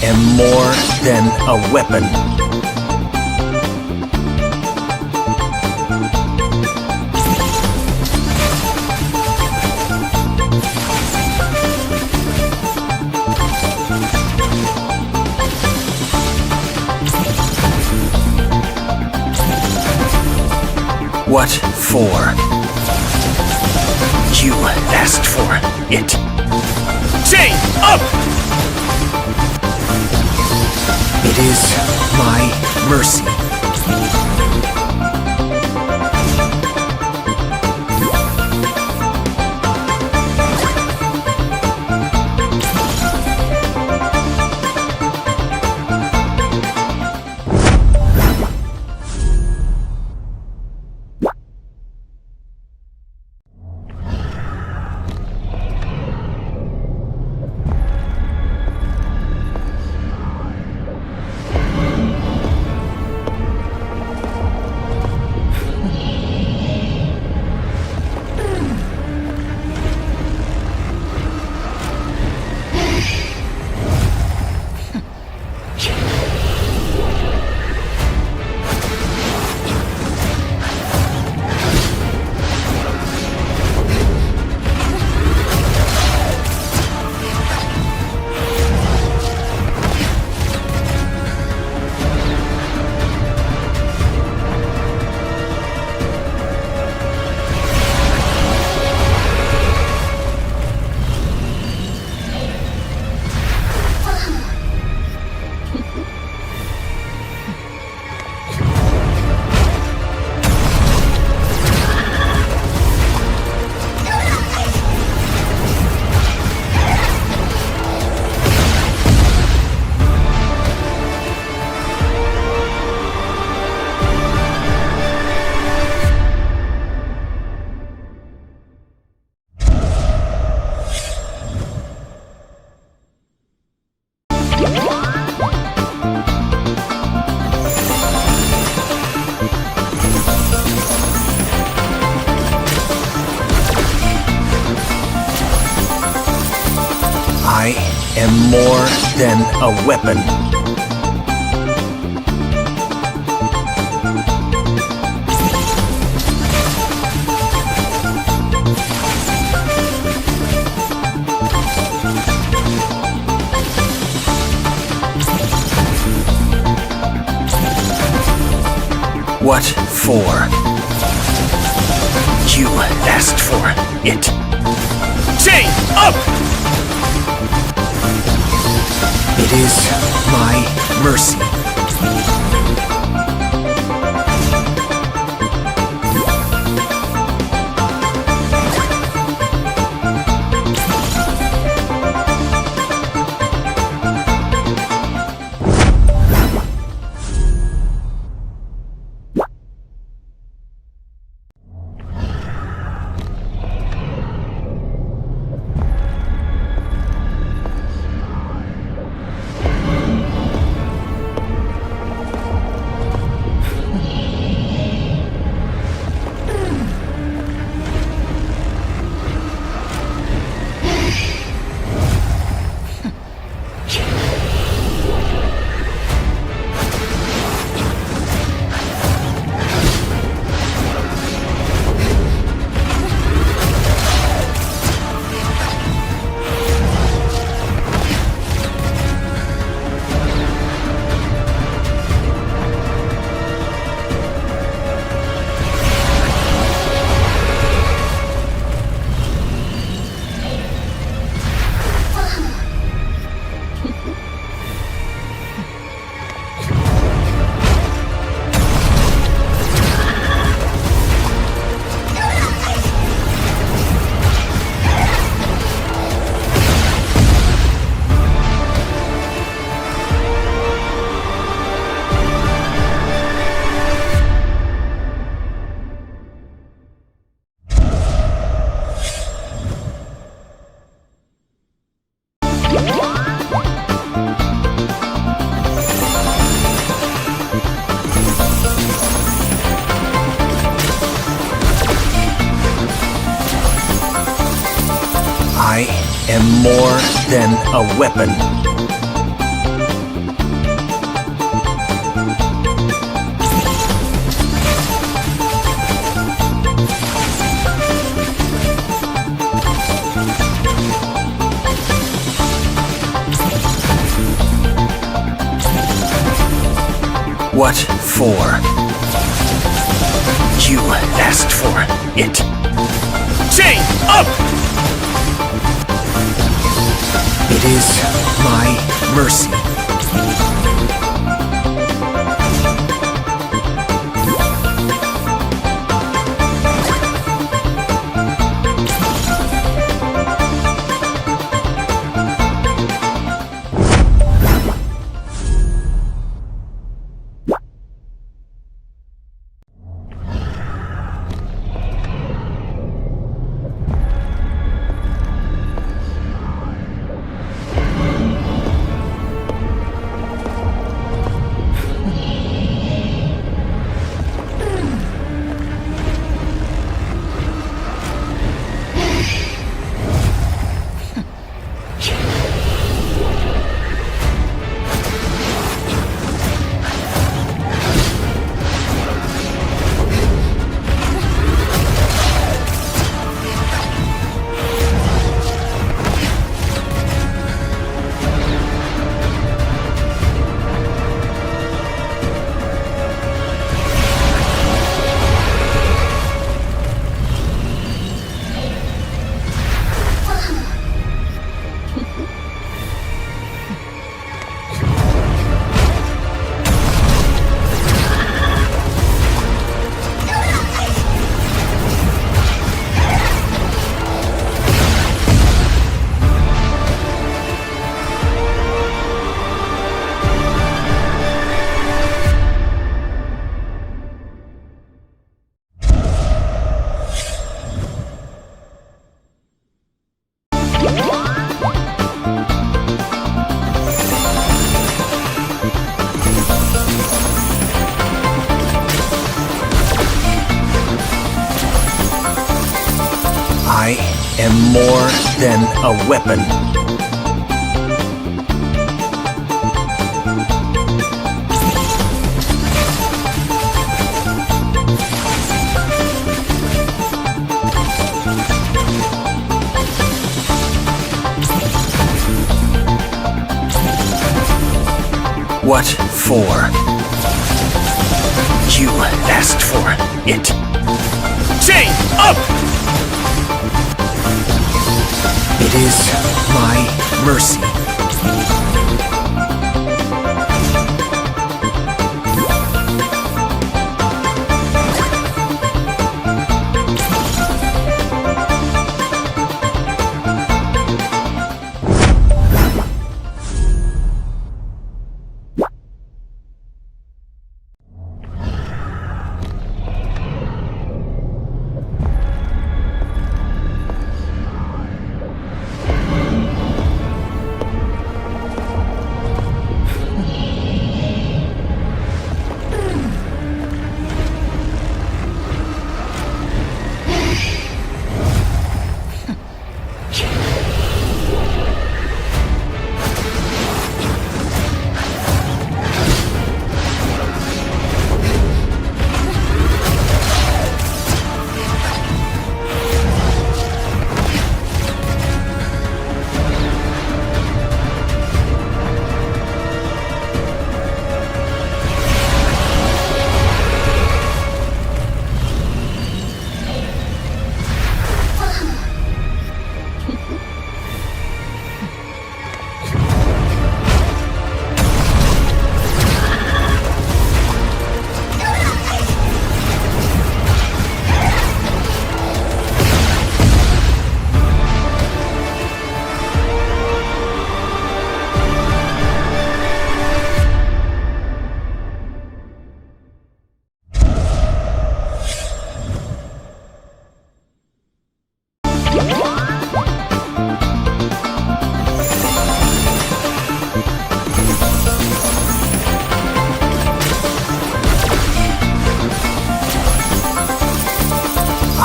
am more than a weapon. What for? You asked for it. Chain up! It is my mercy. I am more than a weapon. What for? You asked for it. Chain up! It is my mercy. I am more than a weapon. What for? You asked for it. Chain up! It is my mercy. I am more than a weapon. What for? You asked for it. Chain up! It is my mercy.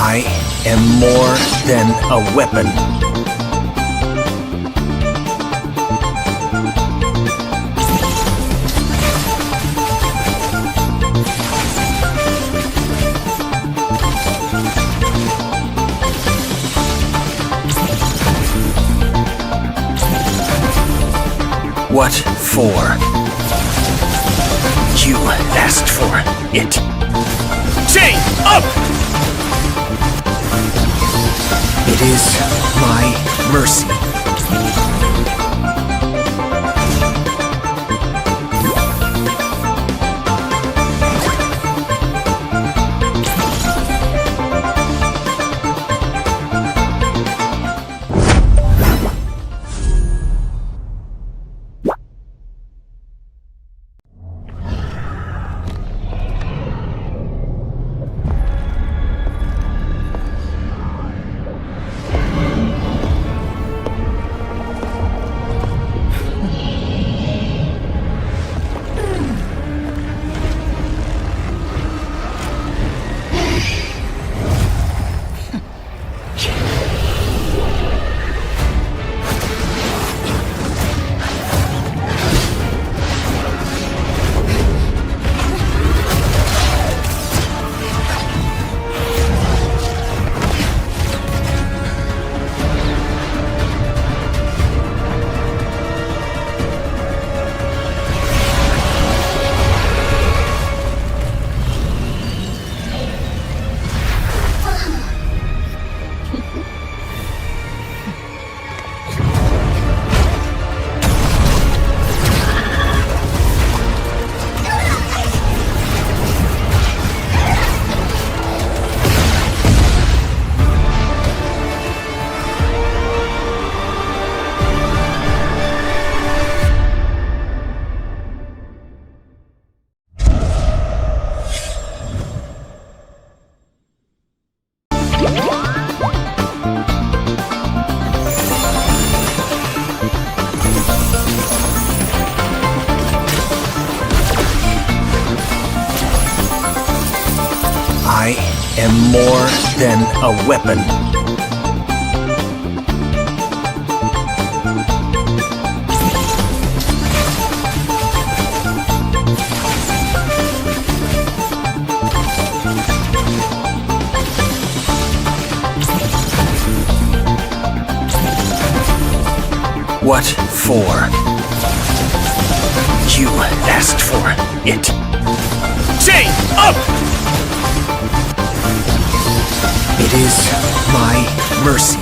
I am more than a weapon. What for? You asked for it. Chain up! It is my mercy. I am more than a weapon. What for? You asked for it. Chain up! It is my mercy.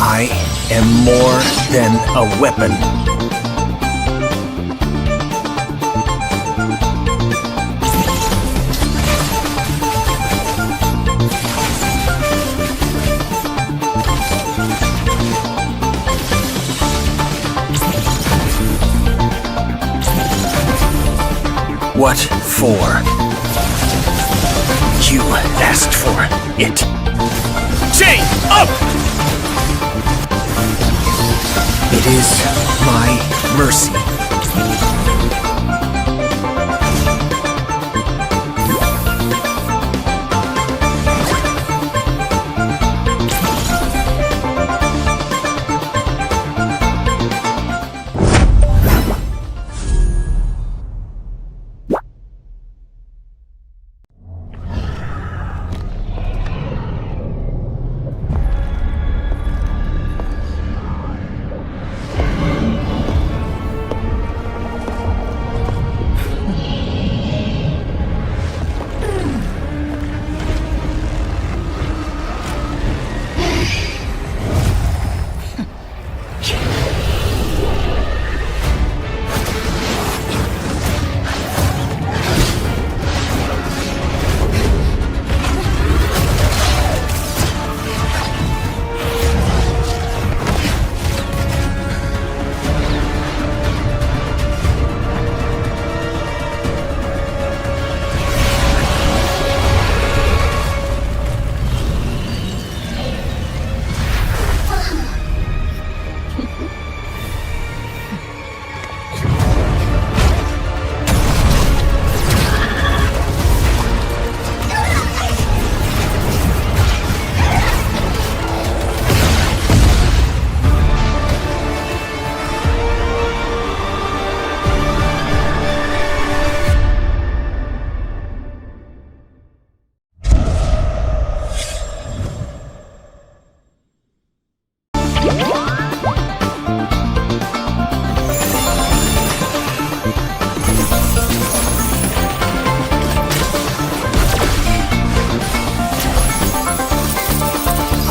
I am more than a weapon. What for? You asked for it. Chain up! It is my mercy.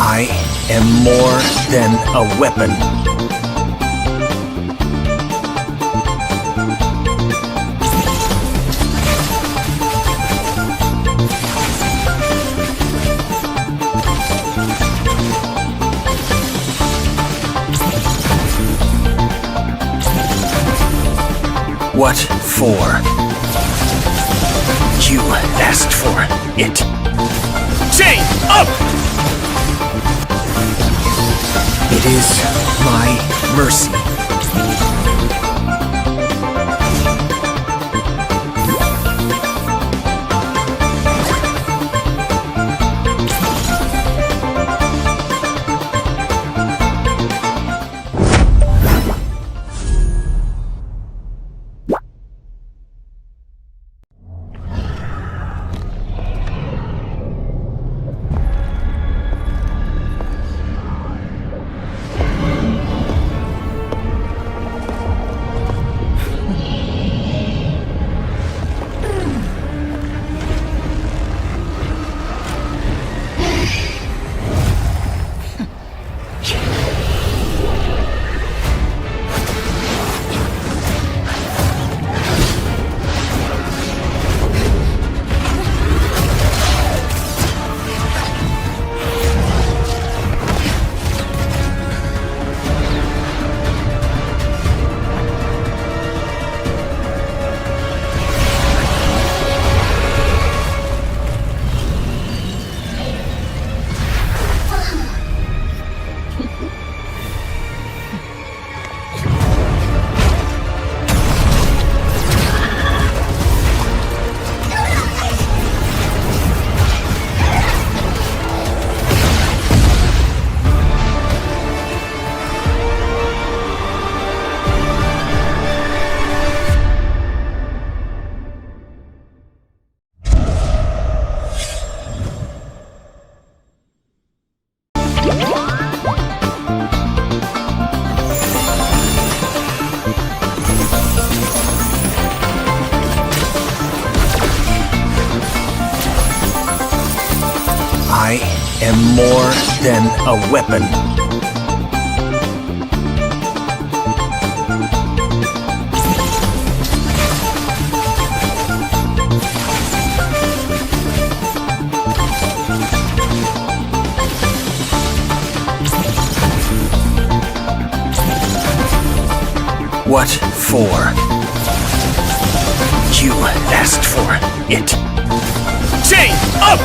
I am more than a weapon. What for? You asked for it. Chain up! It is my mercy. I am more than a weapon. What for? You asked for it. Chain up!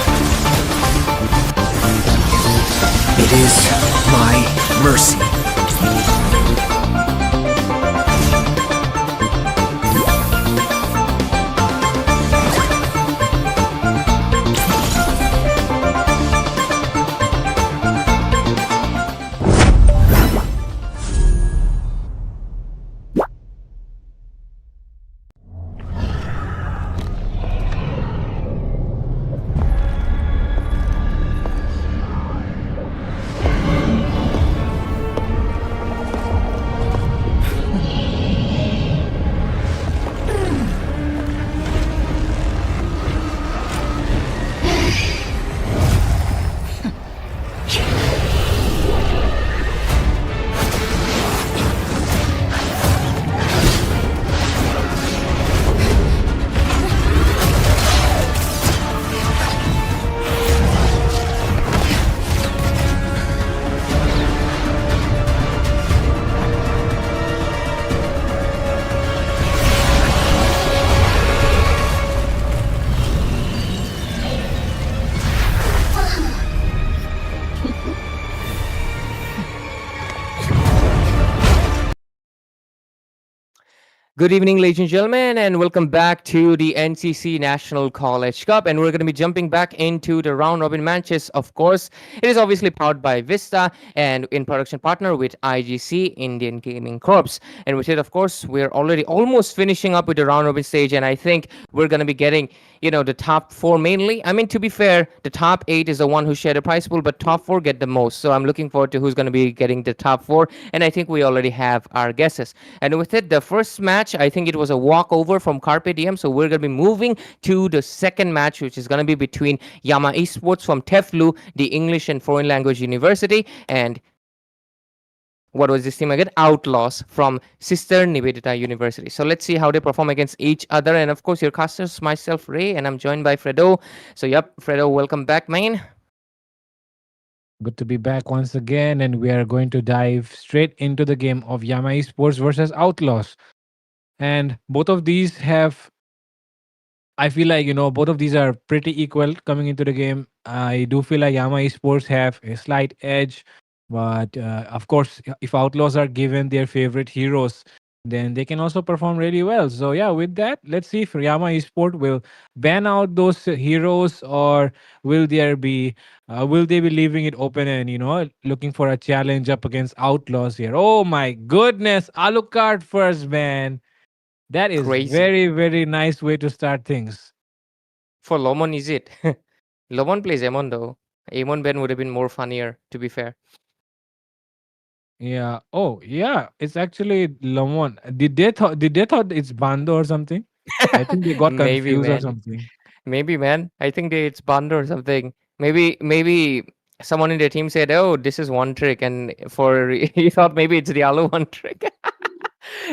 It is my mercy. Good evening, ladies and gentlemen, and welcome back to the NCC National College Cup. And we're going to be jumping back into the round robin matches. Of course, it is obviously powered by Vista and in production partner with IGC Indian Gaming Corps. And with it, of course, we're already almost finishing up with the round robin stage. And I think we're going to be getting, the top four mainly. I mean, to be fair, the top eight is the one who share the prize pool, but top four get the most. So I'm looking forward to who's going to be getting the top four. And I think we already have our guesses. And with it, the first match, I think it was a walkover from Carpe Diem. So we're going to be moving to the second match, which is going to be between Yama Esports from Teflu, the English and Foreign Language University, and what was this team again? Outlaws from Sister Nivedita University. So let's see how they perform against each other. And of course, your casters, myself, Ray, and I'm joined by Fredo. So, yep, Fredo, welcome back, man. Good to be back once again, and we are going to dive straight into the game of Yama Esports versus Outlaws. And both of these have, I feel like, both of these are pretty equal coming into the game. I do feel like Yama Esports have a slight edge, but of course, if Outlaws are given their favorite heroes, then they can also perform really well. So, yeah, with that, let's see if Yama Esports will ban out those heroes, or will they be leaving it open and looking for a challenge up against Outlaws here? Oh my goodness, Alucard first, man. That is Crazy. very, very nice way to start things. For Lomon, is it? Lomon plays Amon, though. Amon Ben would have been more funnier, to be fair. Yeah. Oh, yeah. It's actually Lamon. Did they thought it's Bando or something? I think they got Maybe, confused or man. something. Maybe, man. I think it's Bando or something. Maybe someone in their team said, "Oh, this is one trick," and for he thought maybe it's the other one trick.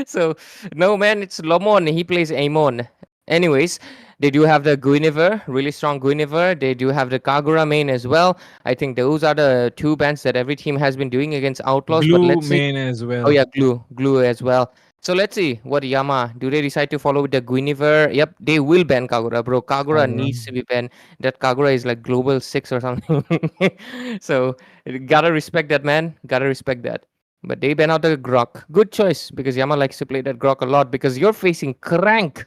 So no, man, it's Lomon. He plays Amon. Anyways, they do have the Guinevere, really strong Guinevere. They do have the Kagura main as well. I think those are the two bans that every team has been doing against Outlaws. But Blue let's see. main as Oh well. yeah, glue as well. So let's see what Yama do. They decide to follow with the Guinevere? Yep, they will ban Kagura, bro. Kagura Kagura. needs to be banned. That Kagura is like global six or something. So gotta respect that, man. Gotta respect that. But they ban out the Grok. Good choice because Yama likes to play that Grok a lot because you're facing Crank.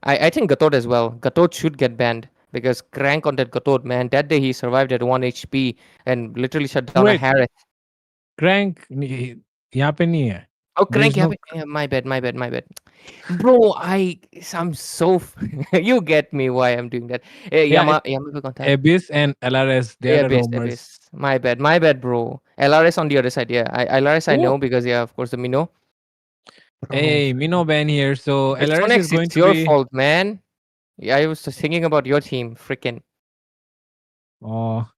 I think Gatod as well. Gatod should get banned because Crank on that Gatod, man. That day he survived at 1 HP and literally shut down a Wait, Harris. Crank यहाँ पे नहीं है. Oh, There Crank, is no. yeah, my bad. Bro, I'm so you get me why I'm doing that. Yeah, it's Yama पे कौन था? Abyss and LRS. They are the roamers. Abyss. My bad, bro. LRS on the other side, yeah. LRS I Oh, know because yeah, of course the Mino. Bro, hey, Mino ban here. So it's LRS is Sonex, going it's to your be. fault, man. Yeah, I was just thinking about your team, freaking. Oh,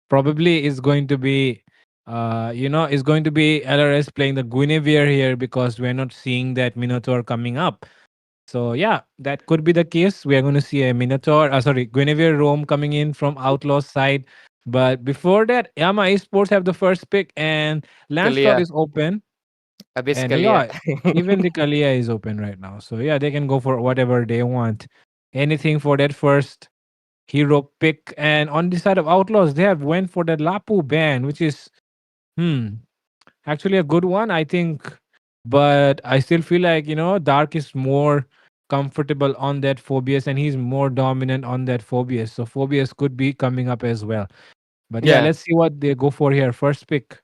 probably is going to be is going to be LRS playing the Guinevere here because we're not seeing that Minotaur coming up. So yeah, that could be the case. We are going to see a Minotaur, sorry, Guinevere roam coming in from Outlaw's side. But before that, Yama Esports have the first pick and Lancelot Kalia, is open. Abyss And Kalia. yeah, even the Kalia is open right now. So yeah, they can go for whatever they want. Anything for that first. hero pick. And on the side of Outlaws, they have went for the Lapu ban, which is hmm actually a good one, I think. But I still feel like, Dark is more comfortable on that Phobias and he's more dominant on that Phobias. So Phobias could be coming up as well. But yeah, Yeah. let's see what they go for here. First pick.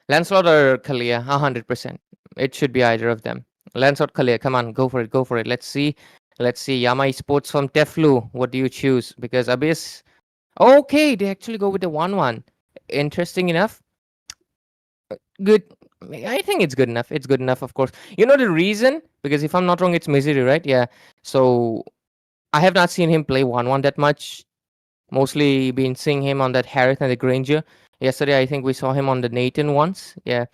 Lancelot or Kalia, 100%. It should be either of them. Lancelot, Kalia, come on, go for it, go for it. Let's see. Let's see. Yama Esports from Teflu. What do you choose? Because Abyss. Okay, they actually go with the 1-1. Interesting enough. Good. I think it's good enough. It's good enough, of course. You know the reason? Because if I'm not wrong, it's Misery, right? Yeah. So I have not seen him play 1-1 that much. Mostly been seeing him on that Harith and the Granger. Yesterday, I think we saw him on the Nathan once. Yeah.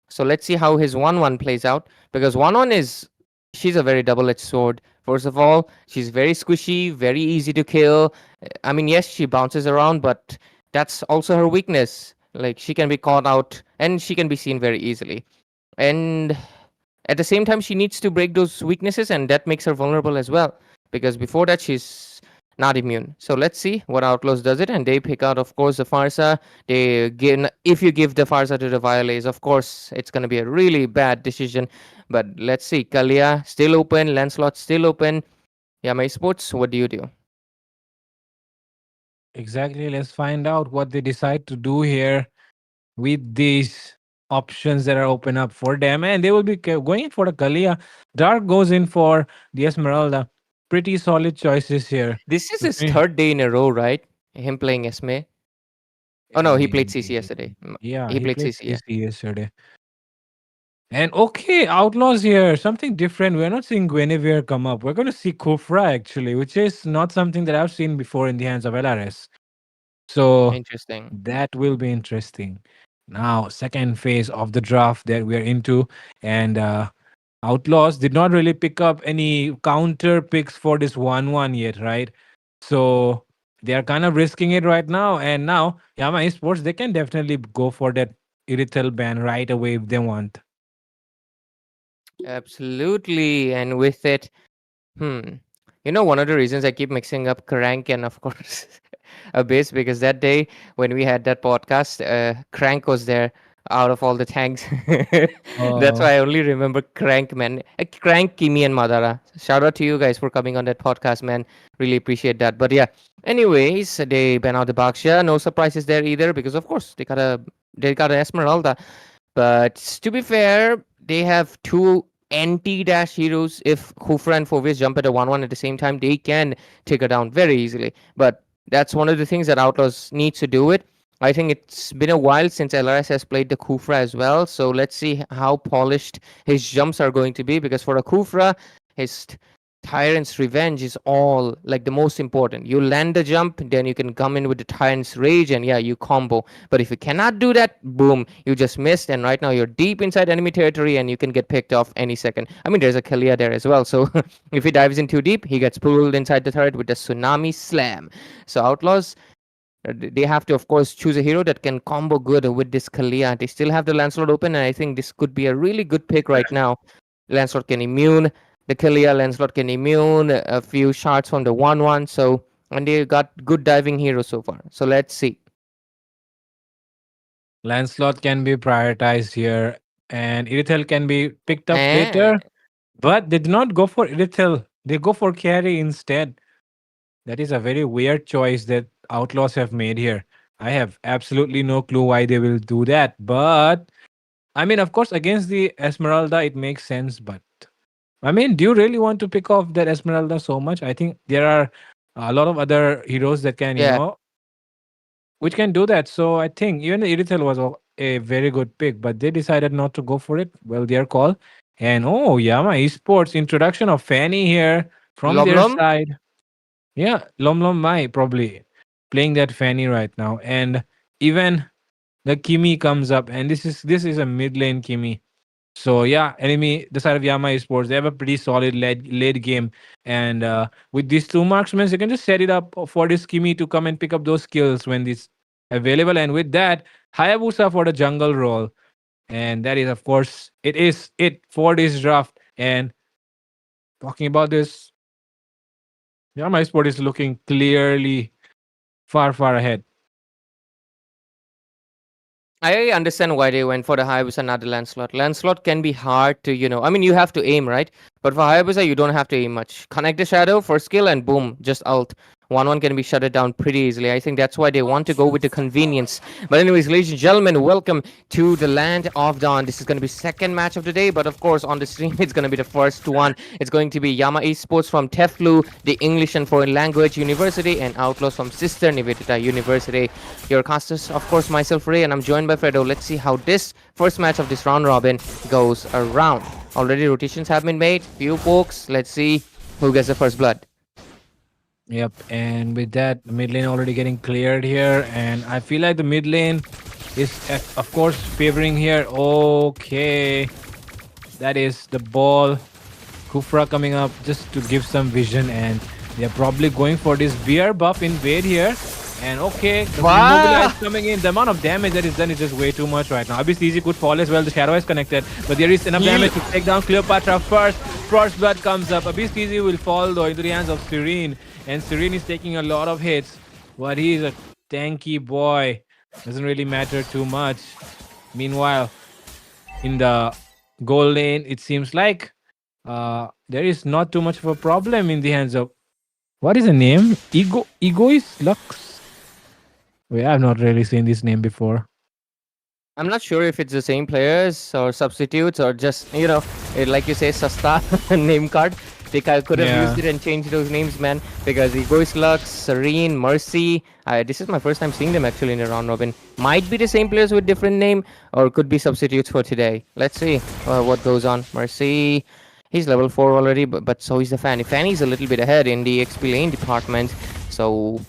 So let's see how his 1-1 plays out. Because 1-1 is. She's a very double edged sword. First of all, she's very squishy, very easy to kill. I mean, yes, she bounces around, but that's also her weakness. Like, she can be caught out and she can be seen very easily. And at the same time, she needs to break those weaknesses, and that makes her vulnerable as well. Because before that, she's not immune. So let's see what Outlaws does it, and they pick out, of course, the Farsa. If you give the Farsa to the Violays, of course, it's going to be a really bad decision. But let's see. Kalia still open, Lancelot still open. Yeah, my sports. What do you do? Exactly. Let's find out what they decide to do here with these options that are open up for them. And they will be going for the Kalia. Dark goes in for the Esmeralda. Pretty solid choices here. This is To his finish. third day in a row, right? Him playing Esme. Oh no, he played CC Eh, yesterday. Yeah, He he played played CC. Yeah. CC yesterday. And okay, Outlaws here. Something different. We're not seeing Guinevere come up. We're going to see Kufra actually, which is not something that I've seen before in the hands of LRS. So Interesting. that will be interesting. Now, second phase of the draft that we're into, and Outlaws did not really pick up any counter picks for this 1-1 yet, right? So they are kind of risking it right now. And now, Yama Esports, they can definitely go for that Irithel ban right away if they want. Absolutely. And with it, hmm. You know, one of the reasons I keep mixing up Crank and, of course, Abyss, because that day when we had that podcast, Crank was there out of all the tanks. That's Uh, why I only remember Crank, man. Crank, Kimi, and Madara. Shout out to you guys for coming on that podcast, man. Really appreciate that. But yeah, anyways, they ban out the Baksha. No surprises there either, because of course they got an Esmeralda. But to be fair, they have two anti-dash heroes. If Khufra and Fovius jump at a 1-1 at the same time, they can take her down very easily. But that's one of the things that Outlaws needs to do it. I think it's been a while since LRS has played the Khufra as well. So let's see how polished his jumps are going to be. Because for a Khufra, his Tyrant's Revenge is all like the most important. You land the jump, then you can come in with the Tyrant's Rage, and yeah, you combo. But if you cannot do that, boom, you just missed. And right now you're deep inside enemy territory and you can get picked off any second. I mean, there's a Kalia there as well. So if he dives in too deep, he gets pulled inside the turret with the Tsunami Slam. So Outlaws, they have to, of course, choose a hero that can combo good with this Kalia. They still have the Lancelot open, and I think this could be a really good pick right now. Lancelot can immune the Kalia, Lancelot can immune a few shots from the 1-1. So, and they got good diving heroes so far. So let's see. Lancelot can be prioritized here, and Irithel can be picked up Eh, later. But they do not go for Irithel. They go for carry instead. That is a very weird choice that Outlaws have made here. I have absolutely no clue why they will do that. But I mean, of course, against the Esmeralda, it makes sense. But I mean, do you really want to pick off that Esmeralda so much? I think there are a lot of other heroes that can, yeah, which can do that. So I think even Irithel was a very good pick, but they decided not to go for it. Well, their call. And oh, Yama Esports introduction of Fanny here from Lom their Lom. side. Yeah, Lom Lom Mai probably playing that Fanny right now. And even the Kimi comes up, and this is a mid lane Kimi. So yeah, enemy the side of Yama Esports, they have a pretty solid late game, and with these two marksmen, you can just set it up for this Kimi to come and pick up those skills when it's available. And with that, Hayabusa for the jungle role, and that is of course it is it for this draft. And talking about this, Yeah, my sport is looking clearly far, far ahead. I understand why they went for the Hayabusa, not the Lancelot. Lancelot can be hard to, I mean, you have to aim, right? But for Hayabusa, you don't have to aim much. Connect the shadow for skill and boom, just ult. 1-1 can be shut down pretty easily. I think that's why they want to go with the convenience. But anyways, ladies and gentlemen, welcome to the Land of Dawn. This is going to be second match of the day, but of course, on the stream, it's going to be the first one. It's going to be Yama Esports from Teflu, the English and Foreign Language University, and Outlaws from Sister Nivedita University. Your casters, of course, myself, Ray, and I'm joined by Fredo. Let's see how this first match of this round robin goes around. Already rotations have been made. Few folks. Let's see who gets the first blood. Yep, and with that, the mid lane already getting cleared here, and I feel like the mid lane is, of course, favoring here. Okay, that is the ball. Kufra coming up just to give some vision, and they're probably going for this BR buff invade here. And okay, the Mobilize coming in. The amount of damage that is done is just way too much right now. Obviously, easy could fall as well. The Shadow is connected, but there is enough damage to take down Cleopatra first. First blood comes up. Abyss Easy will fall though into the hands of Serene, and Serene is taking a lot of hits, but he's a tanky boy. Doesn't really matter too much. Meanwhile, in the goal lane, it seems like there is not too much of a problem in the hands of, what is the name? Egoist Lux. Wait, I've not really seen this name before. I'm not sure if it's the same players or substitutes or just, like you say, Sasta name card. They could have used it and changed those names, man. Because Egoist Lux, Serene, Mercy. This is my first time seeing them actually in a round robin. Might be the same players with different name or could be substitutes for today. Let's see what goes on. Mercy. He's level 4 already, but so is the Fanny. Fanny's a little bit ahead in the XP lane department. So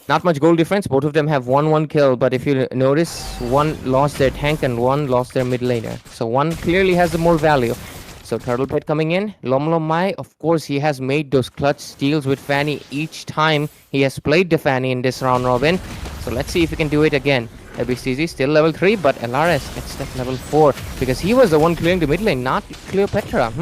not much goal difference. Both of them have 1-1 kill, but if you notice, one lost their tank and one lost their mid laner. So one clearly has the more value. So Turtle Pet coming in. Lom Mai, of course, he has made those clutch steals with Fanny each time he has played the Fanny in this round robin. So let's see if he can do it again. ABCZ still level 3, but LRS gets that level 4 because he was the one clearing the mid lane, not Cleopatra.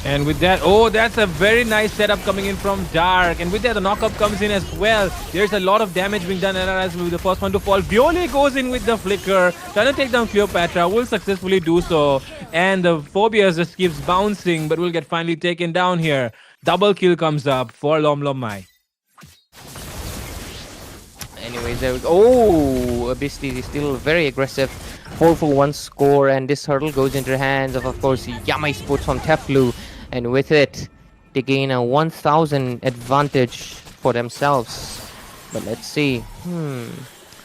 And with that, oh, that's a very nice setup coming in from Dark. And with that, the knockup comes in as well. There's a lot of damage being done. LRS will be the first one to fall. Viole goes in with the flicker, trying to take down Cleopatra. Will successfully do so. And the Phobias just keeps bouncing, but will get finally taken down here. Double kill comes up for Lom Mai. Anyways, there we go. Oh, Abyss is still very aggressive. 4-1 score, and this hurdle goes into the hands of course, Yama Esports from Teflu. And with it, they gain a 1000 advantage for themselves. But let's see.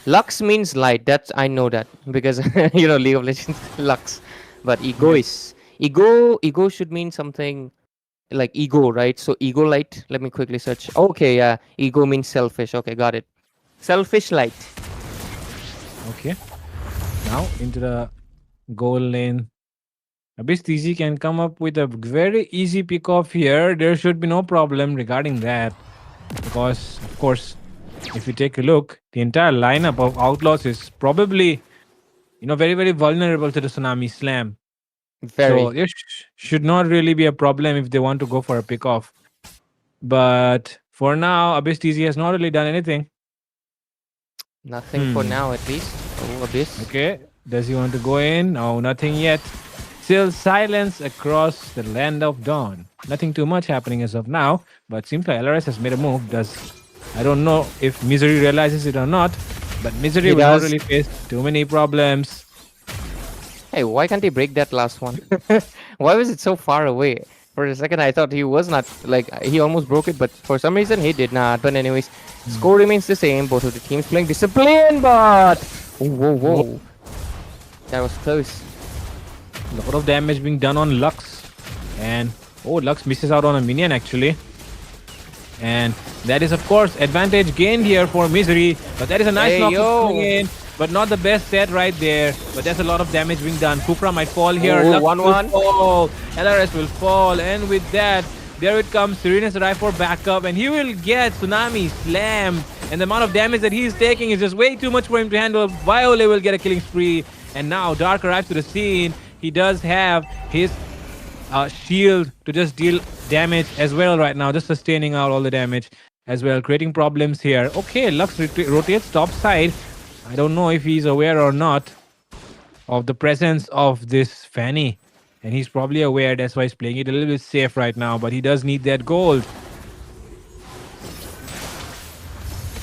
Lux means light. That's, I know that. Because, League of Legends, Lux. But Egoist. Ego should mean something like ego, right? So ego light. Let me quickly search. Okay, yeah. Ego means selfish. Okay, got it. Selfish light. Okay. Now into the goal lane. Abyss TZ can come up with a very easy pick off here. There should be no problem regarding that. Because, of course, if you take a look, the entire lineup of Outlaws is probably, very, very vulnerable to the Tsunami Slam. Very. So there should not really be a problem if they want to go for a pick off. But for now, Abyss TZ has not really done anything. Nothing for now, at least. Oh, Abyss. Okay. Does he want to go in? No, nothing yet. Still silence across the Land of Dawn. Nothing too much happening as of now, but seems like LRS has made a move. I don't know if Misery realizes it or not, but Misery will not really face too many problems. Hey, why can't he break that last one? Why was it so far away? For a second, I thought he was not, he almost broke it, but for some reason, he did not. But anyways, score remains the same. Both of the teams playing discipline, but... Whoa. That was close. A lot of damage being done on Lux. And, Lux misses out on a minion, actually. And that is, of course, advantage gained here for Misery. But that is a nice knock coming in. But not the best set right there. But there's a lot of damage being done. Kufra might fall here. Lux 1-1. will fall. LRS will fall. And with that, there it comes. Serena's arrive for backup. And he will get Tsunami slammed. And the amount of damage that he's taking is just way too much for him to handle. Viole will get a killing spree. And now Dark arrives to the scene. He does have his shield to just deal damage as well right now, just sustaining out all the damage as well, creating problems here. Okay, Lux rotates top side. I don't know if he's aware or not of the presence of this Fanny. And he's probably aware, that's why he's playing it a little bit safe right now. But he does need that gold.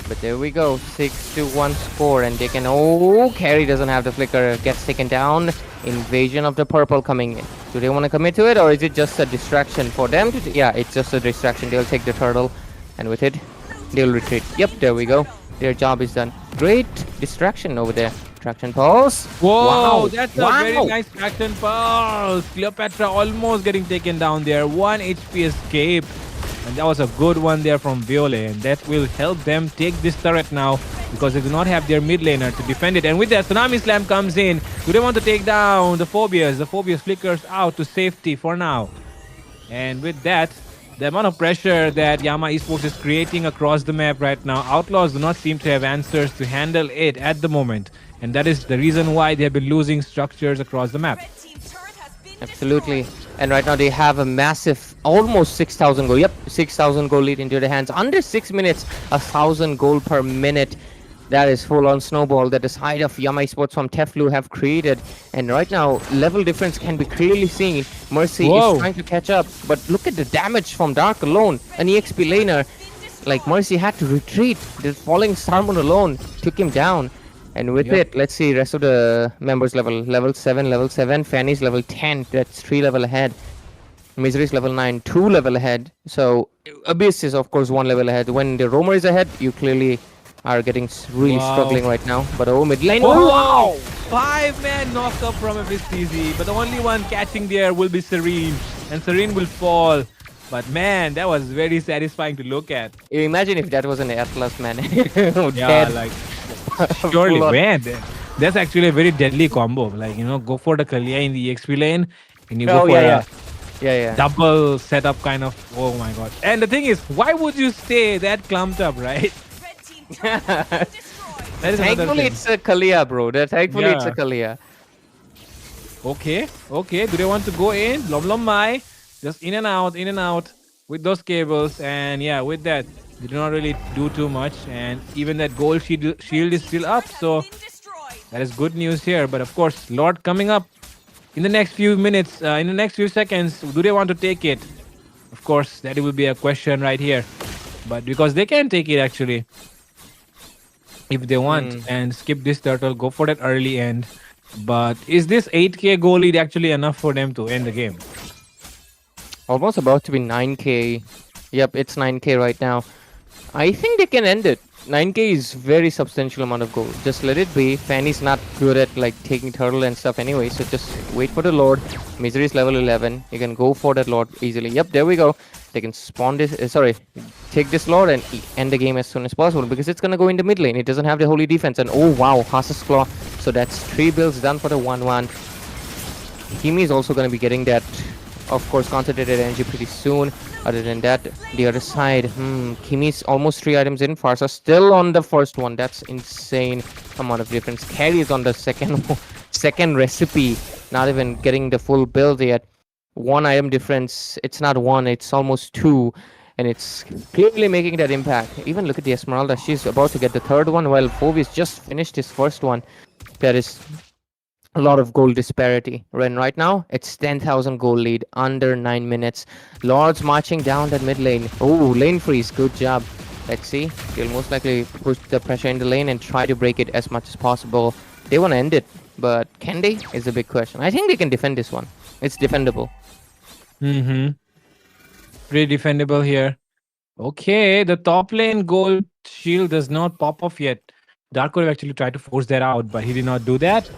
But there we go, 6-1 score, and they can. Oh, Carry doesn't have the flicker, gets taken down. Invasion of the purple coming in. Do they want to commit to it, or is it just a distraction for them? Yeah, it's just a distraction. They'll take the turtle, and with it, they'll retreat. Yep, there we go. Their job is done. Great distraction over there. Traction pulse. Whoa, Wow, that's a very nice traction pulse. Cleopatra almost getting taken down there. 1 HP escape. And that was a good one there from Viole. And that will help them take this turret now, because they do not have their mid laner to defend it. And with that, Tsunami Slam comes in. Do they want to take down the Phobias? The Phobias flickers out to safety for now. And with that, the amount of pressure that Yama Esports is creating across the map right now, Outlaws do not seem to have answers to handle it at the moment. And that is the reason why they have been losing structures across the map. Absolutely. And right now they have a massive, almost 6,000 goal. Yep, 6,000 goal lead into their hands. Under 6 minutes, 1,000 goal per minute. That is full-on snowball that the side of Yama Esports from Teflu have created. And right now, level difference can be clearly seen. Mercy is trying to catch up. But look at the damage from Dark alone. An EXP laner. Like, Mercy had to retreat. The falling Starmon alone took him down. And with it, let's see, rest of the members level 7, Fanny's level 10, that's 3 level ahead. Misery's level 9, 2 level ahead. So Abyss is of course 1 level ahead. When the Roamer is ahead, you clearly are getting really struggling right now. But mid lane, wow! 5-man knocked up from Abyss TZ, but the only one catching there will be Serene, and Serene will fall. But man, that was very satisfying to look at. Imagine if that was an Atlas, man. Yeah, like surely, man, that's actually a very deadly combo. Like, you know, go for the Kalia in the EXP lane, and you go for a double setup kind of. Oh my god! And the thing is, why would you stay that clumped up, right? Thankfully, it's a Kalia, bro. Thankfully, it's a Kalia. Okay. Do they want to go in? Lom Mai, just in and out with those cables, and yeah, with that. They do not really do too much, and even that gold shield is still up, so that is good news here. But of course, Lord coming up in the next few minutes, in the next few seconds, do they want to take it? Of course, that will be a question right here. But because they can take it actually, if they want, and skip this turtle, go for that early end. But is this 8k goal lead actually enough for them to end the game? Almost about to be 9k. Yep, it's 9k right now. I think they can end it. 9k is very substantial amount of gold. Just let it be. Fanny's not good at like taking turtle and stuff anyway, so just wait for the Lord. Misery is level 11. You can go for that Lord easily. Yep, there we go. They can spawn this, take this Lord and end the game as soon as possible, because it's gonna go in the mid lane. It doesn't have the holy defense, and oh wow, Hasa's Claw. So that's 3 builds done for the 1-1. Kimi is also gonna be getting that, of course, concentrated energy pretty soon. Other than that, the other side, Kimi's almost 3 items in. Farsa still on the first one. That's insane amount of difference. Carry is on the second recipe. Not even getting the full build yet. 1 item difference. It's not 1, it's almost 2. And it's clearly making that impact. Even look at the Esmeralda. She's about to get the 3rd one, while Phovis just finished his first one. That is a lot of gold disparity. Right now, it's 10,000 gold lead under 9 minutes. Lords marching down that mid lane. Oh, lane freeze. Good job. Let's see. They'll most likely push the pressure in the lane and try to break it as much as possible. They want to end it, but can they? Is a big question. I think they can defend this one. It's defendable. Pretty defendable here. Okay, the top lane gold shield does not pop off yet. Dark could have actually tried to force that out, but he did not do that.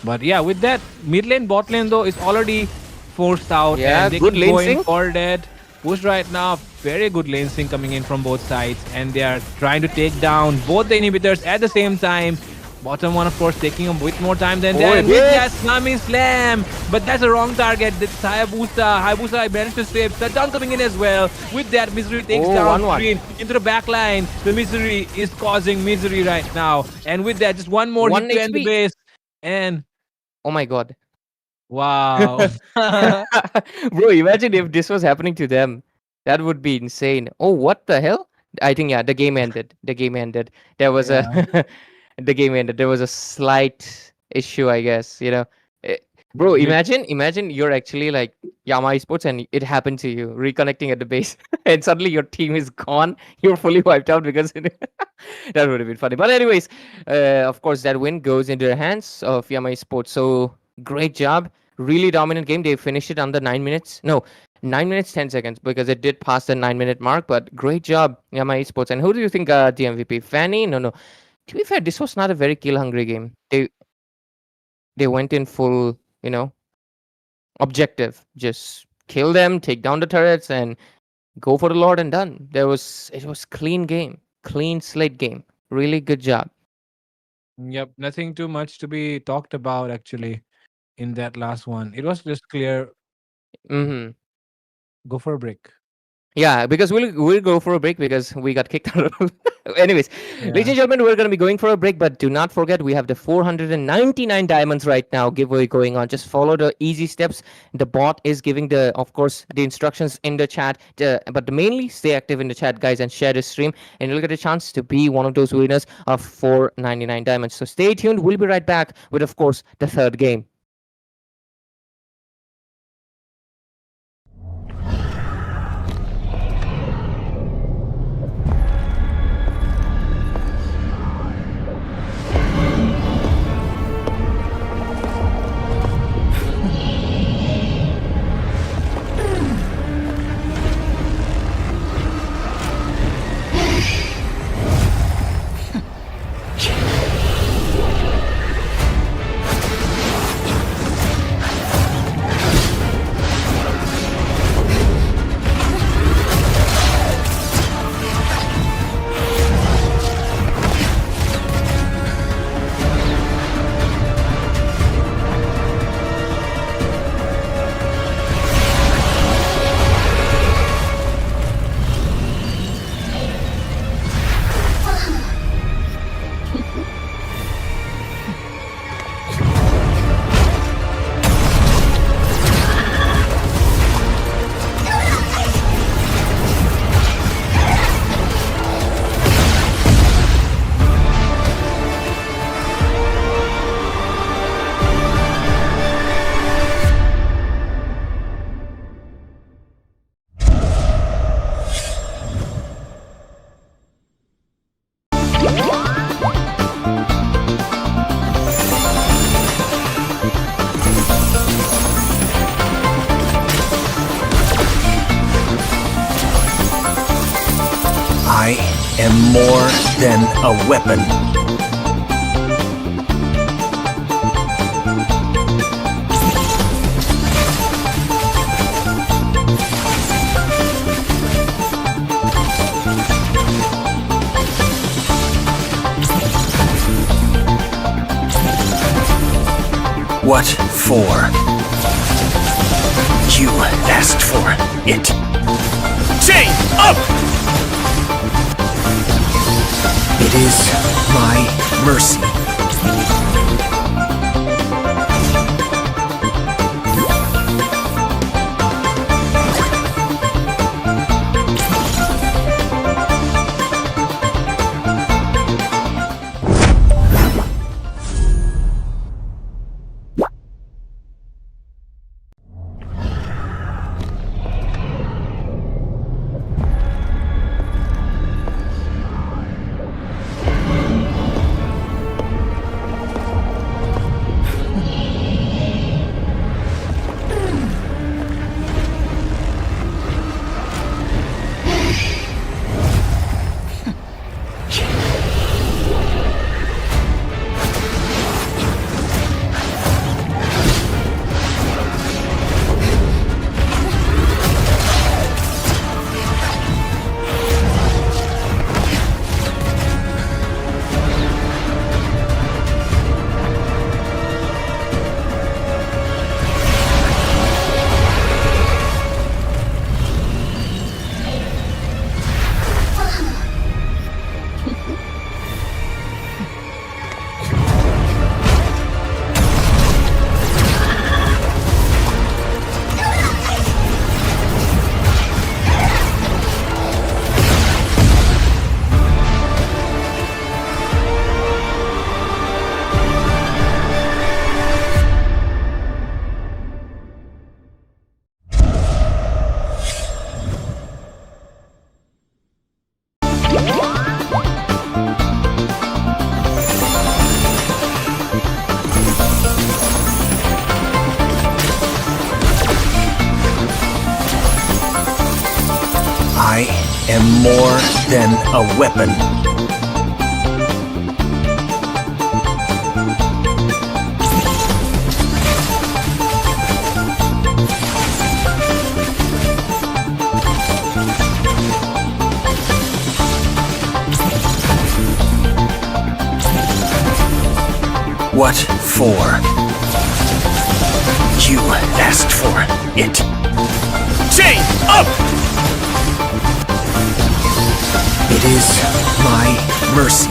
But yeah, with that, mid lane, bot lane though is already forced out. Yeah, and they good can lane go in sync. for that. Push right now, very good lane sync coming in from both sides. And they are trying to take down both the inhibitors at the same time. Bottom one, of course, taking a bit more time than that. With that Tsunami Slam. But that's a wrong target. That's Hayabusa managed to save. Shutdown coming in as well. With that, Misery takes down Green into the back line. The Misery is causing misery right now. And with that, just one more hit to end the base. And oh my god. Wow. Bro, imagine if this was happening to them. That would be insane. Oh, what the hell? I think yeah, the game ended. The game ended. There was a Yeah. the game ended. There was a slight issue, I guess. Eh, Bro, Did imagine you're actually like Yama Esports and it happened to you reconnecting at the base, and suddenly your team is gone. You're fully wiped out because that would have been funny. But anyways, of course, that win goes into the hands of Yama Esports. So great job, really dominant game. They finished it under 9 minutes. No, 9 minutes 10 seconds because it did pass the 9 minute mark. But great job, Yama Esports. And who do you think the MVP? Fanny? No, no. To be fair, this was not a very kill hungry game. They went in full, objective. Just kill them, take down the turrets, and go for the Lord and done. It was clean game, clean slate game. Really good job. Yep, nothing too much to be talked about actually in that last one. It was just clear. Hmm. Go for a break. Yeah, because we'll go for a break because we got kicked out of. Anyways, ladies Yeah. and gentlemen, we're gonna be going for a break, but do not forget we have the 499 diamonds right now giveaway going on. Just follow the easy steps. The bot is giving of course, the instructions in the chat. But mainly stay active in the chat, guys, and share the stream, and you'll get a chance to be one of those winners of 499 diamonds. So stay tuned. We'll be right back with, of course, the third game. I am more than a weapon. What for? You asked for it. Chain up! It is my mercy. am more than a weapon. What for? You asked for it. Chain up! It is my mercy.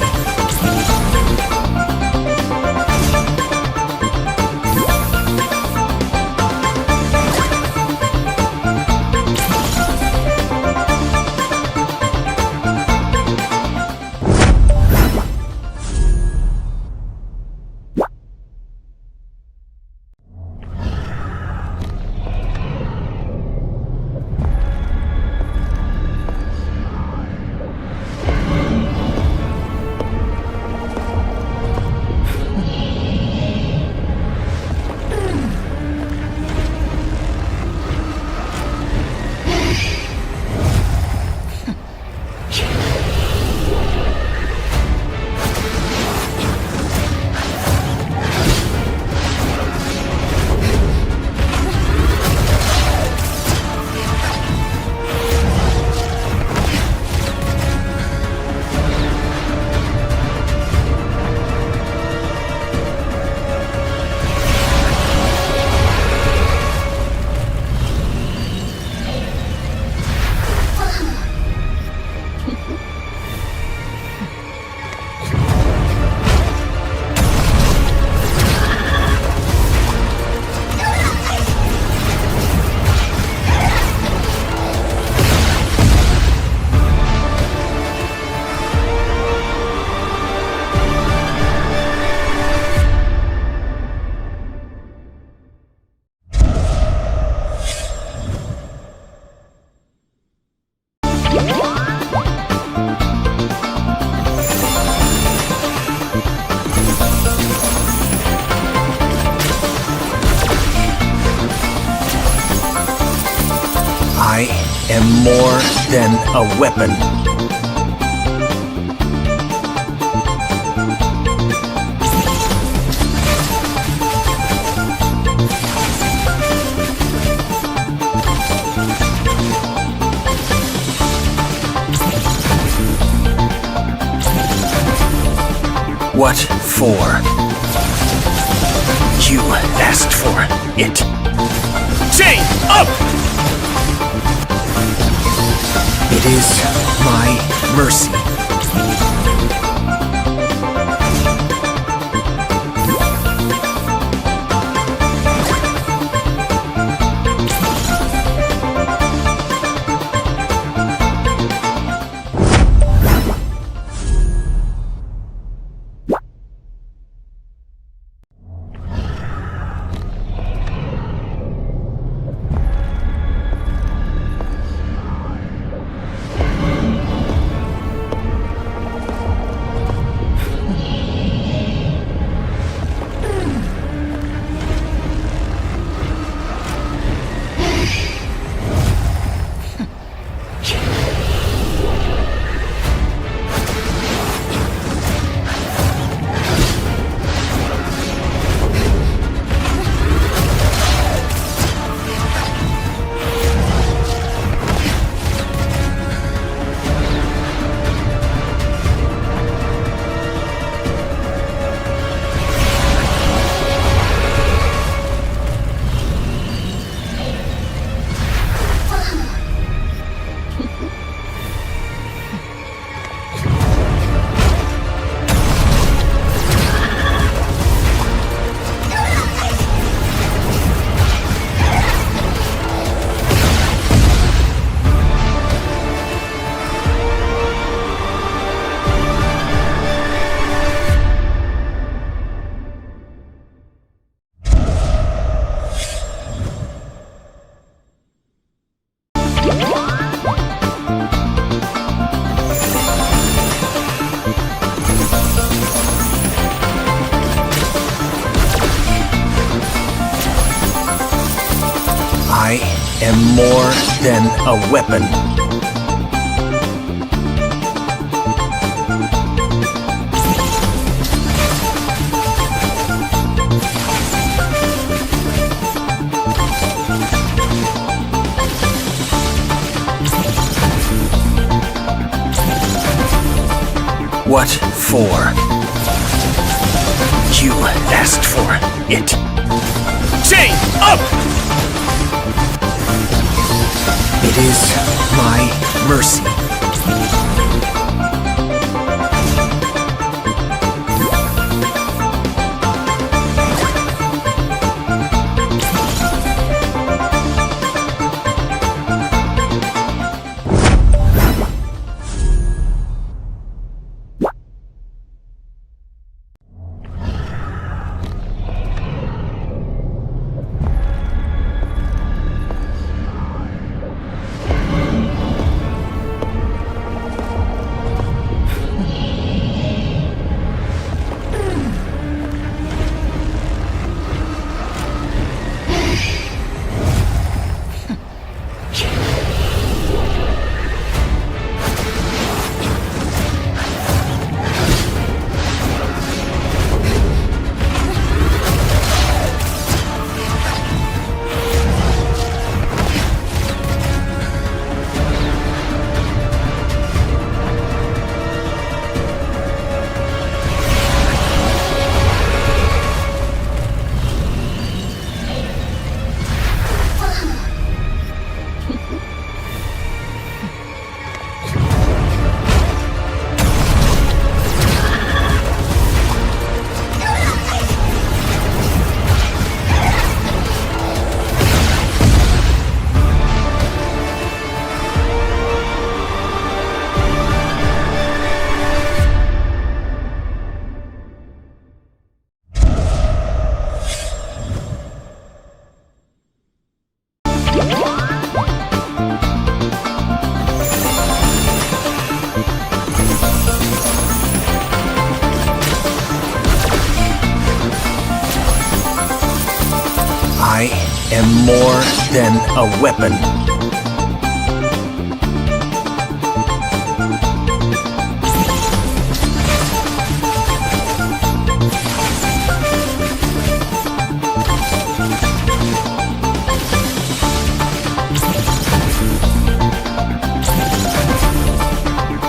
I am more than a weapon. What for? You asked for it. Chain up! It is my mercy. I am more than a weapon. What for? You asked for it. Chain up! It is my mercy. I am more than a weapon.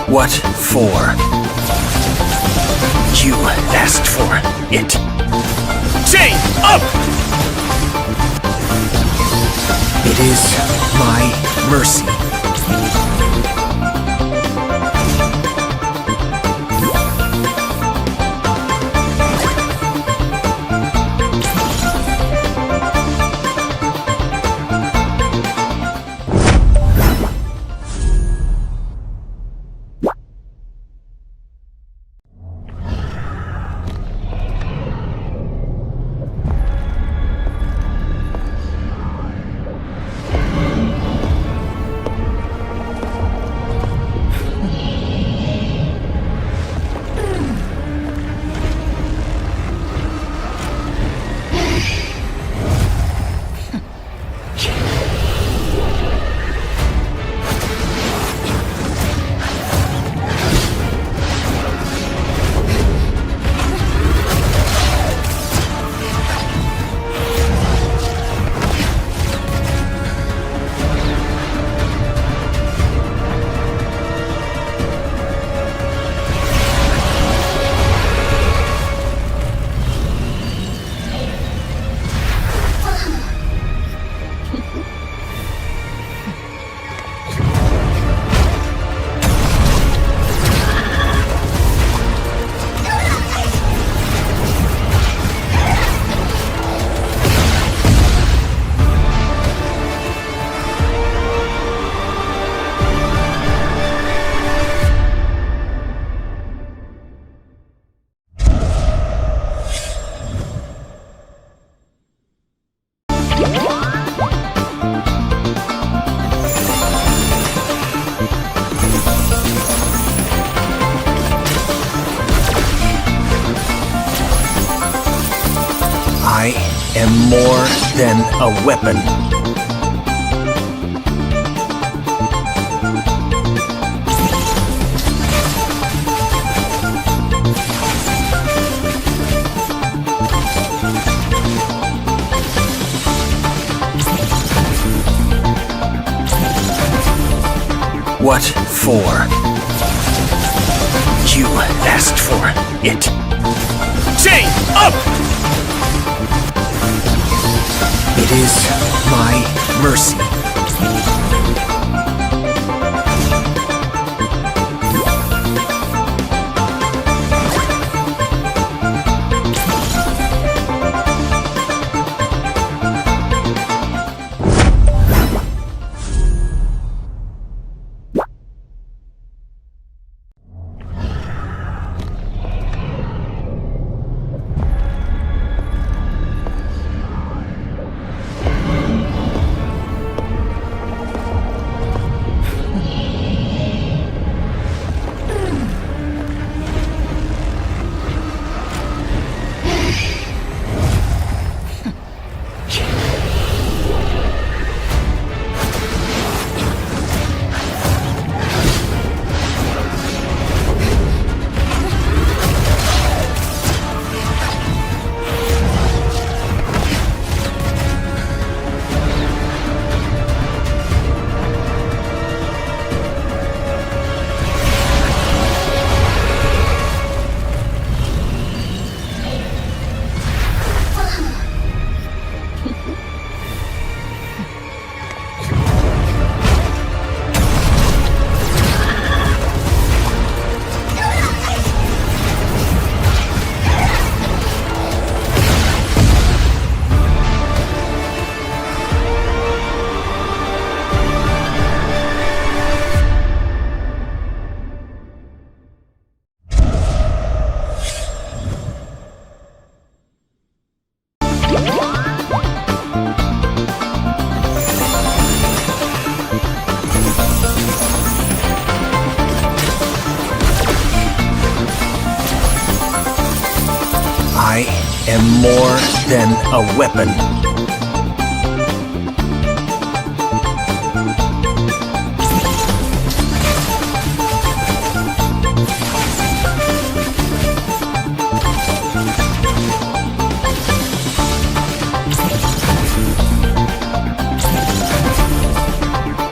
What for? You asked for it. Chain up! It is my mercy. I am more than a weapon. What for? You asked for it. Chain up! It is my mercy. I am more than a weapon.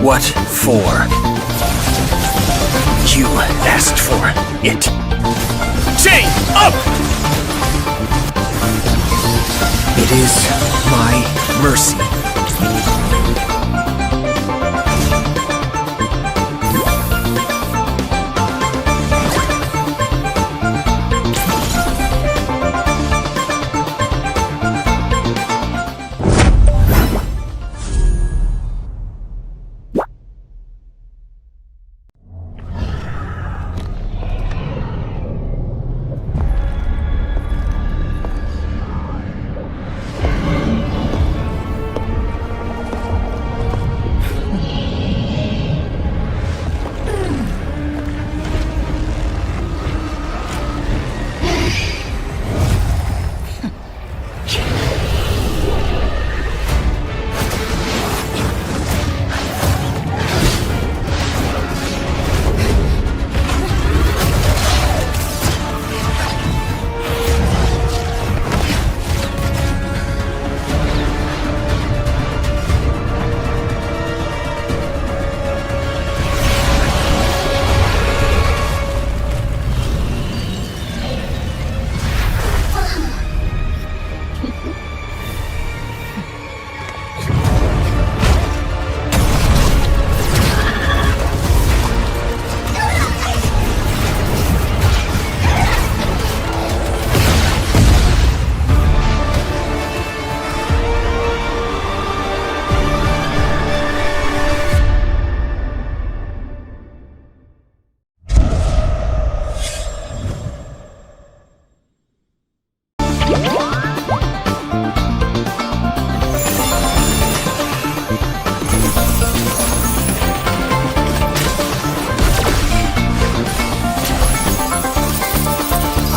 What for? You asked for it. Chain up! It is my mercy.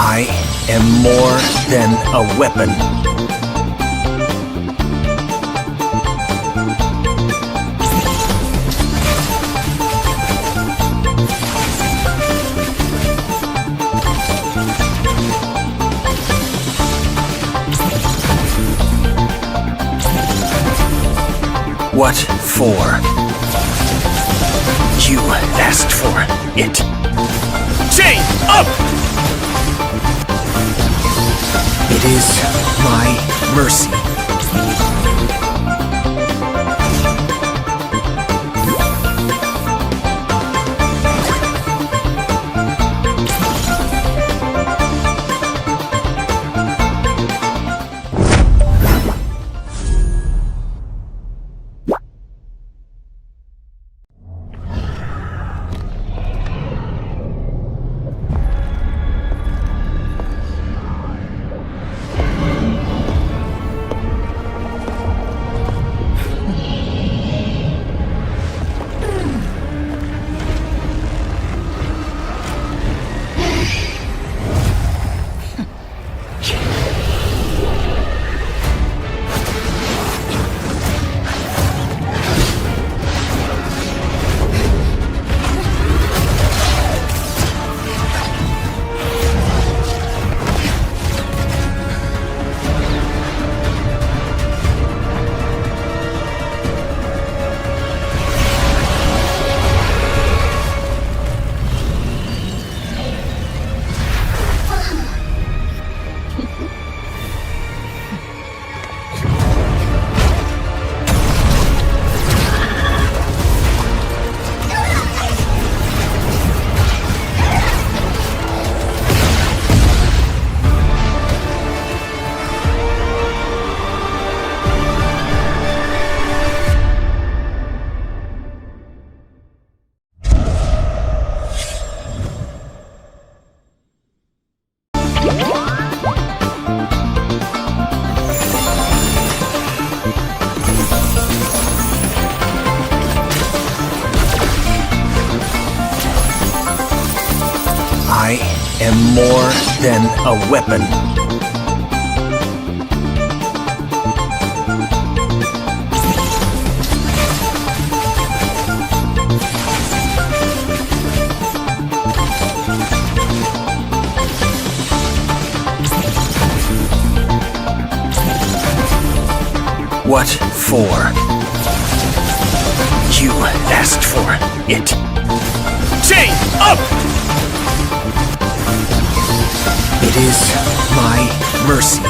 I am more than a weapon. What for? You asked for it. Chain up! It is my mercy. I am more than a weapon. What for? You asked for it. Chain up! It is my mercy.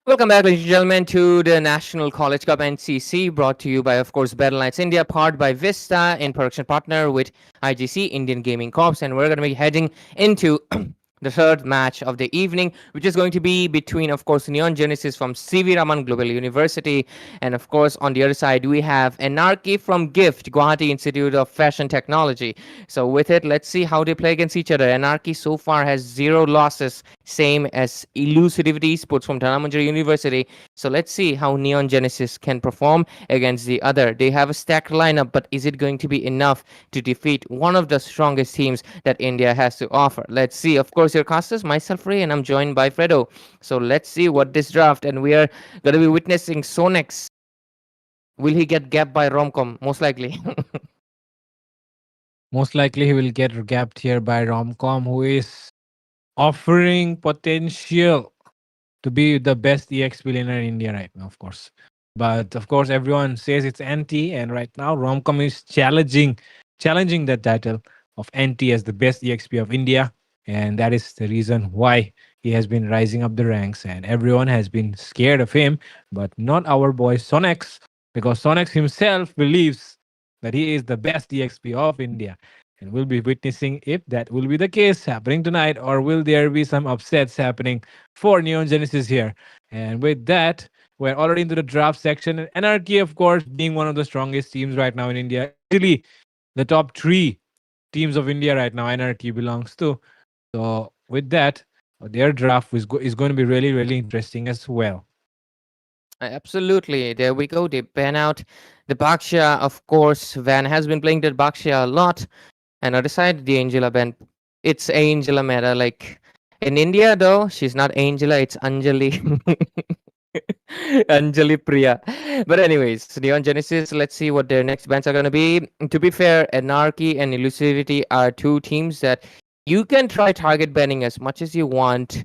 Welcome back, ladies and gentlemen, to the National College Cup NCC, brought to you by, of course, Battleknights India, powered by Vista, in production partner with IGC, Indian Gaming Corps. And we're going to be heading into the third match of the evening, which is going to be between, of course, Neon Genesis from CV Raman Global University. And, of course, on the other side, we have Anarchy from GIFT, Guwahati Institute of Fashion Technology. So with it, let's see how they play against each other. Anarchy so far has 0 losses, same as Elucidivity Esports from Dhanamandjari University. So let's see how Neon Genesis can perform against the other. They have a stacked lineup, but is it going to be enough to defeat one of the strongest teams that India has to offer? Let's see. Of course, your casters, myself, Ray, and I'm joined by Fredo. So let's see what this draft, and we are going to be witnessing Sonex. Will he get gapped by Romcom? Most likely. Most likely he will get gapped here by Romcom, who is offering potential to be the best EXP laner in India right now, of course. But of course, everyone says it's NT, and right now Romcom is challenging that title of NT as the best EXP of India, and that is the reason why he has been rising up the ranks, and everyone has been scared of him, but not our boy Sonex, because Sonex himself believes that he is the best EXP of India. And we'll be witnessing if that will be the case happening tonight, or will there be some upsets happening for Neon Genesis here. And with that, we're already into the draft section. And Anarchy, of course, being one of the strongest teams right now in India, easily the top 3 teams of India right now, Anarchy belongs to. So with that, their draft is going to be really, really interesting as well. Absolutely. There we go. They ban out the Baksha. Of course, Van has been playing the Baksha a lot. And I decided the Angela ban. It's Angela meta. Like in India, though, she's not Angela. It's Anjali. Anjali Priya. But anyways, Neon Genesis, let's see what their next bans are going to be. To be fair, Anarchy and Elusivity are two teams that you can try target banning as much as you want.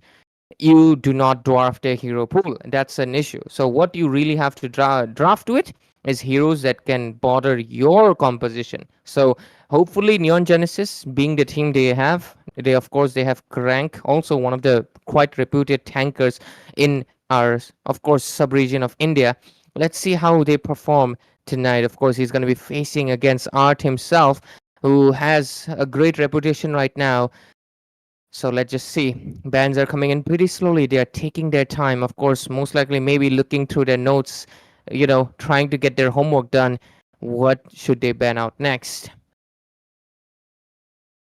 You do not draft a hero pool. That's an issue. So what you really have to draft with is heroes that can bother your composition. So hopefully Neon Genesis, being the team they have, they of course they have Crank, also one of the quite reputed tankers in our of course sub-region of India. Let's see how they perform tonight. Of course, he's going to be facing against Art himself, who has a great reputation right now. So let's just see. Bans are coming in pretty slowly. They are taking their time. Of course, most likely maybe looking through their notes, trying to get their homework done. What should they ban out next?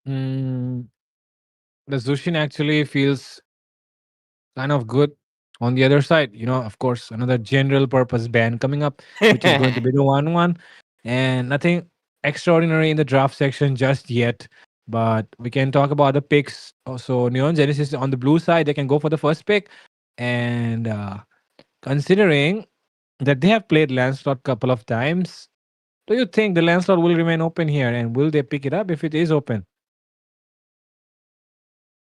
Mm, the Zushin actually feels kind of good. On the other side, of course, another general purpose ban coming up, which is going to be the 1-1. And nothing extraordinary in the draft section just yet. But we can talk about the picks. Also, Neon Genesis on the blue side, they can go for the first pick. And considering that they have played Lancelot couple of times, do you think the Lancelot will remain open here? And will they pick it up if it is open?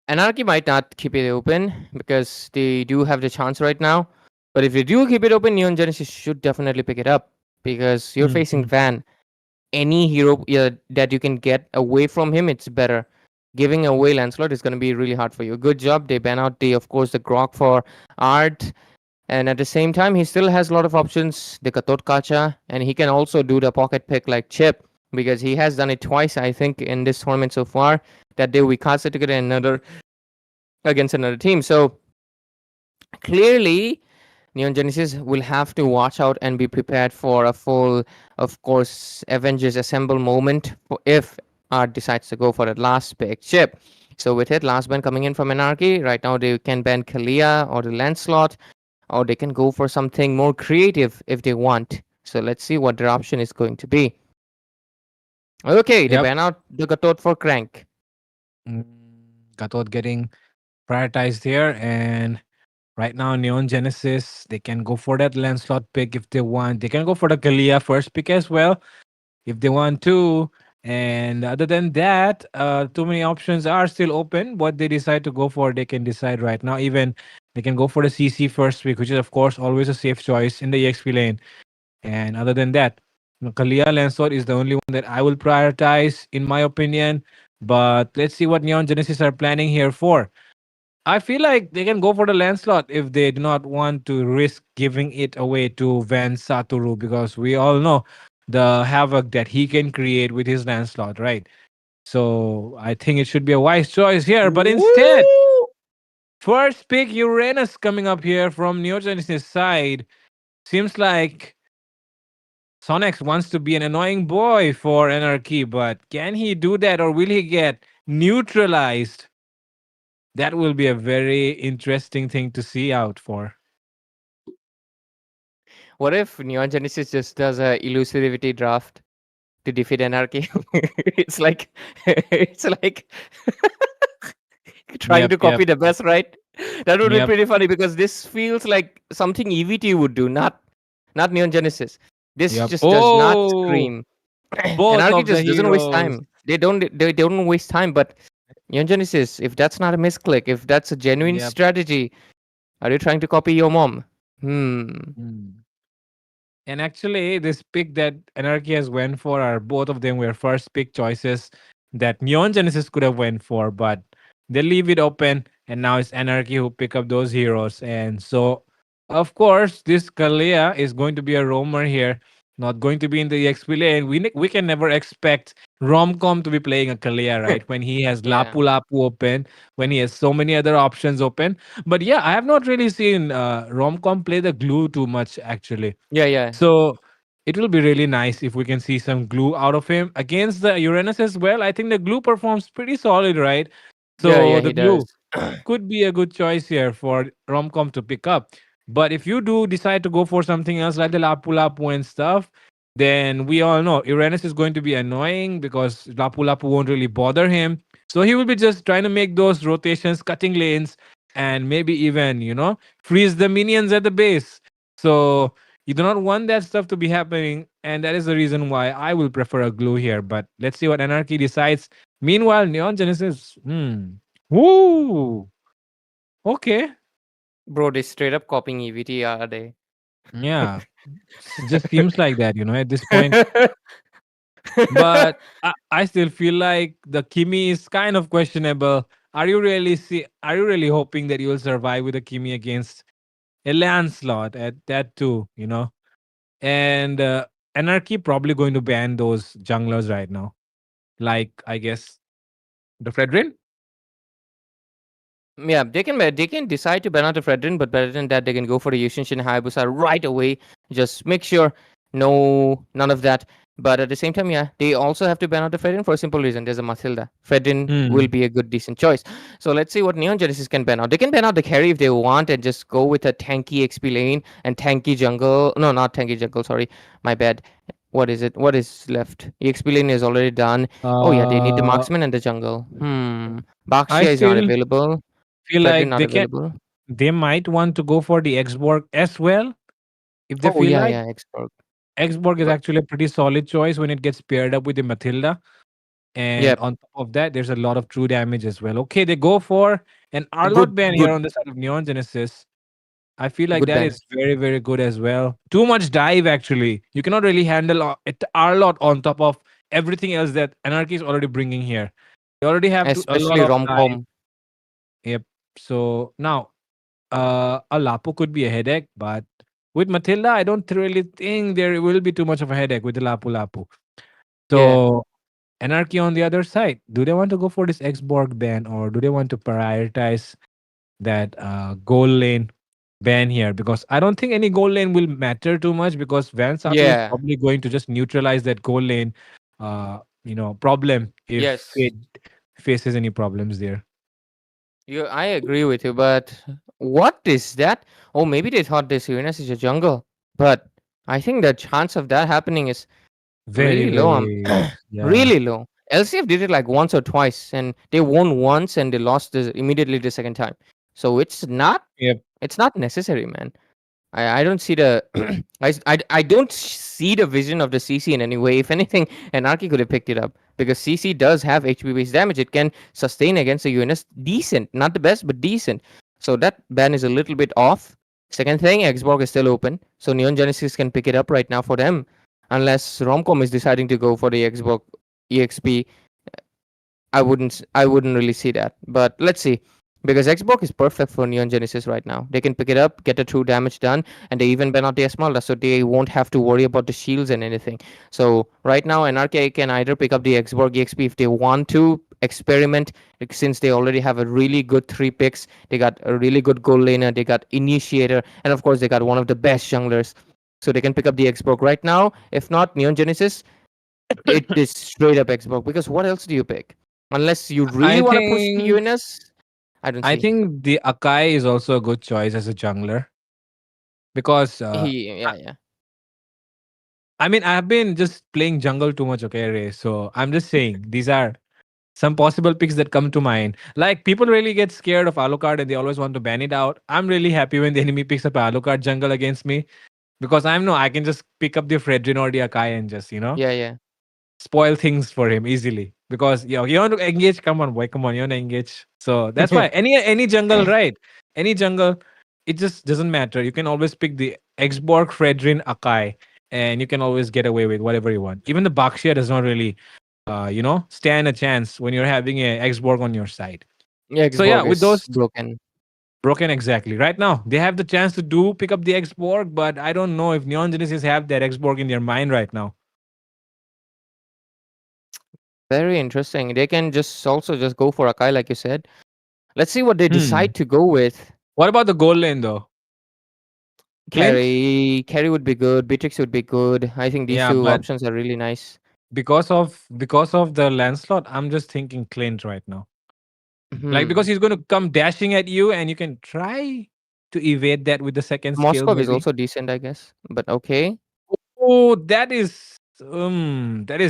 Anarchy might not keep it open because they do have the chance right now. But if they do keep it open, Neon Genesis should definitely pick it up because you're facing Mm-hmm. Van. Any hero that you can get away from him, it's better. Giving away Lancelot is going to be really hard for you. Good job. They ban out of course, the Grok for Art. And at the same time, he still has a lot of options, the Katot Kacha, and he can also do the pocket pick like Chip because he has done it twice, I think, in this tournament so far. That day we cast a ticket another against another team. So clearly, Neon Genesis will have to watch out and be prepared for a full, of course, Avengers Assemble moment if Art decides to go for that last pick chip. So with it, last ban coming in from Anarchy. Right now they can ban Kalia or the Lancelot, or they can go for something more creative if they want. So let's see what their option is going to be. Okay, they Yep. ban out the Gatot for Crank. Mm, Gatot getting prioritized here. And right now, Neon Genesis, they can go for that Lancelot pick if they want. They can go for the Kalia first pick as well if they want to. And other than that, too many options are still open. What they decide to go for, they can decide right now. Even they can go for the CC first pick, which is, of course, always a safe choice in the EXP lane. And other than that, Kalia Lancelot is the only one that I will prioritize, in my opinion. But let's see what Neon Genesis are planning here for. I feel like they can go for the Lancelot if they do not want to risk giving it away to Van Satoru because we all know the havoc that he can create with his Lancelot, right? So I think it should be a wise choice here. But instead, Woo! first pick Uranus coming up here from Neogenesis' side. Seems like Sonex wants to be an annoying boy for Anarchy, but can he do that or will he get neutralized? That will be a very interesting thing to see out for. What if Neon Genesis just does a elusivity draft to defeat Anarchy? it's like it's like trying Yep, to yep, copy the best, right? That would be yep, pretty funny because this feels like something EVT would do, not Neon Genesis. This yep. just does not Oh, scream. both Anarchy of the just doesn't waste heroes. time. They don't waste time. But Neon Genesis, if that's not a misclick, if that's a genuine Yep. strategy, are you trying to copy your mom? Hmm. Mm. And actually, this pick that Anarchy has went for are both of them were first pick choices that Neon Genesis could have went for, but they leave it open, and now it's Anarchy who pick up those heroes. And so, of course, this Kalia is going to be a roamer here, not going to be in the EXP lane. We can never expect Romcom to be playing a Kalia, right? When he has Yeah. Lapu Lapu open, when he has so many other options open. But yeah, I have not really seen Romcom play the glue too much actually. Yeah. Yeah. So it will be really nice if we can see some glue out of him against the Uranus as well. I think the glue performs pretty solid, right? Yeah. So Yeah. the He does. glue could be a good choice here for Romcom to pick up. But if you do decide to go for something else like the Lapu Lapu and stuff, then we all know Uranus is going to be annoying because Lapu Lapu won't really bother him. So he will be just trying to make those rotations, cutting lanes, and maybe even, freeze the minions at the base. So you do not want that stuff to be happening. And that is the reason why I will prefer a glue here. But let's see what Anarchy decides. Meanwhile, Neon Genesis. Woo! Okay. Bro, they straight up copying EVT, are they? Yeah. Just seems like that, at this point. But I still feel like the Kimi is kind of questionable. Are you really hoping that you will survive with a Kimi against a Lancelot at that too, And Anarchy probably going to ban those junglers right now. Like I guess the Fredrin? Yeah, they can decide to ban out the Fredrin, but better than that, they can go for the Yushin Hayabusa right away. Just make sure none of that. But at the same time, yeah, they also have to ban out the Fredrin for a simple reason. There's a Mathilda. Fredrin will Hmm. be a good, decent choice. So let's see what Neon Genesis can ban out. They can ban out the carry if they want and just go with a tanky XP lane and tanky jungle. No, not tanky jungle. Sorry, my bad. What is it? What is left? EXP lane is already done. Oh yeah, they need the Uh marksman and the jungle. I Baxia is not still available. feel Fredrin like not available. they might want to go for the Xborg as well if they Oh feel yeah, like. yeah, expert. Xborg is But actually a pretty solid choice when it gets paired up with the Matilda. And yeah, on top of that, there's a lot of true damage as well. Okay, they go for an Arlot good, ban here good, on the side of Neon Genesis. I feel like good that ban. is very, very good as well. Too much dive, actually. You cannot really handle it Arlot on top of everything else that Anarchy is already bringing here. You already have a lot Especially of dive. romcom. Yep. So now, a Lapo could be a headache, but with Matilda, I don't really think there will be too much of a headache with the Lapu Lapu. Yeah. So Anarchy on the other side, do they want to go for this X-Borg ban or do they want to prioritize that goal lane ban here? Because I don't think any goal lane will matter too much because Van Sato is Yeah. probably going to just neutralize that goal lane problem if Yes. it faces any problems there. I agree with you, but what is that? Oh, maybe they thought this Uranus is a jungle, but I think the chance of that happening is Very, really low. very, yeah. Really low. LCF did it like once or twice, and they won once and they lost immediately the second time. So Yep. it's not necessary, man. I don't see the I don't see the vision of the CC in any way. If anything, Anarchy could have picked it up because CC does have HP based damage. It can sustain against the UNS decent, not the best, but decent. So that ban is a little bit off. Second thing, Xborg is still open, so Neon Genesis can pick it up right now for them, unless Romcom is deciding to go for the Xborg EXP. I wouldn't really see that. But let's see. Because Xbox is perfect for Neon Genesis right now. They can pick it up, get the true damage done, and they even ban out the Esmeralda, so they won't have to worry about the shields and anything. So right now, NRK can either pick up the Xborg EXP if they want to experiment, since they already have a really good three picks. They got a really good goal laner, they got Initiator, and of course they got one of the best junglers. So they can pick up the Xborg right now. If not, Neon Genesis, it is straight up Xbox because what else do you pick? Unless you really I want to push the think UNS, I don't I see. think the Akai is also a good choice as a jungler because Yeah, yeah. I mean, I've been just playing jungle too much, okay, Ray. So I'm just saying these are some possible picks that come to mind. Like people really get scared of Alucard and they always want to ban it out. I'm really happy when the enemy picks up Alucard jungle against me because I can just pick up the Fredrin or the Akai and just Yeah, yeah. spoil things for him easily. Because you want to engage, come on, boy, come on, you want to engage. So that's why any jungle, right? Any jungle, it just doesn't matter. You can always pick the Xborg, Fredrin, Akai, and you can always get away with whatever you want. Even the Bakshia does not really stand a chance when you're having a Xborg on your side. Yeah, So yeah, Xborg with those is broken. broken exactly. Right now, they have the chance to do pick up the Xborg, but I don't know if Neon Genesis have that Xborg in their mind right now. Very interesting. They can just go for Akai, like you said. Let's see what they Hmm. decide to go with. What about the goal lane though? Clint? Carry would be good. Beatrix would be good. I think these Yeah, two but options are really nice. because of the Lancelot, I'm just thinking Clint right now. Like because Hmm. he's going to come dashing at you, and you can try to evade that with the second skill, Moscow is maybe. also decent, I guess. But okay. Oh, that is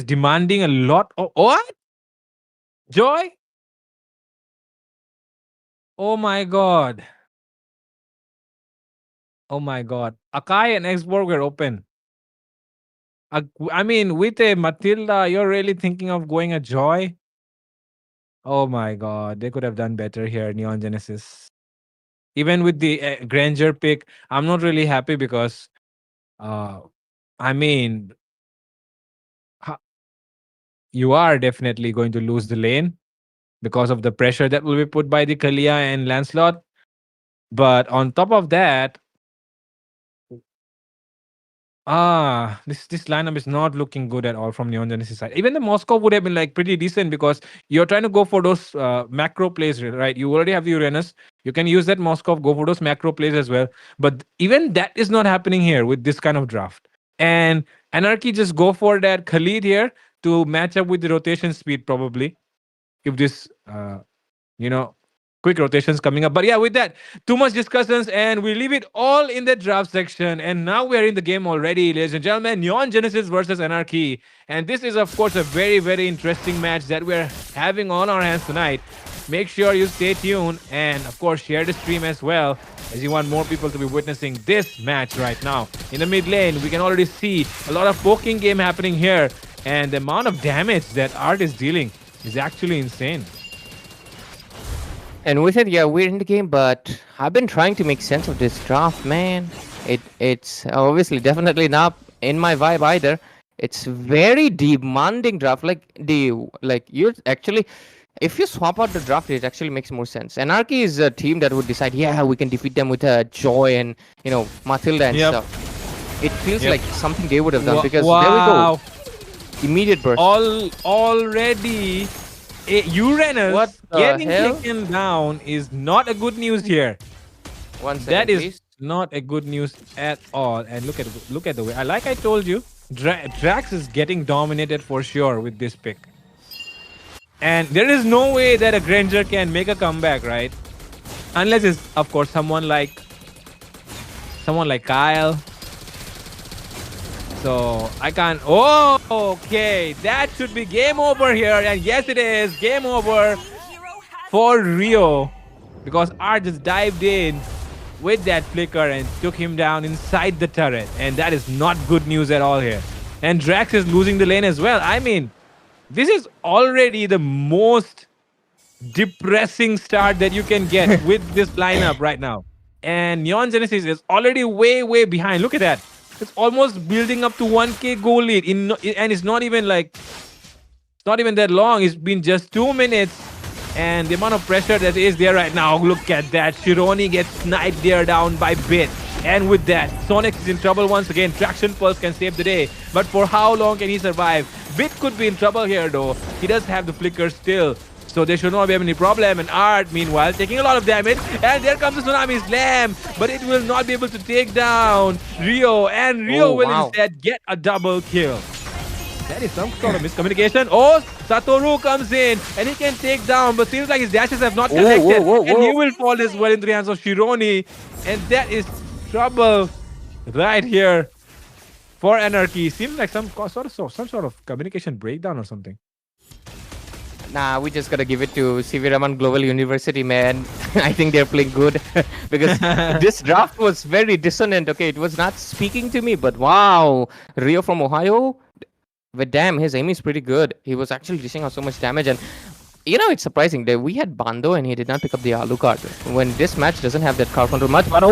demanding a lot. Oh, what? Joy? Oh my god. Oh my god. Akai and Xborg were open. I mean, with a Matilda, you're really thinking of going a Joy? Oh my god. They could have done better here, Neon Genesis. Even with the Granger pick, I'm not really happy because, uh, I mean, ha- you are definitely going to lose the lane because of the pressure that will be put by the Kalia and Lancelot. But on top of that, this lineup is not looking good at all from Neon Genesis side. Even the Moscow would have been like pretty decent because you're trying to go for those macro plays, right? You already have the Uranus. You can use that Moscow, go for those macro plays as well. But even that is not happening here with this kind of draft. And Anarchy just go for that Khalid here to match up with the rotation speed probably. If this you know, quick rotations coming up. But yeah, with that, too much discussions, and we leave it all in the draft section. And now we are in the game already, ladies and gentlemen. Neon Genesis versus Anarchy. And this is, of course, a very, very interesting match that we're having on our hands tonight. Make sure you stay tuned and, of course, share the stream as well, as you want more people to be witnessing this match right now. In the mid lane, we can already see a lot of poking game happening here, and the amount of damage that Art is dealing is actually insane. And with it, yeah, we're in the game, but I've been trying to make sense of this draft, man. It's obviously definitely not in my vibe either. It's very demanding draft. You're actually, if you swap out the draft, it actually makes more sense. Anarchy is a team that would decide, yeah, we can defeat them with Joy and Matilda and Yep. stuff. It feels Yep. like something they would have done because wow. there we go, immediate burst. Already Uranus What the getting hell? taken down is not a good news here. One second, That is please. not a good news at all. And look at the way. Like I told you, Drax is getting dominated for sure with this pick. And there is no way that a Granger can make a comeback, right? Unless it's, of course, someone like Kyle. So I can't. Oh, okay. That should be game over here. And yes, it is game over for Rio, because Art just dived in with that flicker and took him down inside the turret. And that is not good news at all here. And Drax is losing the lane as well. I mean, this is already the most depressing start that you can get with this lineup right now. And Neon Genesis is already way, way behind. Look at that. It's almost building up to 1k goal lead. And it's not even that long. It's been just 2 minutes. And the amount of pressure that is there right now. Look at that. Shironi gets sniped there down by Bit. And with that, Sonic is in trouble once again. Traction Pulse can save the day. But for how long can he survive? Bit could be in trouble here though. He does have the flicker still. So they should not have any problem. And Art, meanwhile, taking a lot of damage. And there comes the Tsunami Slam. But it will not be able to take down Rio. And Rio will instead get a double kill. That is some sort of miscommunication. Oh, Satoru comes in and he can take down, but seems like his dashes have not connected. And he will fall as well into the hands of Shironi. And that is trouble right here for Anarchy. Seems like some sort of communication breakdown or something. Nah, we just gotta give it to CV Raman Global University, man. I think they're playing good because this draft was very dissonant. Okay, it was not speaking to me, but wow, Rio from Ohio. But damn, his aim is pretty good. He was actually dishing out so much damage, and it's surprising that we had Bando and he did not pick up the Alucard. When this match doesn't have that card control much, but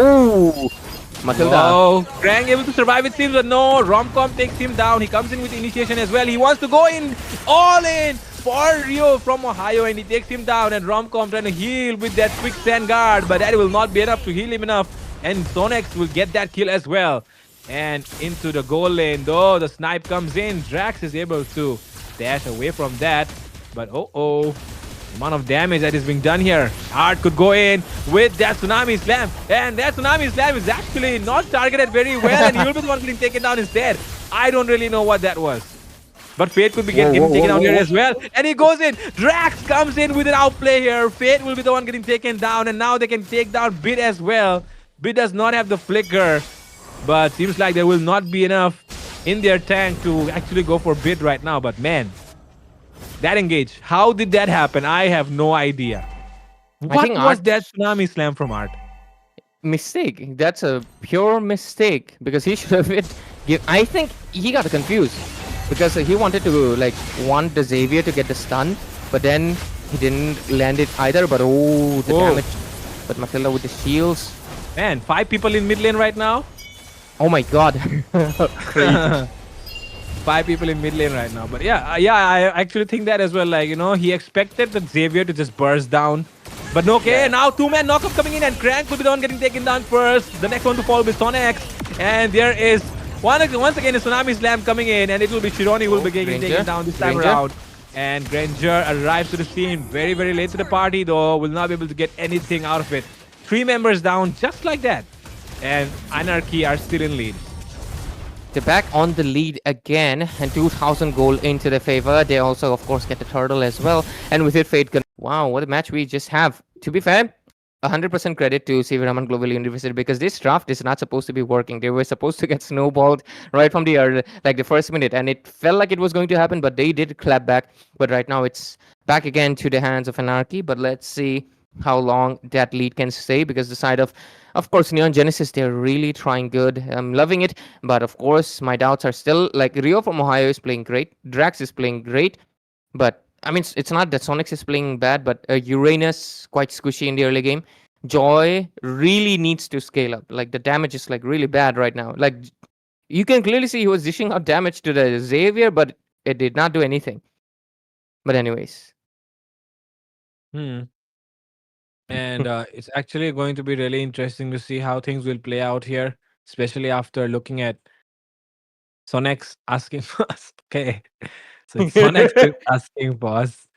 Matilda. Oh, Krang able to survive it seems, but no, Romcom takes him down. He comes in with initiation as well. He wants to go in, all in for Rio from Ohio, and he takes him down. And Romcom trying to heal with that quicksand guard, but that will not be enough to heal him enough. And Sonex will get that kill as well. And into the goal lane, though, the snipe comes in. Drax is able to dash away from that. But the amount of damage that is being done here. Art could go in with that Tsunami Slam. And that Tsunami Slam is actually not targeted very well. And he will be the one getting taken down instead. I don't really know what that was. But Fate could be getting taken down here as well. And he goes in. Drax comes in with an outplay here. Fate will be the one getting taken down. And now they can take down Bit as well. Bit does not have the flicker, but seems like there will not be enough in their tank to actually go for Bit right now. But man, that engage, how did that happen? I have no idea. I What think was that Art tsunami slam from Art? mistake. That's a pure mistake because he should have I think he got confused because he wanted to want the Xavier to get the stun, but then he didn't land it either. But the Whoa. damage. But Matilda with the shields. Man, 5 people in mid lane right now. Oh my god. Crazy. 5 people in mid lane right now. But yeah, I actually think that as well. Like, he expected the Xavier to just burst down. But no, okay, now 2-man knockup coming in, and Crank will be the one getting taken down first. The next one to fall will be Sonex. And there is once again a Tsunami Slam coming in, and it will be Shironi who will be getting taken down this time around. And Granger arrives to the scene very, very late to the party, though. Will not be able to get anything out of it. 3 members down just like that. And Anarchy are still in lead. They're back on the lead again, and 2,000 gold into their favor. They also, of course, get the turtle as well. And with it, Fate can... Wow, what a match we just have. To be fair, 100% credit to CV Raman Global University because this draft is not supposed to be working. They were supposed to get snowballed right from the first minute, and it felt like it was going to happen, but they did clap back. But right now, it's back again to the hands of Anarchy. But let's see how long that lead can stay because the side of course, Neon Genesis, they're really trying good. I'm loving it. But of course, my doubts are still like Rio from Ohio is playing great. Drax is playing great. But I mean, it's not that Sonics is playing bad, but Uranus quite squishy in the early game. Joy really needs to scale up. Like the damage is like really bad right now. Like you can clearly see he was dishing out damage to the Xavier, but it did not do anything. But anyways. And it's actually going to be really interesting to see how things will play out here, especially after looking at Sonex asking for us. Okay. So Sonex is asking for us.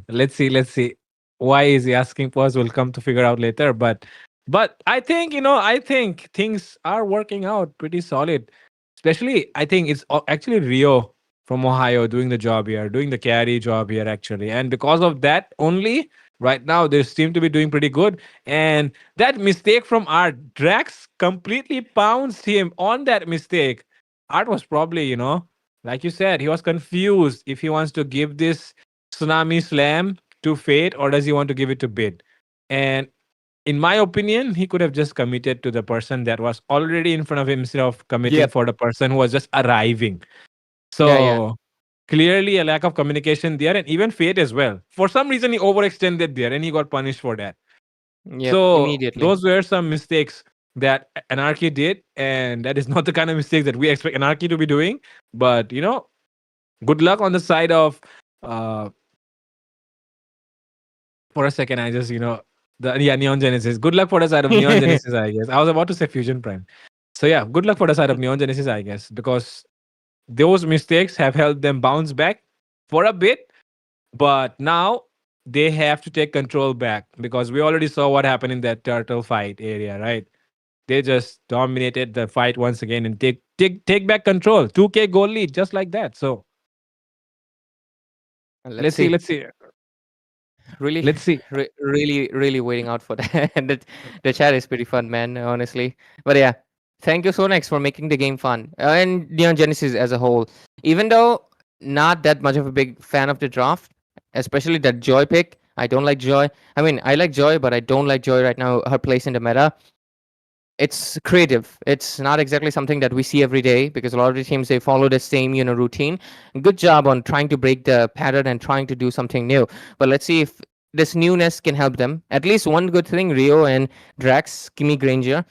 Let's see. Why is he asking for us? We'll come to figure out later. But I think, I think things are working out pretty solid. Especially, I think it's actually Rio from Ohio doing the job here, doing the carry job here, actually. And because of that only, right now, they seem to be doing pretty good. And that mistake from Art, Drax completely pounced him on that mistake. Art was probably, like you said, he was confused if he wants to give this Tsunami Slam to Fate or does he want to give it to Bid. And in my opinion, he could have just committed to the person that was already in front of him instead of committing for the person who was just arriving. So clearly a lack of communication there, and even Fate as well. For some reason, he overextended there and he got punished for that. So Immediately. those were some mistakes that Anarchy did, and that is not the kind of mistakes that we expect Anarchy to be doing. But good luck on the side of for a second I just Neon Genesis. Good luck for the side of Neon Genesis, I guess. I was about to say Fusion Prime. So yeah, good luck for the side of Neon Genesis, I guess, because those mistakes have helped them bounce back for a bit, but now they have to take control back because we already saw what happened in that turtle fight area, right? They just dominated the fight once again and take back control. 2K goal lead just like that. So let's see. Really, Let's see. really waiting out for that. The chat is pretty fun, man, honestly. But yeah, thank you so much for making the game fun. And Neon Genesis as a whole. Even though not that much of a big fan of the draft, especially that Joy pick. I don't like Joy. I mean, I like Joy, but I don't like Joy right now, her place in the meta. It's creative. It's not exactly something that we see every day because a lot of the teams they follow the same routine. Good job on trying to break the pattern and trying to do something new. But let's see if this newness can help them. At least one good thing: Rio and Drax, Kimmy Granger,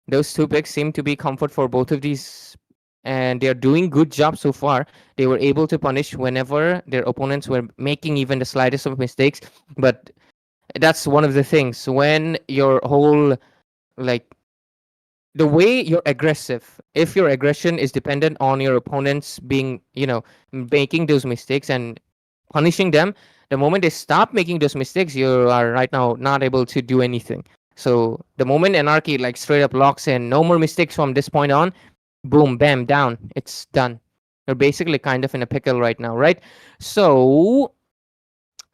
those two picks seem to be comfort for both of these, and they are doing good job so far. They were able to punish whenever their opponents were making even the slightest of mistakes. But that's one of the things when your whole like the way you're aggressive, if your aggression is dependent on your opponents being making those mistakes and punishing them, the moment they stop making those mistakes, you are right now not able to do anything. So the moment Anarchy like straight up locks in, no more mistakes from this point on, boom, bam, down, it's done. You're basically kind of in a pickle right now, right? So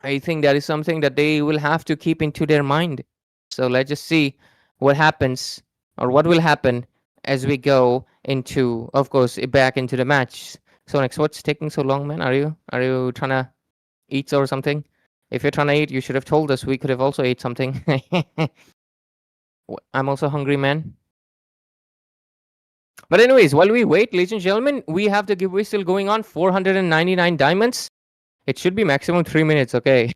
I think that is something that they will have to keep into their mind. So let's just see what happens or what will happen as we go into, of course, back into the match. So next, what's taking so long, man? Are you trying to eat or something? If you're trying to eat, you should have told us. We could have also ate something. I'm also hungry, man. But anyways, while we wait, ladies and gentlemen, we have the giveaway still going on. 499 diamonds. It should be maximum 3 minutes, okay?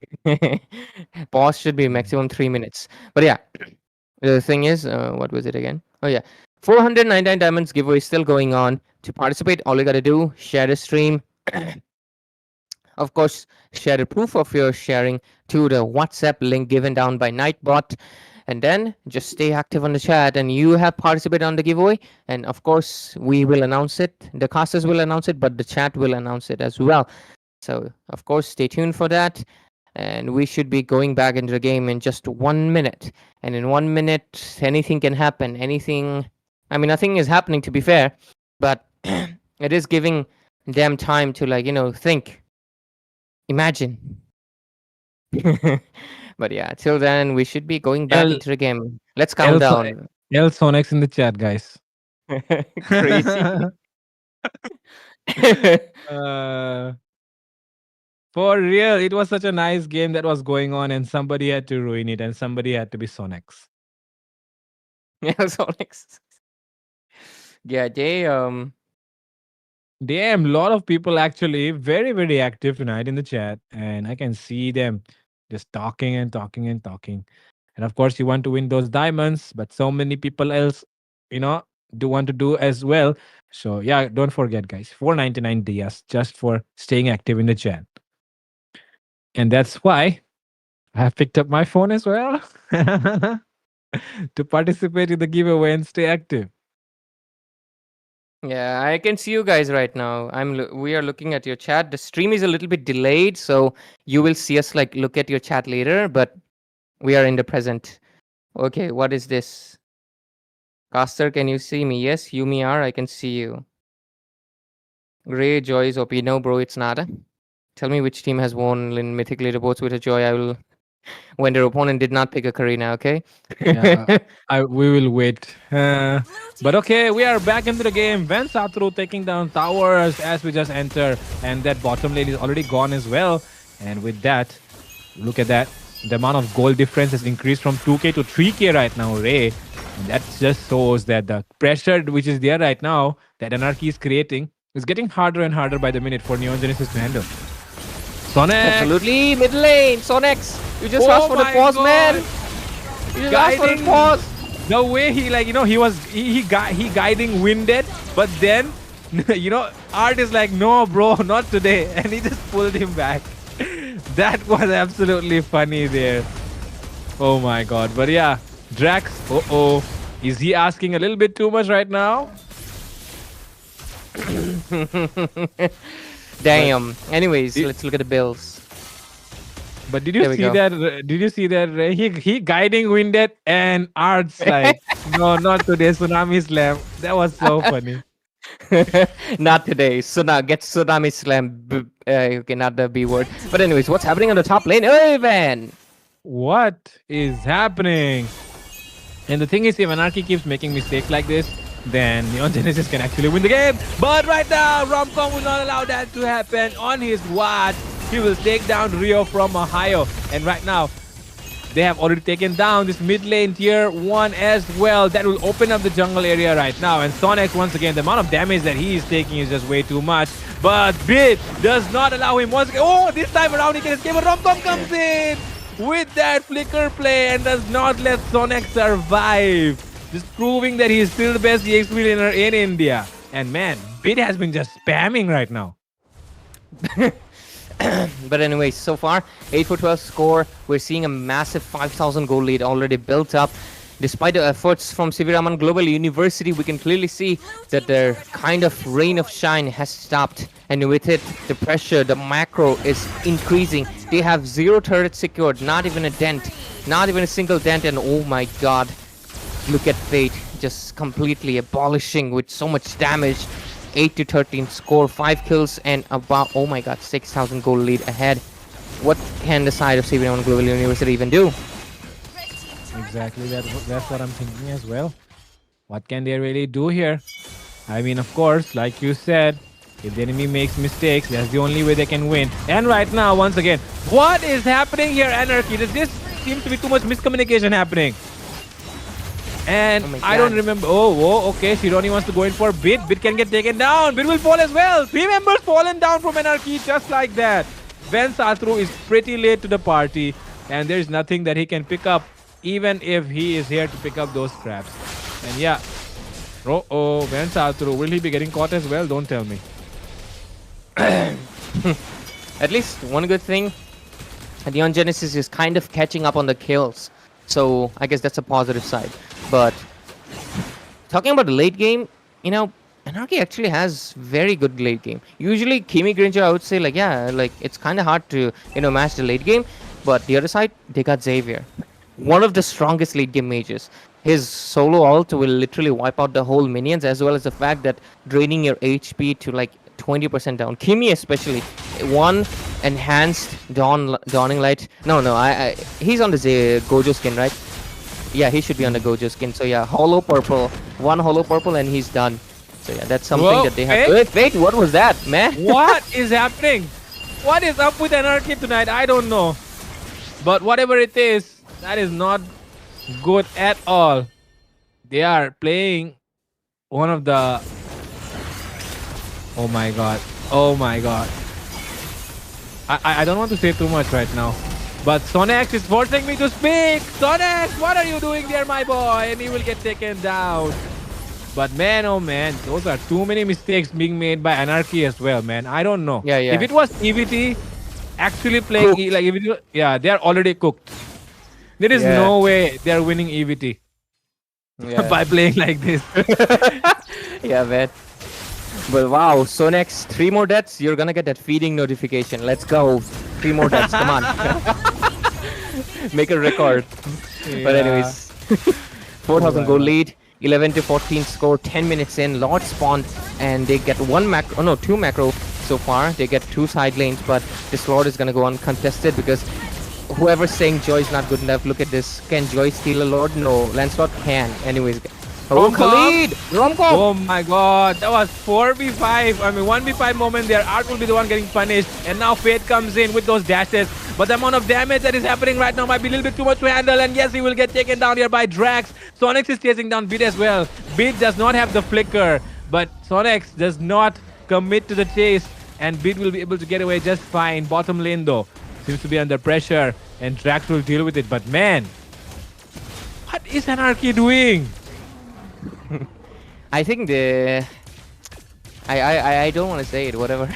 Pause should be maximum 3 minutes. But yeah, the thing is, what was it again? Oh yeah, 499 diamonds giveaway still going on. To participate, all you gotta do, share the stream. Of course, share the proof of your sharing to the WhatsApp link given down by Nightbot. And then just stay active on the chat and you have participated on the giveaway. And of course, we will announce it. The casters will announce it, but the chat will announce it as well. So, of course, stay tuned for that. And we should be going back into the game in just 1 minute. And in 1 minute, anything can happen. Anything. I mean, nothing is happening, to be fair. But it is giving them time to, like, think. Imagine. But yeah, till then, we should be going back into the game. Let's count down. L Sonex in the chat, guys. Crazy. For real, it was such a nice game that was going on, and somebody had to ruin it, and somebody had to be Sonex. Yeah, Sonex. Yeah, Damn, a lot of people actually very, very active tonight in the chat, and I can see them just talking and talking and talking. And of course, you want to win those diamonds, but so many people else, do want to do as well. So yeah, don't forget, guys, 499 DS just for staying active in the chat. And that's why I have picked up my phone as well to participate in the giveaway and stay active. Yeah, I can see you guys right now. We are looking at your chat. The stream is a little bit delayed, so you will see us like look at your chat later, but we are in the present. Okay, what is this? Caster, can you see me? Yes, Yumi R, I can see you. Gray Joy is OP. No, bro, it's not. Tell me which team has won in Mythic Leaderboards with a Joy. I will when their opponent did not pick a Karina, okay? Yeah, we will wait. But okay, we are back into the game. Van Satru taking down towers as we just enter. And that bottom lane is already gone as well. And with that, look at that. The amount of goal difference has increased from 2k to 3k right now, Ray. And that just shows that the pressure which is there right now, that Anarchy is creating, is getting harder and harder by the minute for Neon Genesis to handle. Sonex! Absolutely, mid lane, Sonex! You just asked for the pause, man! You just asked for the pause! The way he he guiding Winded, but then Art is like, no bro, not today, and he just pulled him back. That was absolutely funny there. Oh my god. But yeah, Drax, is he asking a little bit too much right now? Damn. Anyways, let's look at the bills. But did you see that? Did you see that? He guiding Winded and Art's like, no, not today, Tsunami Slam. That was so funny. Not today. Get Tsunami Slam. Okay, not the B word. But anyways, what's happening on the top lane? Hey, Van! What is happening? And the thing is, if Anarchy keeps making mistakes like this, then Neon Genesis can actually win the game. But right now, Romcom will not allow that to happen. On his watch, he will take down Rio from Ohio. And right now, they have already taken down this mid lane tier 1 as well. That will open up the jungle area right now. And Sonex, once again, the amount of damage that he is taking is just way too much. But Bit does not allow him once again. Oh, this time around he can escape. But Romcom comes in with that flicker play and does not let Sonex survive. Just proving that he is still the best EXP laner in India. And man, Bit has been just spamming right now. But anyways, so far, 8-for-12 score. We're seeing a massive 5,000 goal lead already built up. Despite the efforts from Siviraman Global University, we can clearly see that their kind of rain of shine has stopped. And with it, the pressure, the macro is increasing. They have 0 turrets secured, not even a dent, not even a single dent. And oh my god, look at Fate just completely abolishing with so much damage. 8-13 score, 5 kills, and about, oh my god, 6,000 goal lead ahead. What can the side of Siviraman Global University even do? Exactly, that's what I'm thinking as well. What can they really do here? I mean, of course, like you said, if the enemy makes mistakes, that's the only way they can win. And right now, once again, what is happening here, Anarchy? This seems to be too much miscommunication happening. And Oh my I don't God. remember. Oh, okay. Shironi wants to go in for Bit. Bit can get taken down. Bit will fall as well. 3 members fallen down from Anarchy just like that. Van Satru is pretty late to the party, and there's nothing that he can pick up, even if he is here to pick up those scraps. And yeah, Van Satru, will he be getting caught as well? Don't tell me. At least one good thing, Neon Genesis is kind of catching up on the kills. So I guess that's a positive side. But talking about the late game, Anarchy actually has very good late game. Usually Kimi Granger, I would say, like, yeah, like it's kind of hard to, match the late game. But the other side, they got Xavier, one of the strongest late game mages. His solo ult will literally wipe out the whole minions, as well as the fact that draining your HP to like 20% down. Kimi especially, one enhanced dawning light. No, he's on the Gojo skin, right? Yeah, he should be on the Gojo skin. So yeah, hollow purple, one hollow purple, and he's done. So yeah, that's something Whoa, that they have. Wait, what was that, man? What is happening? What is up with Anarchy tonight? I don't know. But whatever it is, that is not good at all. They are playing one of the... Oh my god. Oh my god. I don't want to say too much right now. But Sonex is forcing me to speak. Sonex, what are you doing there, my boy? And he will get taken down. But man, oh man, those are too many mistakes being made by Anarchy as well, man. I don't know. Yeah. If it was EVT actually playing, like if it, yeah, they are already cooked. There is no way they are winning EVT by playing like this. Yeah, man. But wow, Sonex, 3 more deaths, you're gonna get that feeding notification. Let's go. 3 more deaths, come on. Make a record. But anyways, 4,000 goal lead, 11 to 14 score, 10 minutes in. Lord spawned, and they get 2 macro so far. They get 2 side lanes, but this Lord is gonna go uncontested because whoever's saying Joy is not good enough, look at this. Can Joy steal a Lord? No, Lancelot can. Anyways. Oh, Khalid! Romcom! Oh my god, that was 4v5. I mean, 1v5 moment there. Art will be the one getting punished. And now Fate comes in with those dashes. But the amount of damage that is happening right now might be a little bit too much to handle. And yes, he will get taken down here by Drax. Sonex is chasing down Bit as well. Bit does not have the flicker. But Sonex does not commit to the chase. And Bit will be able to get away just fine. Bottom lane though seems to be under pressure. And Drax will deal with it. But man, what is Anarchy doing? I think I don't want to say it, whatever.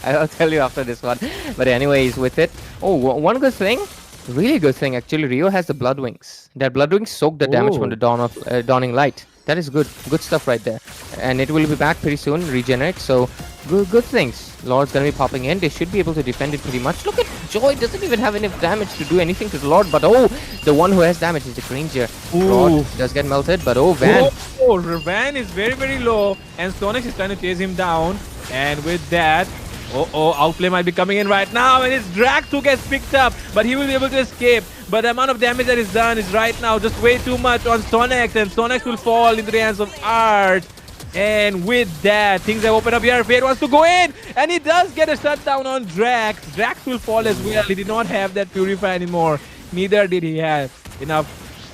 I'll tell you after this one. But anyways, with it. Oh, one good thing. Really good thing, actually. Rio has the Blood Wings. That Blood Wings soak the damage from the Dawning Light. That is good. Good stuff right there. And it will be back pretty soon, regenerate. So, good things. Lord's gonna be popping in. They should be able to defend it pretty much. Look at Joy. Doesn't even have enough damage to do anything to the Lord. But oh, the one who has damage is the Granger. Lord does get melted. But oh, Van. Oh, Van is very, very low. And Sonex is trying to chase him down. And with that... outplay might be coming in right now, and it's Drax who gets picked up, but he will be able to escape. But the amount of damage that is done is right now just way too much on Sonex, and Sonex will fall into the hands of Art. And with that, things have opened up here. Fate wants to go in, and he does get a shutdown on Drax. Drax will fall as well. He did not have that Purify anymore. Neither did he have enough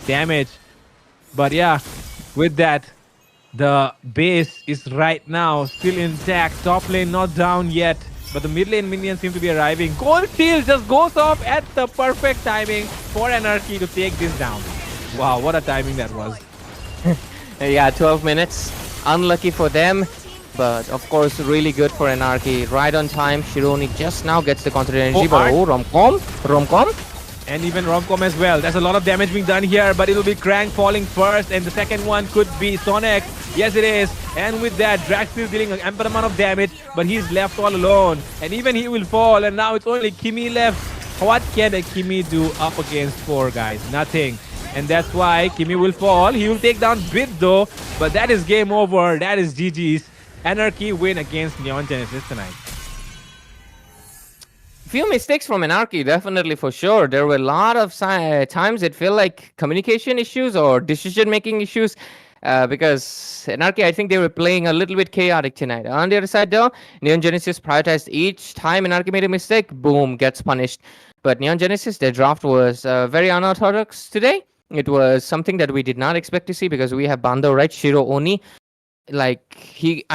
damage. But yeah, with that, the base is right now still intact. Top lane not down yet, but the mid lane minions seem to be arriving. Gold Shield just goes off at the perfect timing for Anarchy to take this down. Wow, what a timing that was. Yeah, 12 minutes. Unlucky for them, but of course really good for Anarchy. Right on time. Shironi just now gets the concentrated energy, but Romcom. And even Romcom as well. There's a lot of damage being done here, but it'll be Crank falling first, and the second one could be Sonex. Yes, it is. And with that, Drax is dealing an ample amount of damage, but he's left all alone. And even he will fall, and now it's only Kimi left. What can a Kimi do up against 4 guys? Nothing. And that's why Kimi will fall. He will take down Bit though, but that is game over. That is GG's. Anarchy win against Neon Genesis tonight. Few mistakes from Anarchy, definitely, for sure. There were a lot of times it felt like communication issues or decision-making issues. because Anarchy, I think they were playing a little bit chaotic tonight. On the other side, though, Neon Genesis prioritized each time Anarchy made a mistake, boom, gets punished. But Neon Genesis, their draft was very unorthodox today. It was something that we did not expect to see because we have Bando, right? Shiro Oni. I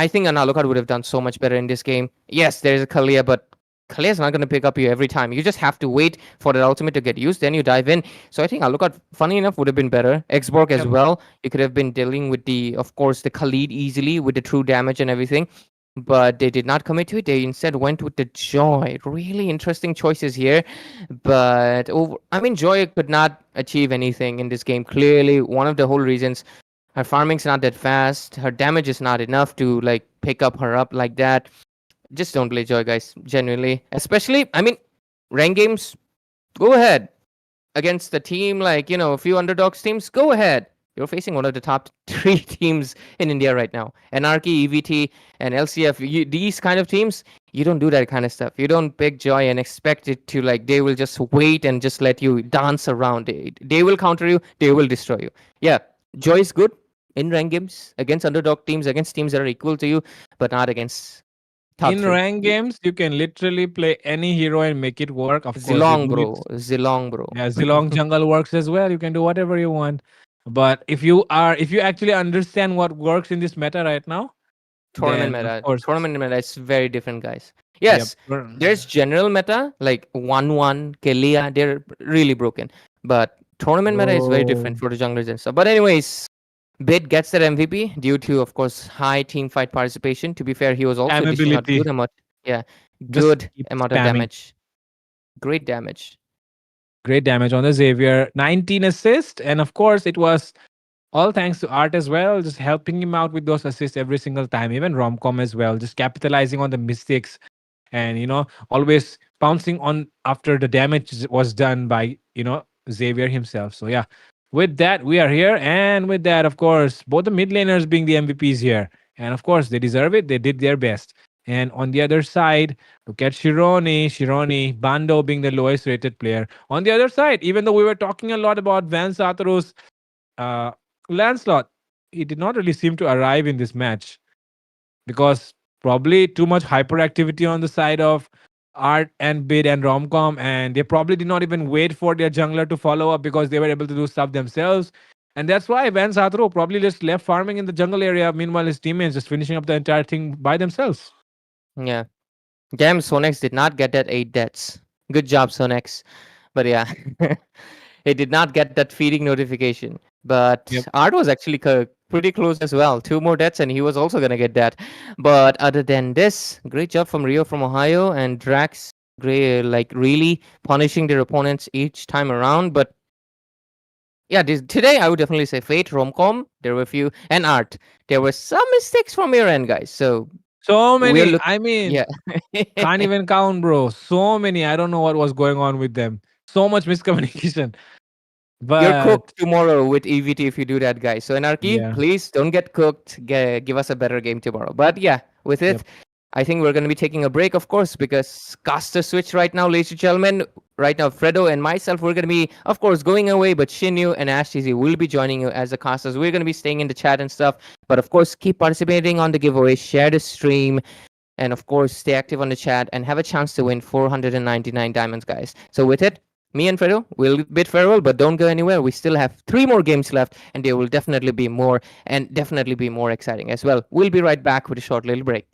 think an Alucard would have done so much better in this game. Yes, there's a Kalia, but Kalia's not going to pick up you every time. You just have to wait for that ultimate to get used, then you dive in. So I think Alucard, funny enough, would have been better. Xborg as Yep. well. You could have been dealing with of course, the Khalid easily with the true damage and everything. But they did not commit to it. They instead went with the Joy. Really interesting choices here. But Joy could not achieve anything in this game. Clearly, one of the whole reasons her farming's not that fast. Her damage is not enough to pick her up like that. Just don't play Joy, guys. Genuinely, especially rank games. Go ahead against the team a few underdogs teams. Go ahead. You're facing one of the top 3 teams in India right now. Anarchy, EVT, and LCF. These kind of teams, you don't do that kind of stuff. You don't pick Joy and expect it to they will just wait and just let you dance around. They will counter you. They will destroy you. Yeah, Joy is good in rank games against underdog teams, against teams that are equal to you, but not against top In 3. rank games, you can literally play any hero and make it work. Of course, Zilong, bro. Zilong, bro. yeah, Zilong jungle works as well. You can do whatever you want. But if you actually understand what works in this meta right now, Tournament then of meta. course, Tournament meta is very different, guys. yep. Yes, there's general meta like 1-1, Kelia. They're really broken. But tournament meta is very different for the junglers and stuff. But anyways, Bid gets that MVP due to, of course, high team fight participation. To be fair, he was also dishing out Spammability. good amount. Yeah, Just good keep amount of spamming. damage. Great damage. Great damage on the Xavier. 19 assists. And of course, it was all thanks to Art as well, just helping him out with those assists every single time. Even Romcom as well, just capitalizing on the mistakes and, always pouncing on after the damage was done by, Xavier himself. So, yeah, with that, we are here. And with that, of course, both the mid laners being the MVPs here. And of course, they deserve it. They did their best. And on the other side, look at Shironi, Bando being the lowest rated player. On the other side, even though we were talking a lot about Van Satoru's Lancelot, he did not really seem to arrive in this match because probably too much hyperactivity on the side of Art and Bid and Romcom, and they probably did not even wait for their jungler to follow up because they were able to do stuff themselves. And that's why Van Satro probably just left farming in the jungle area. Meanwhile, his teammates just finishing up the entire thing by themselves. Yeah. Damn, Sonex did not get that 8 deaths. Good job, Sonex. But yeah, he did not get that feeding notification. But Yep. Art was actually pretty close as well. 2 more deaths, and he was also going to get that. But other than this, great job from Rio from Ohio and Drax. Really punishing their opponents each time around. But yeah, today I would definitely say Fate, Romcom, there were a few, and Art. There were some mistakes from your end, guys. So many. I mean, yeah. can't even count, bro. So many. I don't know what was going on with them. So much miscommunication. But You're cooked tomorrow with EVT if you do that, guys. So Anarchy, yeah. please don't get cooked. Give us a better game tomorrow. But yeah, with it, Yep. I think we're going to be taking a break, of course, because caster switch right now, ladies and gentlemen. Right now, Fredo and myself, we're going to be, of course, going away, but Shinyu and AshTZ will be joining you as the casters. We're going to be staying in the chat and stuff. But of course, keep participating on the giveaway, share the stream, and of course, stay active on the chat and have a chance to win 499 diamonds, guys. So with it, me and Fredo will bid farewell, but don't go anywhere. We still have 3 more games left, and there will definitely be more, and definitely be more exciting as well. We'll be right back with a short little break.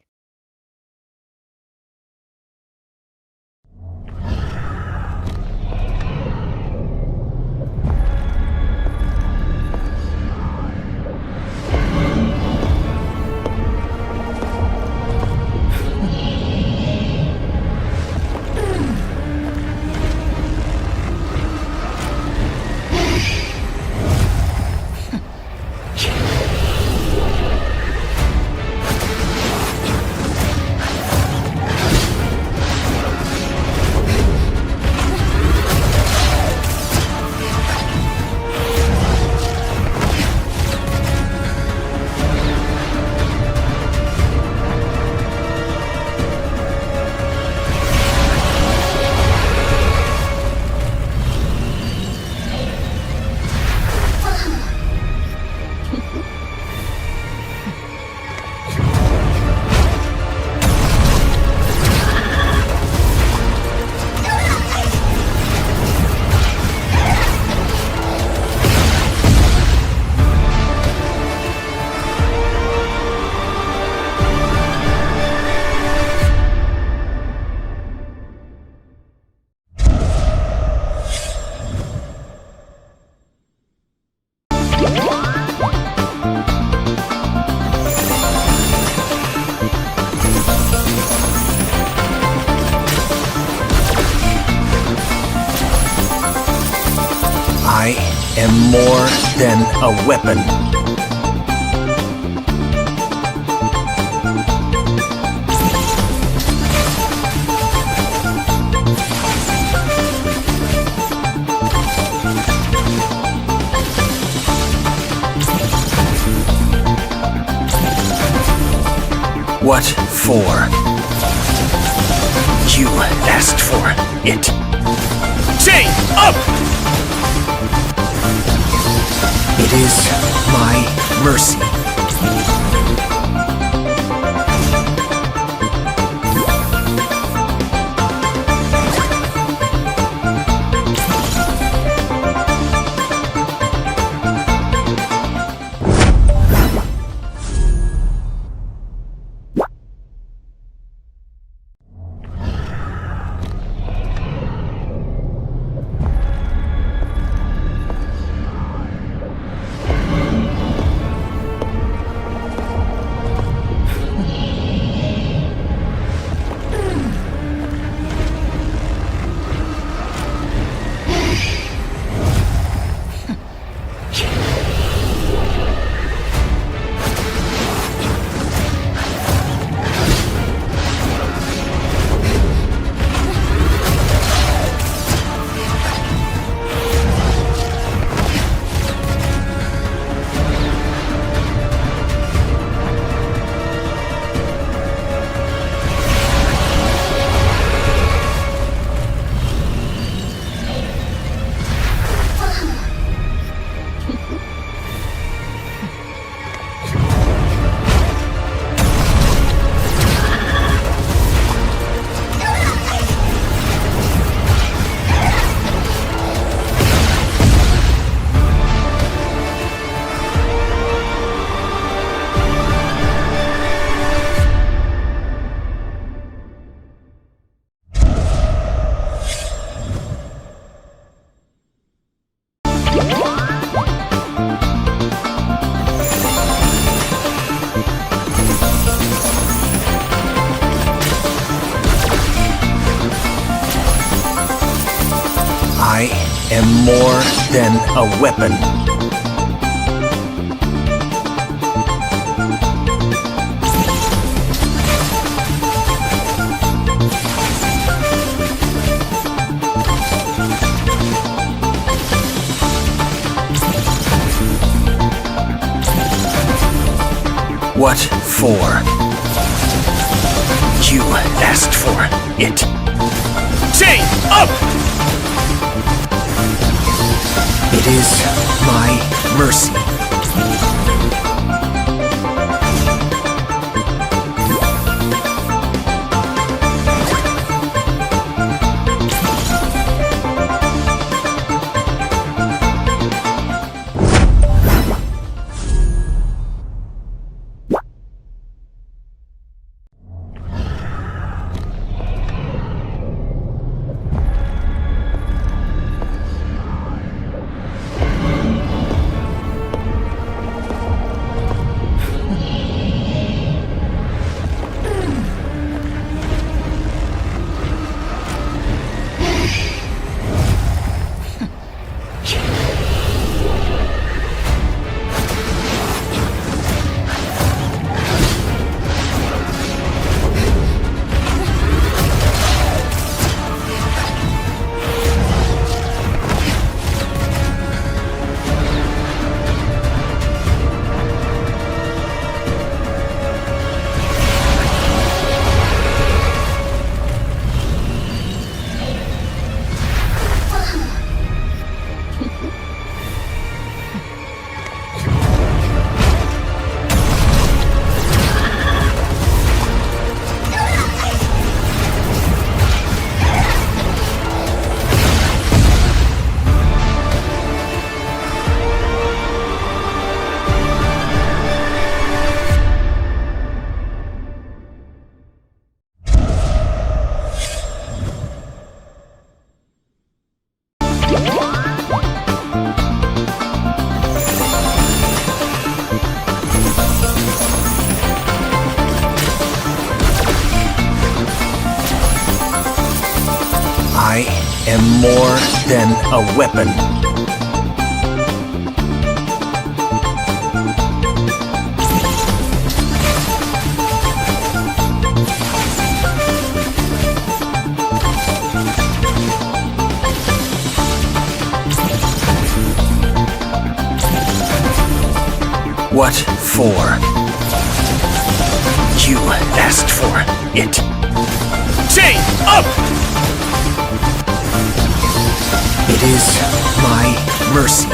am more than a weapon. What for? You asked for it. Chain up! It is my mercy. I am more than a weapon. What for? You asked for it. Chain up! It is my mercy. I am more than a weapon. What for? You asked for it. Chain up! It is my mercy.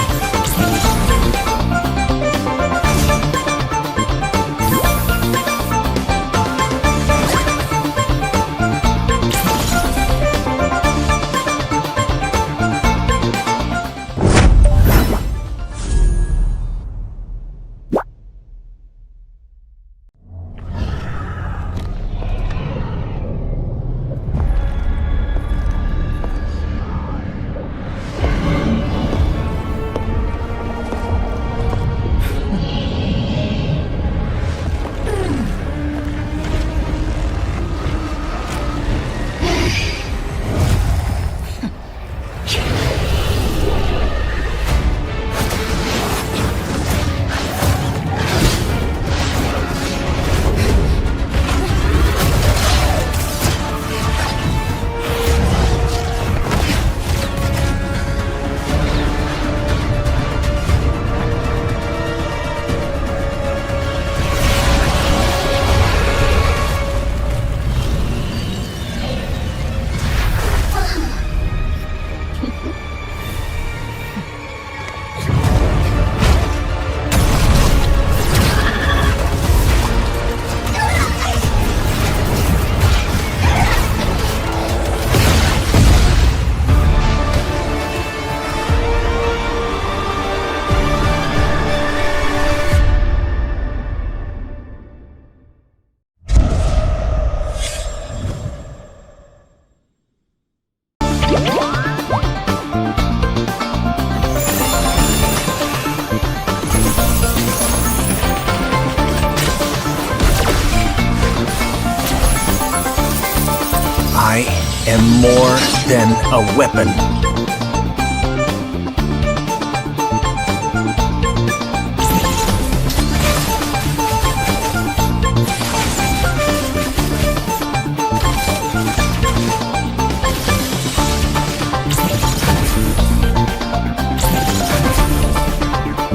I am more than a weapon.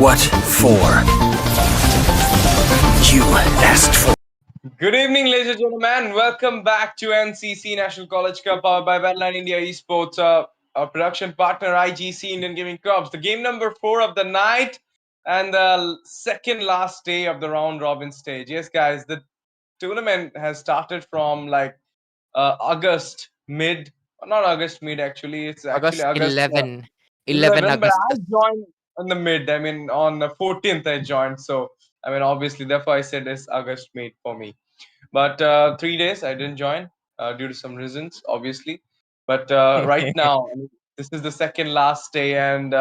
What for? You asked for. Good evening, ladies and gentlemen. Welcome back to NCC National College Cup powered by Battleknights India Esports, our production partner IGC Indian Gaming Corps. The game number 4 of the night and the second last day of the round robin stage. Yes, guys, the tournament has started from like August mid, not August mid actually. It's actually August August 11, 11 11, but I August. joined in the mid. I mean, on the 14th I joined, so I mean, obviously, therefore I said it's August mid for me. But 3 days I didn't join due to some reasons, obviously. But right now, I mean, this is the second last day, and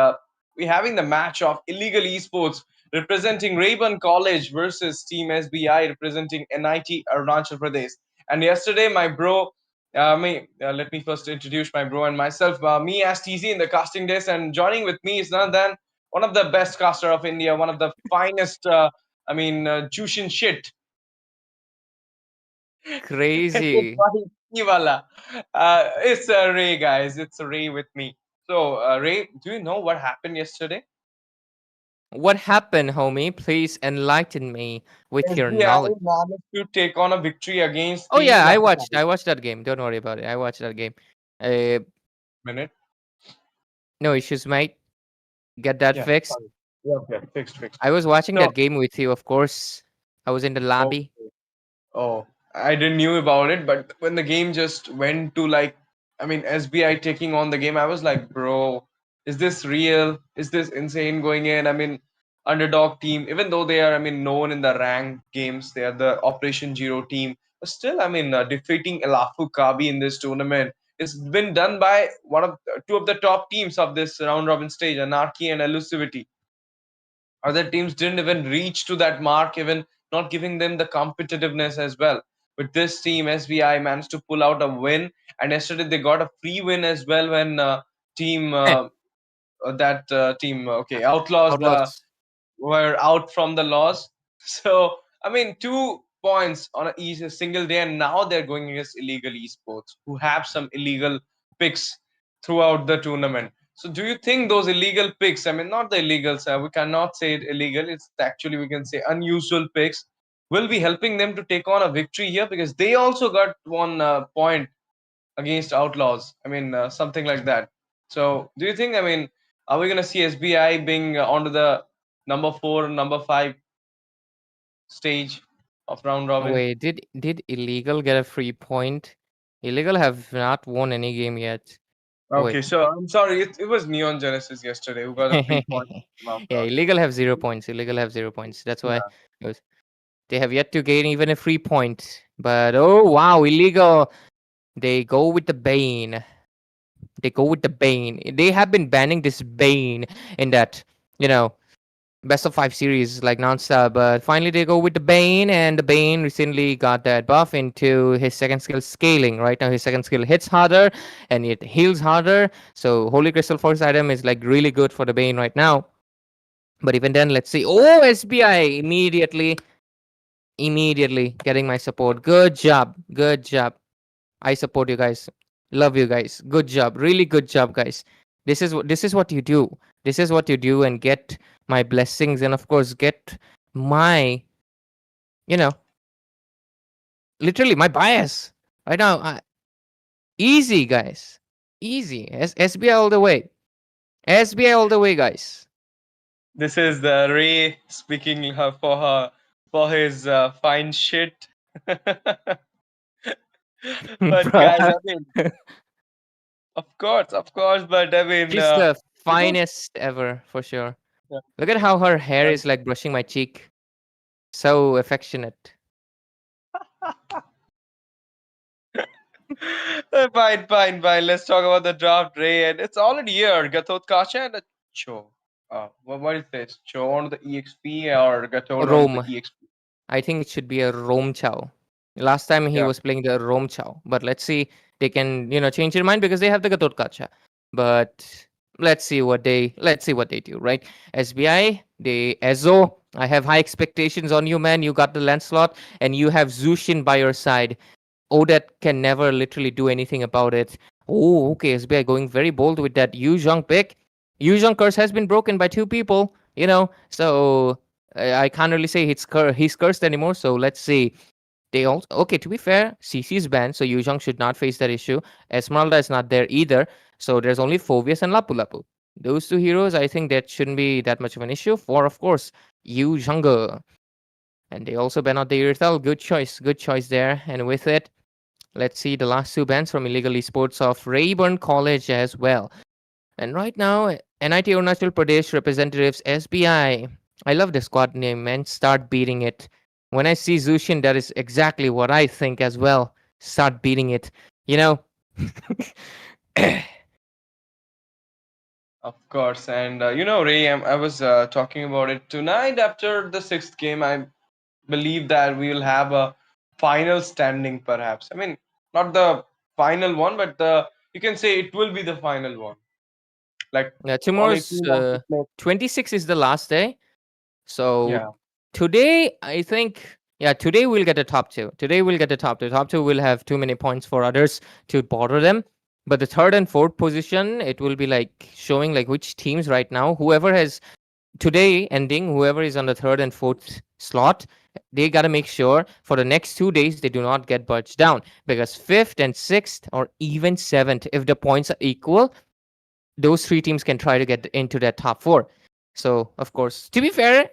we're having the match of illegal esports representing Rayburn College versus Team SBI representing NIT Arunachal Pradesh. And yesterday, my bro, let me first introduce my bro and myself. Me as TZ in the casting desk, and joining with me is none than one of the best caster of India, one of the finest. Jushin shit. Crazy. Wala. It's Ray, guys. It's Ray with me. So, Ray, do you know what happened yesterday? What happened, homie? Please enlighten me with your SBI knowledge. managed to take on a victory against Oh Team yeah, I Lafu. watched. I watched that game. Don't worry about it. I watched that game. Uh, Minute. no issues, mate. Get that Yeah, fixed. sorry. Yeah, okay, fixed. I was watching No, that game with you, of course. I was in the oh, lobby. oh, I didn't knew about it, but when the game just went to like, SBI taking on the game, I was like, bro, is this real? Is this insane going in? I mean, underdog team, even though they are, known in the ranked games, they are the Operation Zero team, but still, defeating Lafu Kabi in this tournament. It's been done by two of the top teams of this round robin stage, Anarchy and Elusivity. Other teams didn't even reach to that mark, even not giving them the competitiveness as well. But this team, SBI, managed to pull out a win, and yesterday they got a free win as well when team that team okay Outlaws Outlaws. were out from the loss. So 2 points on a single day, and now they're going against illegal esports who have some illegal picks throughout the tournament. So do you think those illegal picks, I mean, not the illegals, we cannot say it illegal, it's actually, we can say, unusual picks, will be helping them to take on a victory here? Because they also got one point against Outlaws. I mean, something like that. So do you think, I mean, are we going to see SBI being onto the number 4, number 5 stage of round robin? Wait, did illegal get a free point? Illegal have not won any game yet. Wait. Okay, so I'm sorry, it was Neon Genesis yesterday who got a free point from Yeah, Outlaws. illegal have 0 points. Illegal have 0 points. That's why Yeah. it was, they have yet to gain even a free point. But oh wow, illegal. They go with the Bane. They go with the Bane. They have been banning this Bane in that, you know, best of 5 series like nonstop. But finally they go with the Bane, and the Bane recently got that buff into his second skill scaling. Right now his second skill hits harder and it heals harder. So Holy Crystal Force item is like really good for the Bane right now. But even then, let's see. Oh, SBI immediately getting my support. Good job. Good job. I support you guys. Love you guys. Good job. Really good job, guys. This is what you do. This is what you do and get my blessings and of course get my, you know, literally my bias. Right now, easy guys. Easy. SBI all the way. SBI all the way, guys. This is the Ray speaking for his fine shit. But guys, Bruh. I mean, of course, but I mean, She's the you know, finest ever for sure. yeah, Look at how her hair and is like brushing my cheek. So affectionate. fine. Let's talk about the draft, Ray, and it's already here. Gatot Kacha and a Cho. What is this? Cho on the EXP or Gatot on the Rome. EXP? I think it should be a Rome Chow. Last time he Yeah. was playing the Rome Chow, but let's see. They can, change their mind because they have the Gatot Kacha. But let's see what they do, right? SBI, they Ezo. I have high expectations on you, man. You got the Lancelot, and you have Zushin by your side. Odette can never literally do anything about it. Oh, okay. SBI going very bold with that Yu Zhang pick. Yu Zhang curse has been broken by 2 people, so I can't really say he's cursed anymore. So let's see. They also, okay, to be fair, CC is banned, so Yu Zhang should not face that issue. Esmeralda is not there either. So there's only Phobius and Lapu Lapu. Those 2 heroes, I think that shouldn't be that much of an issue for, of course, Yu Zhang. And they also ban out the Irithel. Good choice there. And with it, let's see the last 2 bans from illegal esports of Rayburn College as well. And right now, NIT Arunachal Pradesh representatives SBI. I love the squad name, man. Start beating it. When I see Zushin, that is exactly what I think as well. Start beating it. You know? Of course, and Ray, I was talking about it tonight after the sixth game. I believe that we will have a final standing, perhaps. I mean, not the final one, but you can say it will be the final one. Like Yeah, only two tomorrow's want to play. 26 is the last day. So Yeah, today, I think, yeah, today we'll get a top two. Today we'll get a top two. Top two will have too many points for others to bother them. But the third and fourth position, it will be like showing like which teams right now, whoever has today ending, whoever is on the third and fourth slot, they got to make sure for the next 2 days they do not get budged down because fifth and sixth or even seventh, if the points are equal, those 3 teams can try to get into that top four. So, of course, to be fair,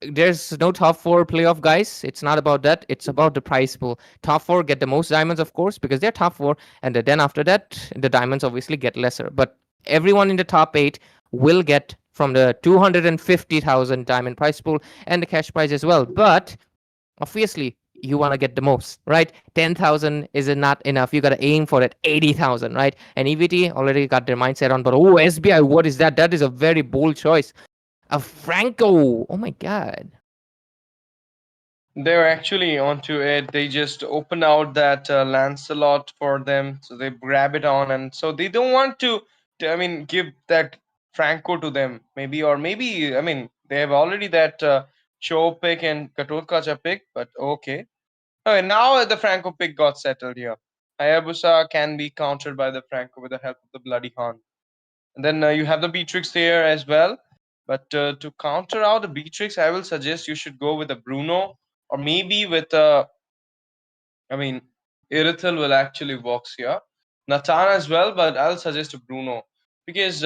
there's no top four playoff, guys. It's not about that. It's about the prize pool. Top four get the most diamonds, of course, because they're top four. And then after that, the diamonds obviously get lesser. But everyone in the top eight will get from the 250,000 diamond prize pool and the cash prize as well. But obviously, you want to get the most, right? 10,000 is not enough. You got to aim for it. 80,000, right? And EVT already got their mindset on, but oh, SBI, what is that? That is a very bold choice. A Franco. Oh my God. they're actually onto it. They just open out that Lancelot for them, so they grab it on, and so they don't want I mean, give that Franco to them, maybe, or maybe, I mean, they have already that Cho pick and Katolkacha pick, but okay. Okay, now the Franco pick got settled here. Hayabusa can be countered by the Franco with the help of the Bloody Horn. And then you have the Beatrix there as well. But to counter out the Beatrix, I will suggest you should go with a Bruno, or maybe with I mean, Irithel will actually works here. Natan as well, but I'll suggest a Bruno because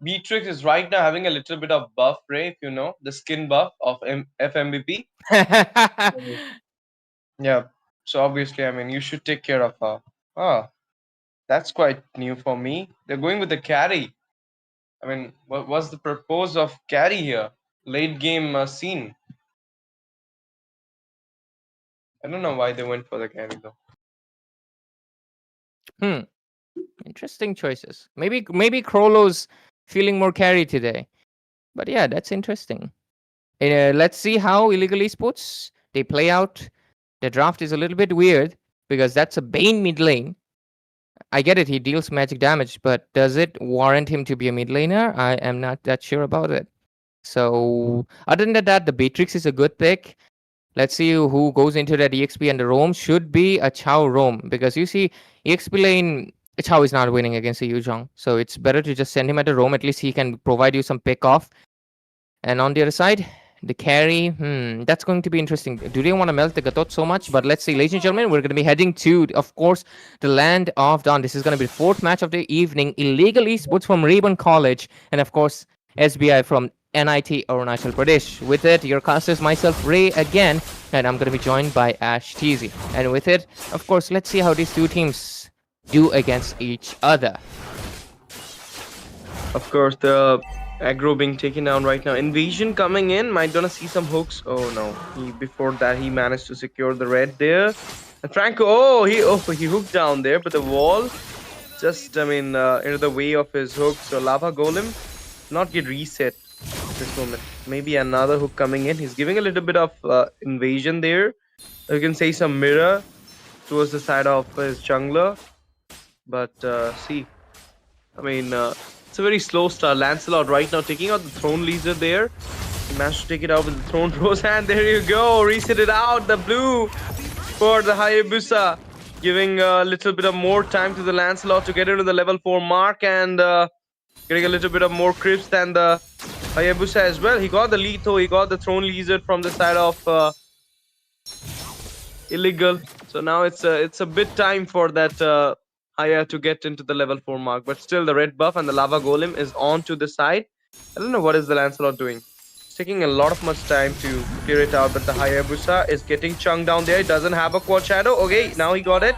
Beatrix is right now having a little bit of buff, Ray, if you know the skin buff of FMVP. Yeah, so obviously, I mean, you should take care of her. Ah, that's quite new for me. They're going with the carry. I mean, what was the purpose of carry here? Late game scene. I don't know why they went for the carry though. Interesting choices. Maybe Krolo's feeling more carry today. But yeah, that's interesting. Let's see how illegal esports they play out. The draft is a little bit weird because that's a Bane mid lane. I get it, he deals magic damage, but does it warrant him to be a mid laner? I am not that sure about it. So other than that, the Beatrix is a good pick. Let's see who goes into that EXP, and the roam should be a Chao roam because you see EXP lane Chao is not winning against a Yuzhong, so it's better to just send him at the roam. At least he can provide you some pick off. And on the other side, the carry, that's going to be interesting. Do they want to melt the Gatot so much? But let's see, ladies and gentlemen, we're going to be heading to, of course, the land of Dawn. This is going to be the fourth match of the evening. Illegal esports from Ribbon College, and of course, SBI from NIT Arunachal Pradesh. With it, your casters, myself, Ray again, and I'm going to be joined by Ash TZ. And with it, of course, let's see how these two teams do against each other. Of course, the aggro being taken down right now. Invasion coming in. Might gonna see some hooks. Oh no! Before that he managed to secure the red there. And Franco, he hooked down there, but the wall just into the way of his hook. So Lava Golem not get reset at this moment. Maybe another hook coming in. He's giving a little bit of invasion there. You can say some mirror towards the side of his jungler. But see, it's a very slow start. Lancelot right now taking out the Throne Laser there. He managed to take it out with the Throne Rose, and there you go. Reset it out. The blue for the Hayabusa, giving a little bit of more time to the Lancelot to get into the level 4 mark, and getting a little bit of more creeps than the Hayabusa as well. He got the lead though. He got the Throne Lizard from the side of Illegal. So now it's a bit time for that Haya to get into the level 4 mark. But still, the red buff and the Lava Golem is on to the side. I don't know what is the Lancelot doing. It's taking a lot of much time to clear it out. But the Hayabusa is getting chunked down there. It doesn't have a quad shadow. Okay, now he got it.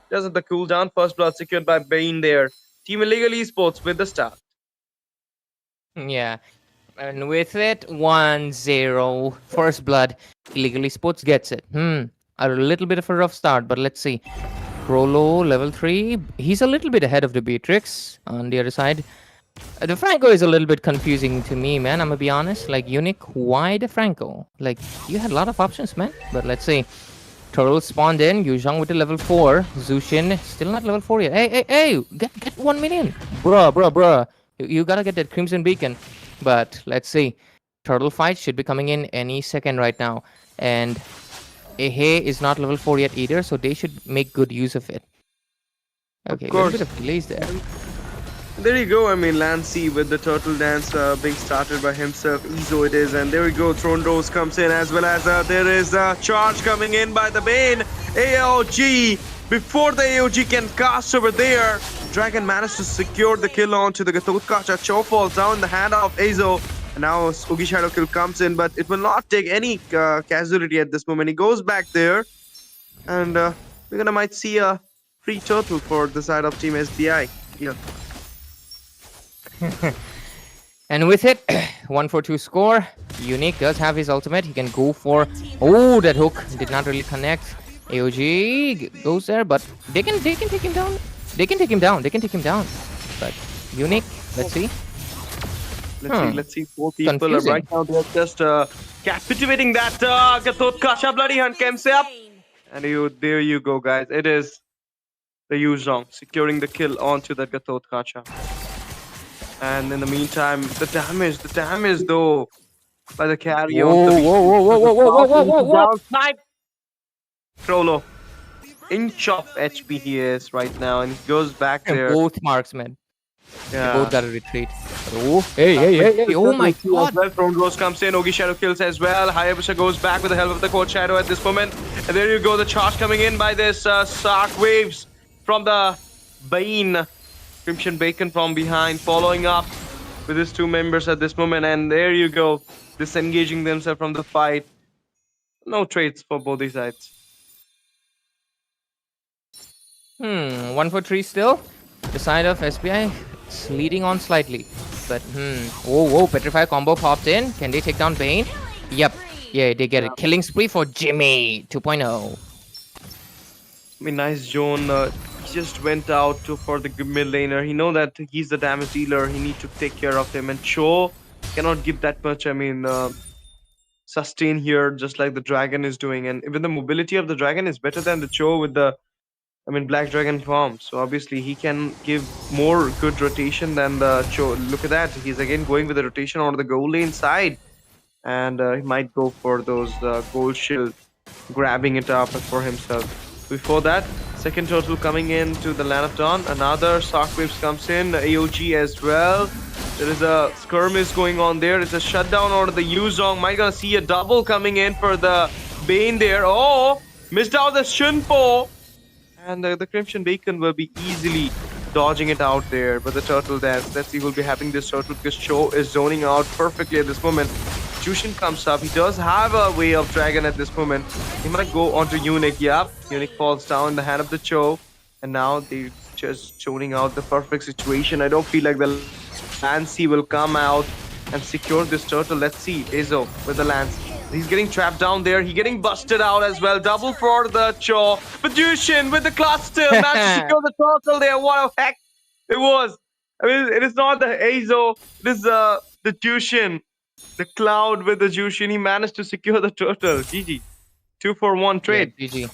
Does have the cooldown. First blood secured by Bane there. Team Illegal Esports with the start. Yeah. And with it, 1-0. First blood. Illegal Esports gets it. A little bit of a rough start, but let's see. Krolo, level 3. He's a little bit ahead of the Beatrix on the other side. The Franco is a little bit confusing to me, man. I'm gonna be honest. Like, Unique, why the Franco? Like, you had a lot of options, man. But let's see. Turtle spawned in. Yuzhong with the level 4. Zushin, still not level 4 yet. Hey! Get 1 million. Bruh. You gotta get that Crimson Beacon. But let's see. Turtle fight should be coming in any second right now. And Ehe is not level 4 yet either, so they should make good use of it. Okay, a little bit of delays there. There you go. Lancy with the turtle dance being started by himself. Ezo it is, and there we go. Throne Rose comes in, as well as there is a charge coming in by the Bane. AOG. Before the AOG can cast over there, Dragon managed to secure the kill onto the Gatotkacha. Cho falls down in the hand of Ezo. And now Oogie Shadow Kill comes in, but it will not take any casualty at this moment. He goes back there, and we're might see a free turtle for the side of Team SBI. Yeah. And with it, 1-4-2 score. Unique does have his ultimate. He can go for... Oh, that hook did not really connect. AOG goes there, but they can take him down. They can take him down. But Unique, let's see. Let's see. 4 people Confusing. right now. They're just captivating that Gatotkacha. Bloody Hunt comes up. And there you go, guys. It is the Yuzhong securing the kill onto that Gatotkacha. And in the meantime, the damage though by the carry on the downside. Krolo, inch of HP he is right now, and he goes back there. Both marksmen. They both got to retreat. Oh, hey! Oh my god! Well, Front Rose comes in. Ogi Shadow kills as well. Hayabusa goes back with the help of the Cold Shadow at this moment. And there you go. The charge coming in by this Sark Waves from the Bane. Crimson Bacon from behind, following up with his two members at this moment. And there you go. Disengaging themselves from the fight. No trades for both these sides. 1 for 3 still. The side of SBI is leading on slightly. But, Whoa, Petrify combo popped in. Can they take down Bane? Yep. Yeah, they get a killing spree for Jimmy 2.0. I mean, nice zone. He just went out for the mid laner. He know that he's the damage dealer. He need to take care of him. And Cho cannot give that much, sustain here, just like the dragon is doing. And even the mobility of the dragon is better than the Cho with the Black Dragon form. So obviously he can give more good rotation than the Cho. Look at that. He's again going with the rotation on the goal lane side. And he might go for those gold shield, grabbing it up for himself. Before that, second turtle coming in to the Land of Dawn. Another Sark Waves comes in, AOG as well. There is a skirmish going on there. It's a shutdown on the Yuzong. Might gonna see a double coming in for the Bane there. Oh, missed out the Shunpo. And the Crimson Bacon will be easily dodging it out there. But the turtle dance, let's see, we'll be having this turtle because Cho is zoning out perfectly at this moment. Jushin comes up. He does have a way of dragon at this moment. He might go onto Unique. Yep, Unique falls down in the hand of the Cho. And now they're just zoning out the perfect situation. I don't feel like the Lancy will come out and secure this turtle. Let's see, Ezo with the Lance. He's getting trapped down there. He's getting busted out as well. Double for the Cho. But Jushin with the cluster managed to secure the turtle there. What a heck it was. I mean, it is not the Ezo. It is the Jushin. The Cloud with the Jushin. He managed to secure the turtle. GG. 2-for-1 trade. Yeah, GG.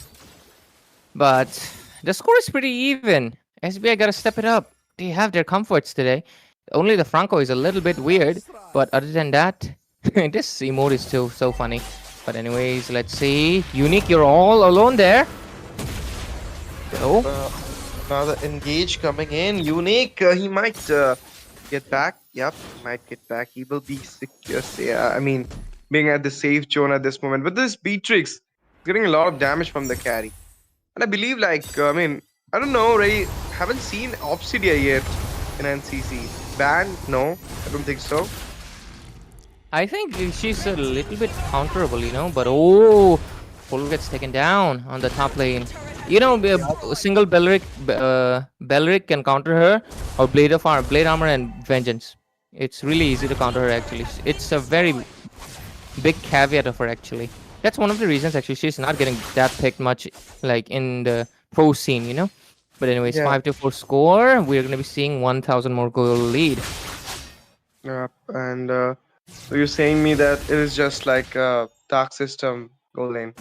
But the score is pretty even. SBI gotta step it up. They have their comforts today. Only the Franco is a little bit weird. But other than that, this emote is still so funny. But anyways, let's see. Unique, you're all alone there. Oh. Another engage coming in. Unique, he might get back. Yep, he might get back. He will be secure. Yeah, being at the safe zone at this moment. But this Beatrix getting a lot of damage from the carry. And I believe, I don't know, right? Haven't seen Obsidia yet in NCC. Ban? No, I don't think so. I think she's a little bit counterable, but Full gets taken down on the top lane. A single Belric can counter her, or Blade Armor and Vengeance. It's really easy to counter her actually. It's a very big caveat of her actually. That's one of the reasons actually she's not getting that picked much like in the pro scene, But anyways, 5-4 score. We're gonna be seeing 1,000 more goal lead. And so you're saying me that it is just like a dark system goal lane.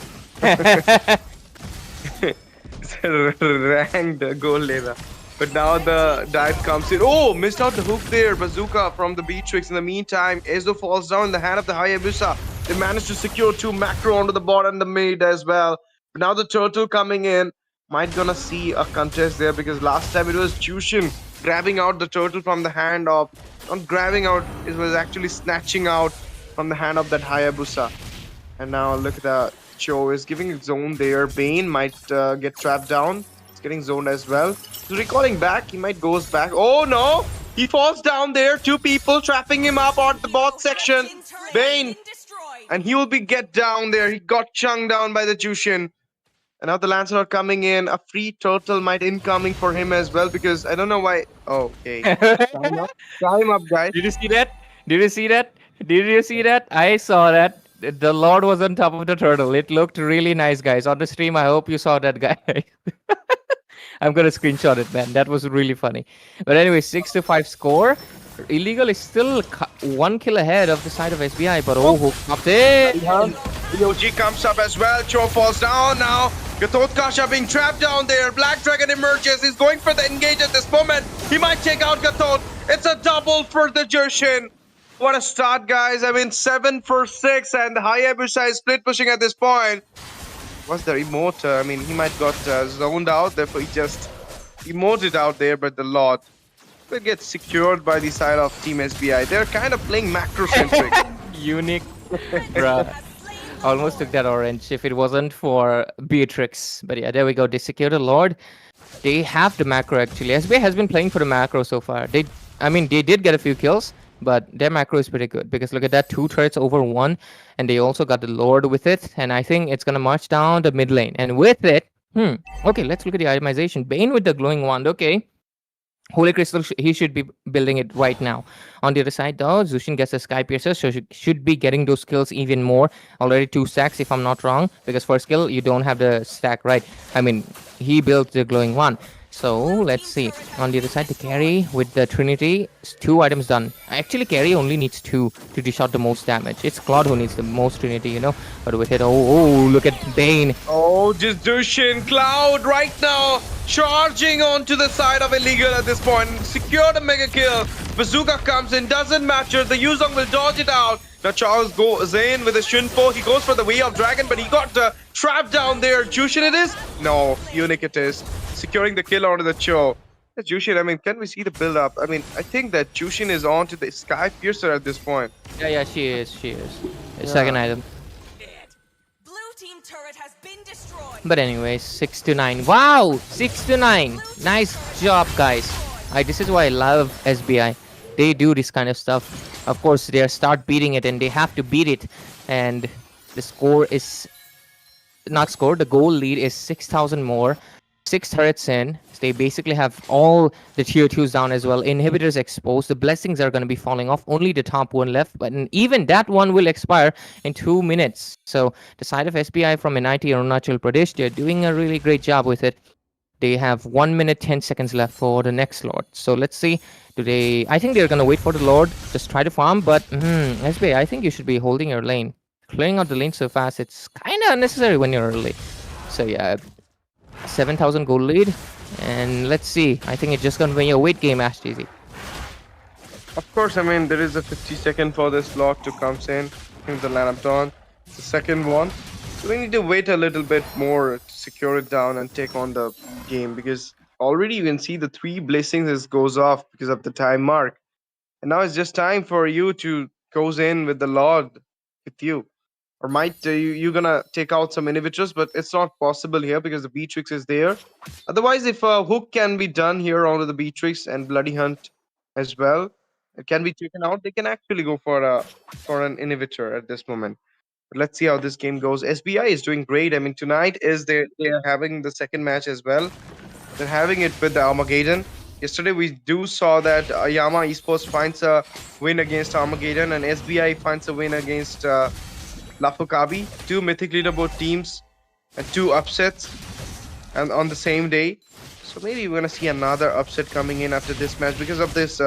It's a ranked goal laner. But now the dive comes in. Oh, missed out the hook there. Bazooka from the Beatrix. In the meantime, Ezo falls down in the hand of the Hayabusa. They managed to secure 2 macro onto the bot and the mid as well. But now the turtle coming in. Might gonna see a contest there because last time it was Jushin grabbing out the turtle from the hand of... Not grabbing out, it was actually snatching out from the hand of that Hayabusa. And now look at the Cho is giving a zone there. Bane might get trapped down. It's getting zoned as well. So recalling back, he might goes back. Oh no! He falls down there. 2 people trapping him up on the bot section. Bane. And he will be get down there. He got chunked down by the Jushin. And now the Lancelot coming in. A free turtle might incoming for him as well because I don't know why. Oh, okay. Time up, guys. Did you see that? Did you see that? Did you see that? I saw that. The Lord was on top of the turtle. It looked really nice, guys. On the stream, I hope you saw that, guy. I'm gonna screenshot it, man. That was really funny. But anyway, 6-5 score. Illegal is still 1 kill ahead of the side of SBI, but who popped in? EOG comes up as well. Cho falls down now. Gatot Kasha being trapped down there. Black Dragon emerges. He's going for the engage at this moment. He might take out Gatot. It's a double for the Jushin. What a start, guys. 7 for 6, and the Hayabusa is split pushing at this point. What's the emote? He might got zoned out, therefore he just emoted out there, but the Lord will get secured by the side of Team SBI. They're kind of playing macro-centric. Unique. Bruh. Almost took that orange if it wasn't for Beatrix. But yeah, there we go. They secured the Lord. They have the macro actually. SBI has been playing for the macro so far. They did get a few kills, but their macro is pretty good because look at that, 2 turrets over 1, and they also got the Lord with it. And I think it's gonna march down the mid lane. And with it, okay, let's look at the itemization. Bane with the glowing wand. Okay. Holy Crystal, he should be building it right now. On the other side, though, Zushin gets a Sky Piercer, so should be getting those skills even more. Already 2 stacks, if I'm not wrong, because first skill, you don't have the stack, right? I mean, he built the glowing one. So, let's see. On the other side, the carry with the Trinity, 2 items done. Actually, carry only needs 2 to dish out the most damage. It's Claude who needs the most Trinity, you know? But with it, oh, look at Bane. Oh, just Dushin Cloud right now charging onto the side of Illegal at this point. Secured a mega kill. Bazooka comes in, doesn't matter. The Yuzong will dodge it out. Now Charles goes in with a Shinpo. He goes for the Way of Dragon, but he got trapped down there. Jushin it is? No, Unique it is. Securing the kill onto the Cho. Jushin, I mean, can we see the build up? I mean, I think that Jushin is on to the Sky Piercer at this point. Yeah, she is. The second item. Blue team turret has been destroyed. But anyways, 6-9. Wow, 6-9. Nice job, guys. This is why I love SBI. They do this kind of stuff. Of course, they start beating it, and they have to beat it. And the score is not score. The goal lead is 6,000 more. 6 turrets in. So they basically have all the tier 2s down as well. Inhibitors exposed. The blessings are going to be falling off. Only the top one left. But even that one will expire in 2 minutes. So the side of SBI from NIT Arunachal Pradesh, they're doing a really great job with it. They have 1 minute 10 seconds left for the next Lord. So let's see. I think they're going to wait for the Lord. Just try to farm. But SBI, I think you should be holding your lane. Clearing out the lane so fast, it's kind of unnecessary when you're early. So yeah, 7,000 gold lead. And let's see. I think it's just going to be a wait game, AshTZ. Of course, I mean, there is a 50-second for this Lord to come in. I think the lineup done. The second one. So we need to wait a little bit more to secure it down and take on the game, because already you can see the 3 blessings goes off because of the time mark. And now it's just time for you to goes in with the Lord with you. Or might you're gonna take out some inhibitors, but it's not possible here because the Beatrix is there. Otherwise, if a hook can be done here onto the Beatrix and Bloody Hunt as well, it can be taken out. They can actually go for an inhibitor at this moment. But let's see how this game goes. SBI is doing great. I mean, tonight is they are having the second match as well. They're having it with the Armageddon. Yesterday we saw that Yama Esports finds a win against Armageddon, and SBI finds a win against Lafu Kabi. 2 mythic leaderboard teams and 2 upsets, and on the same day. So maybe we're gonna see another upset coming in after this match because of this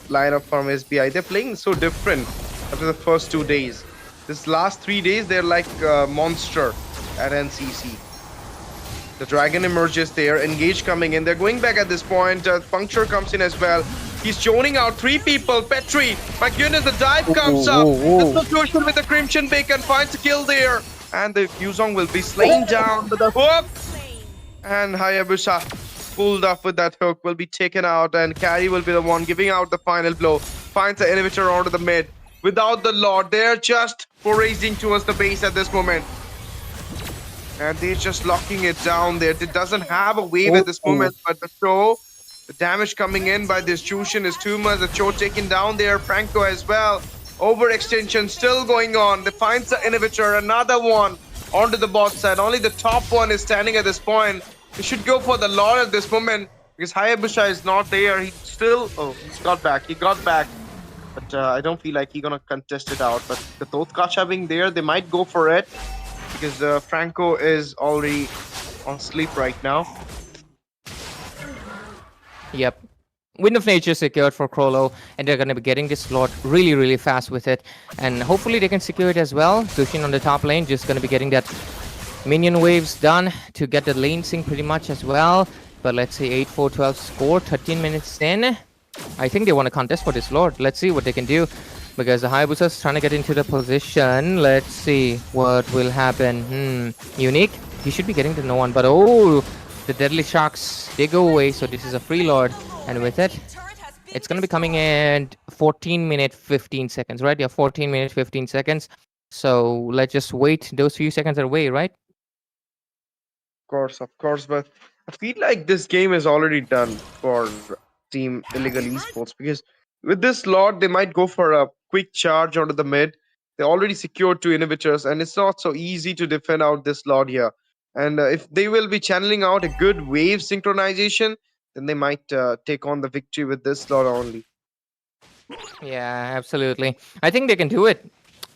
lineup from SBI. They're playing so different after the first 2 days. This last 3 days, they're like a monster at NCC. The Dragon emerges there. Engage coming in. They're going back at this point. Puncture comes in as well. He's joning out 3 people. Petri. My goodness, the dive comes up. The situation with the Crimson Bacon finds a kill there. And the Yuzong will be slain down with the hook. And Hayabusa pulled up with that hook will be taken out. And Carrie will be the one giving out the final blow. Finds the inhibitor onto the mid. Without the Lord, they're just racing towards the base at this moment. And they're just locking it down there. It doesn't have a wave at this moment, but the damage coming in by this Jushin is too much. The Cho taken down there, Franco as well. Overextension still going on. They finds the inhibitor, another one onto the bot side. Only the top one is standing at this point. They should go for the Lord at this moment because Hayabusa is not there. He got back. He got back. But I don't feel like he's gonna contest it out. But the Tothkacha being there, they might go for it because Franco is already on sleep right now. Yep. Wind of Nature secured for Krollo, and they're going to be getting this slot really, really fast with it. And hopefully they can secure it as well. Zushin on the top lane, just going to be getting that minion waves done to get the lane sync pretty much as well. But let's see, 8-4-12 score, 13 minutes in. I think they want to contest for this Lord. Let's see what they can do. Because the Hayabusa is trying to get into the position. Let's see what will happen. Unique. He should be getting to no one. But the Deadly Sharks, they go away. So this is a free Lord. And with it, It's going to be coming in 14 minute 15 seconds, right? Yeah, 14 minutes 15 seconds. So let's just wait. Those few seconds are away, right? Of course, but I feel like this game is already done for Team Illegal Esports because with this lot, they might go for a quick charge onto the mid. They already secured two inhibitors, and it's not so easy to defend out this lot here. And if they will be channeling out a good wave synchronization, then they might take on the victory with this slot only. Yeah, absolutely. I think they can do it.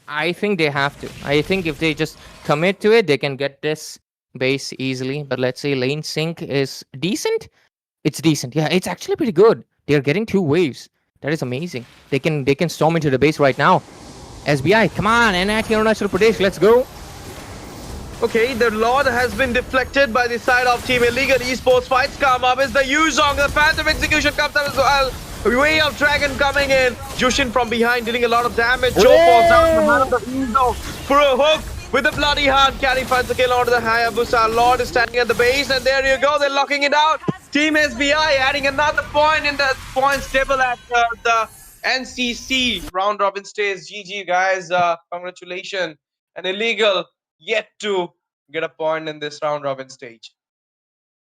I think they have to. I think if they just commit to it, they can get this base easily. But let's say lane sync is decent. It's decent. Yeah, it's actually pretty good. They're getting two waves. That is amazing. They can storm into the base right now. SBI, come on, Anarchy Arunachal Pradesh, let's go. Okay, the Lord has been deflected by the side of Team Illegal Esports. Fights come up. Is the Yuzong, the Phantom Execution comes up as well. Way of Dragon coming in. Jushin from behind dealing a lot of damage. Joe falls down. The man of the Yuzong for a hook with the bloody hand. Carry finds the kill onto the Hayabusa. Lord is standing at the base, and there you go. They're locking it out. Team SBI adding another point in the points table at the NCC round robin stage. GG guys, congratulations. And Illegal yet to get a point in this round robin stage.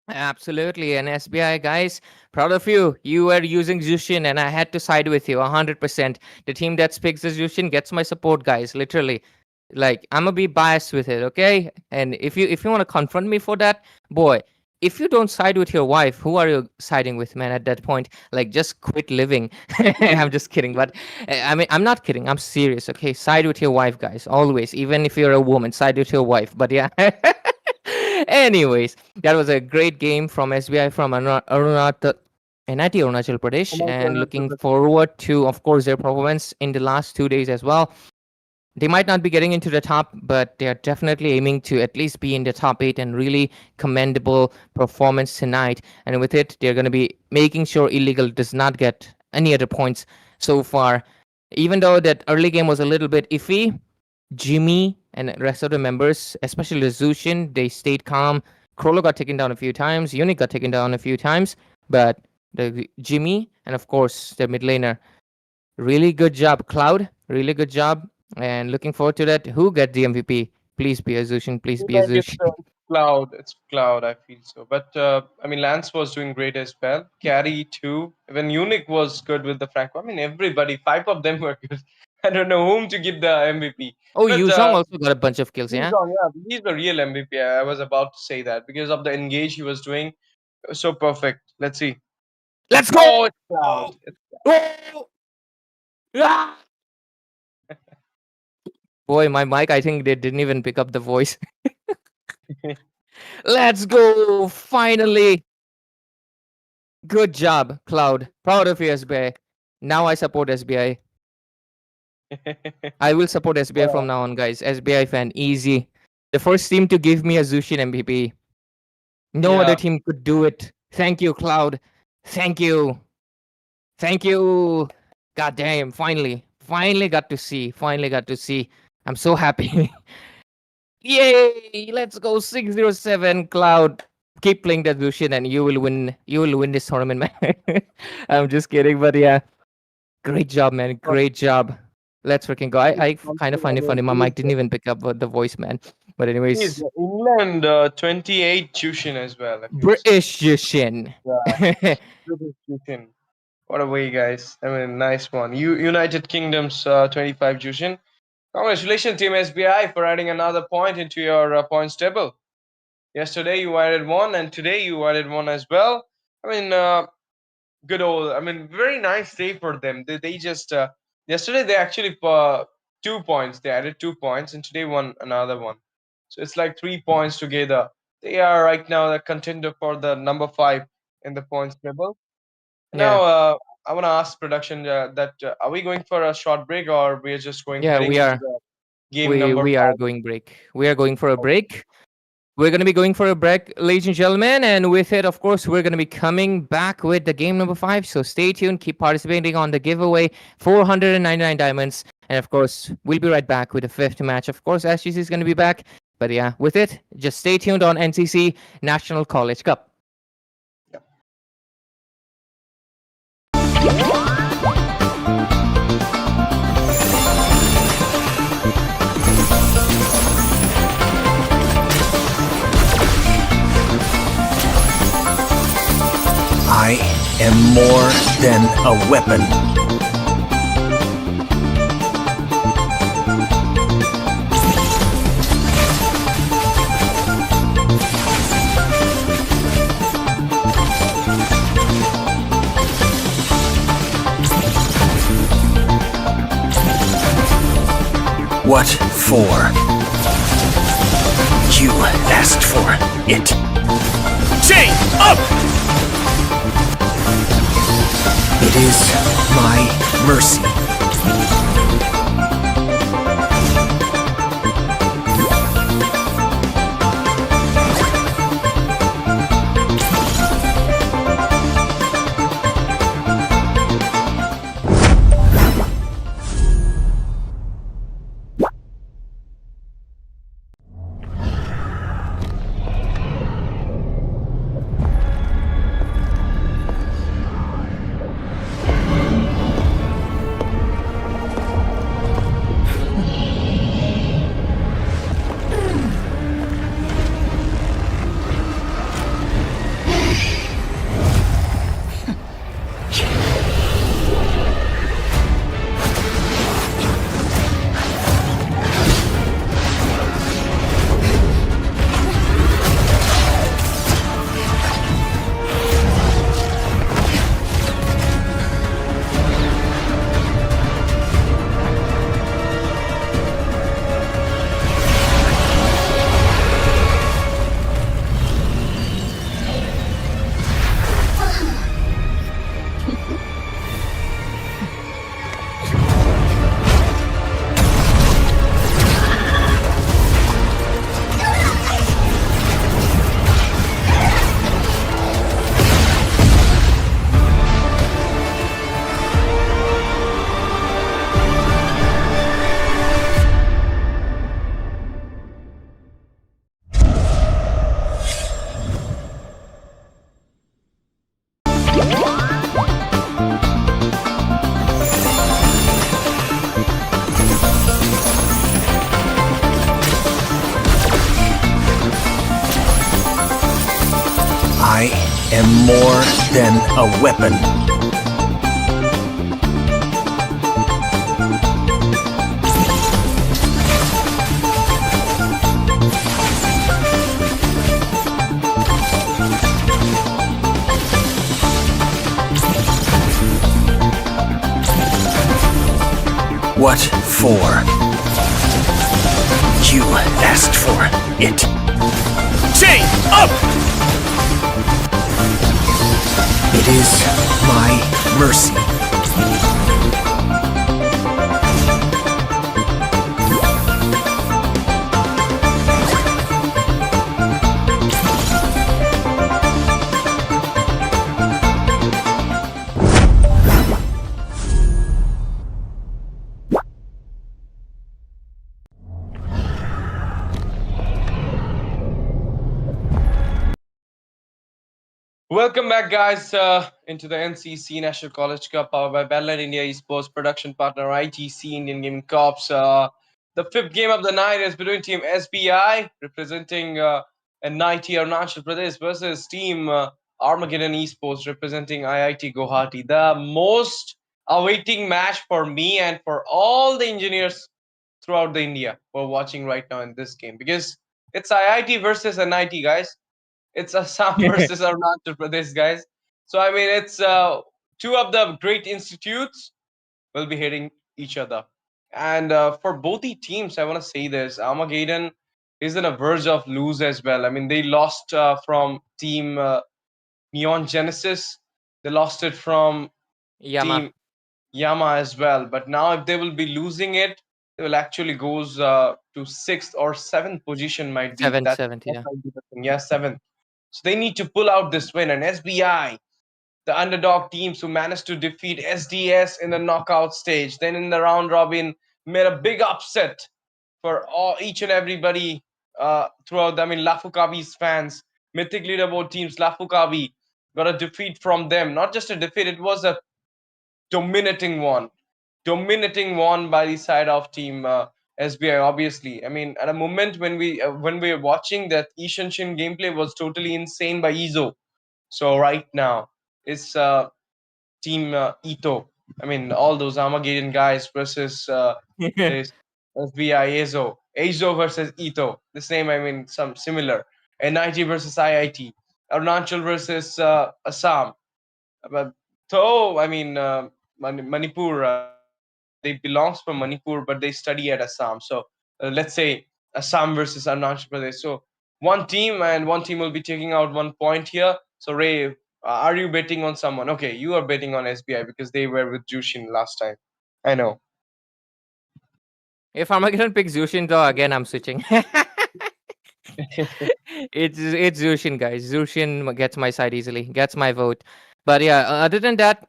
Absolutely. And SBI guys, proud of you. You were using Jushin and I had to side with you 100%. The team that picks the Jushin gets my support, guys. Literally. Like, I'm gonna be biased with it, okay? And if you want to confront me for that, boy, if you don't side with your wife, who are you siding with, man, at that point? Like, just quit living. I'm just kidding. But I mean, I'm not kidding. I'm serious, okay? Side with your wife, guys. Always. Even if you're a woman, side with your wife. But yeah. Anyways, that was a great game from SBI from Arunachal Pradesh, and looking forward to, of course, their performance in the last 2 days as well. They might not be getting into the top, but they're definitely aiming to at least be in the top 8 and really commendable performance tonight. And with it, they're going to be making sure Illegal does not get any other points so far. Even though that early game was a little bit iffy, Jimmy and the rest of the members, especially the Zushin, they stayed calm. Krolo got taken down a few times. Unique got taken down a few times. But the Jimmy and, of course, the mid laner, really good job. Cloud, really good job. And looking forward to that. Who get the MVP? Please be a Zushin. Please be a Zushin. It's Cloud, I feel so. But I mean, Lance was doing great as well. Carry too. Even Unique was good with the Franco. I mean, everybody, 5 of them were good. I don't know whom to give the MVP. Oh, But, Yuzong also got a bunch of kills, yeah? Yuzong, yeah, he's the real MVP. I was about to say that because of the engage he was doing. It was so perfect. Let's see. Let's go! Oh, it's Cloud. Oh! Ah! Boy, my mic, I think they didn't even pick up the voice. Let's go! Finally! Good job, Cloud. Proud of you, SBI. Now I support SBI. I will support SBI from now on, guys. SBI fan, easy. The first team to give me a Zushin MVP. No other team could do it. Thank you, Cloud. Thank you. Thank you. God damn, finally. Finally got to see. Finally got to see. I'm so happy. Yay! Let's go 607, Cloud. Keep playing that Zushin and you will win. You will win this tournament, man. I'm just kidding, but yeah. Great job, man. Great job. Let's freaking go. I kind of find it funny. My mic didn't even pick up the voice, man. But anyways, He's England 28 Jushin as well. I feel so. British Jushin. British Jushin. What a way, guys. I mean, nice one. United Kingdom's 25 Jushin. Congratulations, Team SBI, for adding another point into your points table. Yesterday you added 1, and today you added 1 as well. I mean, good old. I mean, very nice day for them. They just yesterday they actually 2 points. They added 2 points, and today another one. So it's like 3 points together. They are right now the contender for the number 5 in the points table. Now, I want to ask production that are we going for a short break or we are just going? Yeah, we are. Game number We are going break. We are going for a break. We're going to be going for a break, ladies and gentlemen. And with it, of course, we're going to be coming back with the game number 5. So stay tuned. Keep participating on the giveaway. 499 diamonds. And of course, we'll be right back with the 5th match. Of course, SGC is going to be back. But yeah, with it, just stay tuned on NCC National College Cup. Yep. am more than a weapon. What for? You asked for it. Chain up! It is my mercy. I am more than a weapon. What for? You asked for it. Chain up! It is my mercy. Welcome back, guys, into the NCC National College Cup powered by Battleknights India Esports production partner ITC Indian Gaming Corps. The fifth game of the night is between Team SBI representing NIT Arunachal Pradesh versus Team Armageddon Esports representing IIT Guwahati. The most awaiting match for me and for all the engineers throughout the India who are watching right now in this game, because it's IIT versus NIT, guys. It's Assam versus Arunachal Pradesh, guys. So I mean, it's two of the great institutes will be hitting each other. And for both the teams, I want to say this: Armageddon is on a verge of lose as well. I mean, they lost from Team Neon Genesis. They lost it from Yama. Team Yama as well. But now, if they will be losing it, they will actually goes to sixth or seventh position. Might be Seventh, that. seventh, yeah. Might be the thing. Yeah, seventh. So they need to pull out this win. And SBI, the underdog teams who managed to defeat SDS in the knockout stage, then in the round robin, made a big upset for each and everybody throughout. I mean, Lafu Kabi's fans, Mythic Leaderboard teams, Lafu Kabi got a defeat from them. Not just a defeat, it was a dominating one. Dominating one by the side of team SBI, obviously. I mean, at a moment when we were watching that Ishan Shin gameplay was totally insane by Izo. So right now, is Team Ito. I mean, all those Armageddon guys versus this FBI Azo versus Ito. This name, I mean, some similar. NIT versus IIT. Arunachal versus Assam. But though, I mean, Manipur, they belongs from Manipur, but they study at Assam. So let's say Assam versus Arunachal Pradesh. So one team and one team will be taking out 1 point here. So Ray, are you betting on someone? Okay, you are betting on SBI because they were with Jushin last time. I know. If Armageddon picks Zushin, though, again I'm switching. It's Zushin, guys. Zushin gets my side easily, gets my vote. But yeah, other than that,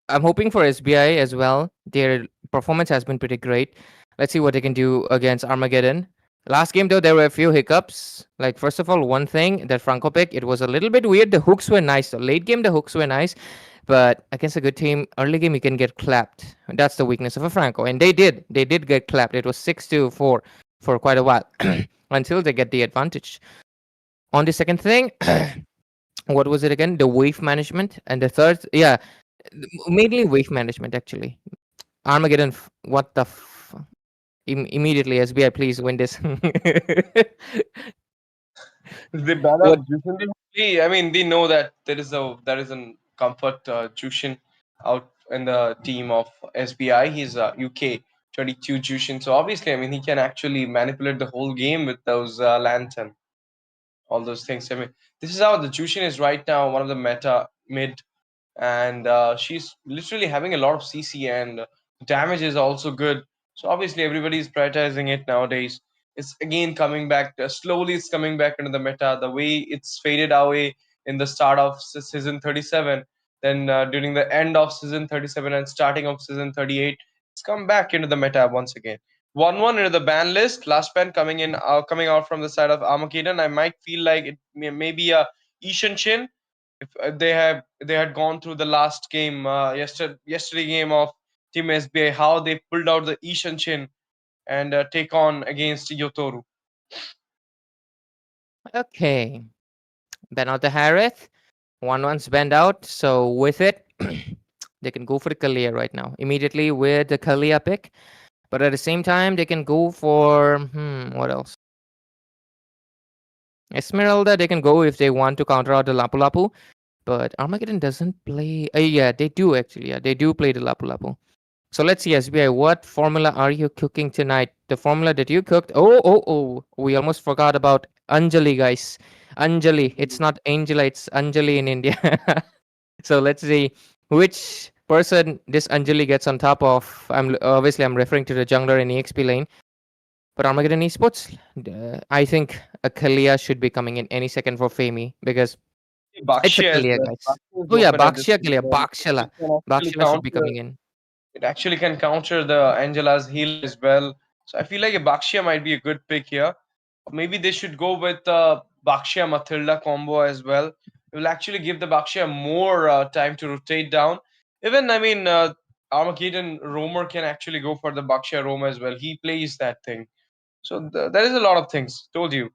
I'm hoping for SBI as well. Their performance has been pretty great. Let's see what they can do against Armageddon. Last game though, there were a few hiccups. Like first of all, one thing that Franco picked, it was a little bit weird. The hooks were nice. The late game, the hooks were nice, but against a good team, early game you can get clapped. That's the weakness of a Franco, and they did. They did get clapped. It was 6-4 for quite a while until they get the advantage. On the second thing, what was it again? The wave management, and the third, yeah, mainly wave management actually. Armageddon, what the immediately SBI, please win this. They ban What? out Jushin. I mean, we know that there is a comfort Jushin out in the team of SBI. He's UK 22 Jushin. So obviously, I mean, he can actually manipulate the whole game with those lantern, all those things. I mean, this is how the Jushin is right now. One of the meta mid, and she's literally having a lot of CC, and damage is also good. So obviously everybody is prioritizing it nowadays. It's again coming back slowly. It's coming back into the meta. The way it's faded away in the start of season 37, then during the end of season 37 and starting of season 38, it's come back into the meta once again. 1-1 into the ban list. Last ban coming in, coming out from the side of Armageddon. I might feel like it may be a Ishan Chin if they had gone through the last game yesterday game of Team SBI, how they pulled out the Ishan Chin and take on against Yotoru. Okay, ban out the Harith. 1-1's banned out. So with it, they can go for the Kalia right now. Immediately with the Kalia pick. But at the same time, they can go for what else? Esmeralda, they can go if they want to counter out the Lapu Lapu. But Armageddon doesn't play. Yeah, they do actually. Yeah, they do play the Lapu Lapu. So let's see, SBI, what formula are you cooking tonight? The formula that you cooked. Oh. We almost forgot about Anjali, guys. Anjali. It's not Angela, it's Anjali in India. So let's see which person this Anjali gets on top of. I'm referring to the jungler in EXP lane. But Armageddon Esports, I think a Kalia should be coming in any second for Femi because it's a Bakshi as Kalia, well. guys. Bakshi is Oh yeah, open at this Bakshia Kalia, moment. Bakshala. It can actually Bakshala should be counter. coming in. It actually can counter the Angela's heal as well. So I feel like a Bakshia might be a good pick here. Maybe they should go with Bakshia Matilda combo as well. It will actually give the Bakshia more time to rotate down. Even, I mean, Armageddon Roamer can actually go for the Bakshia Roam as well. He plays that thing. So there is a lot of things. Told you,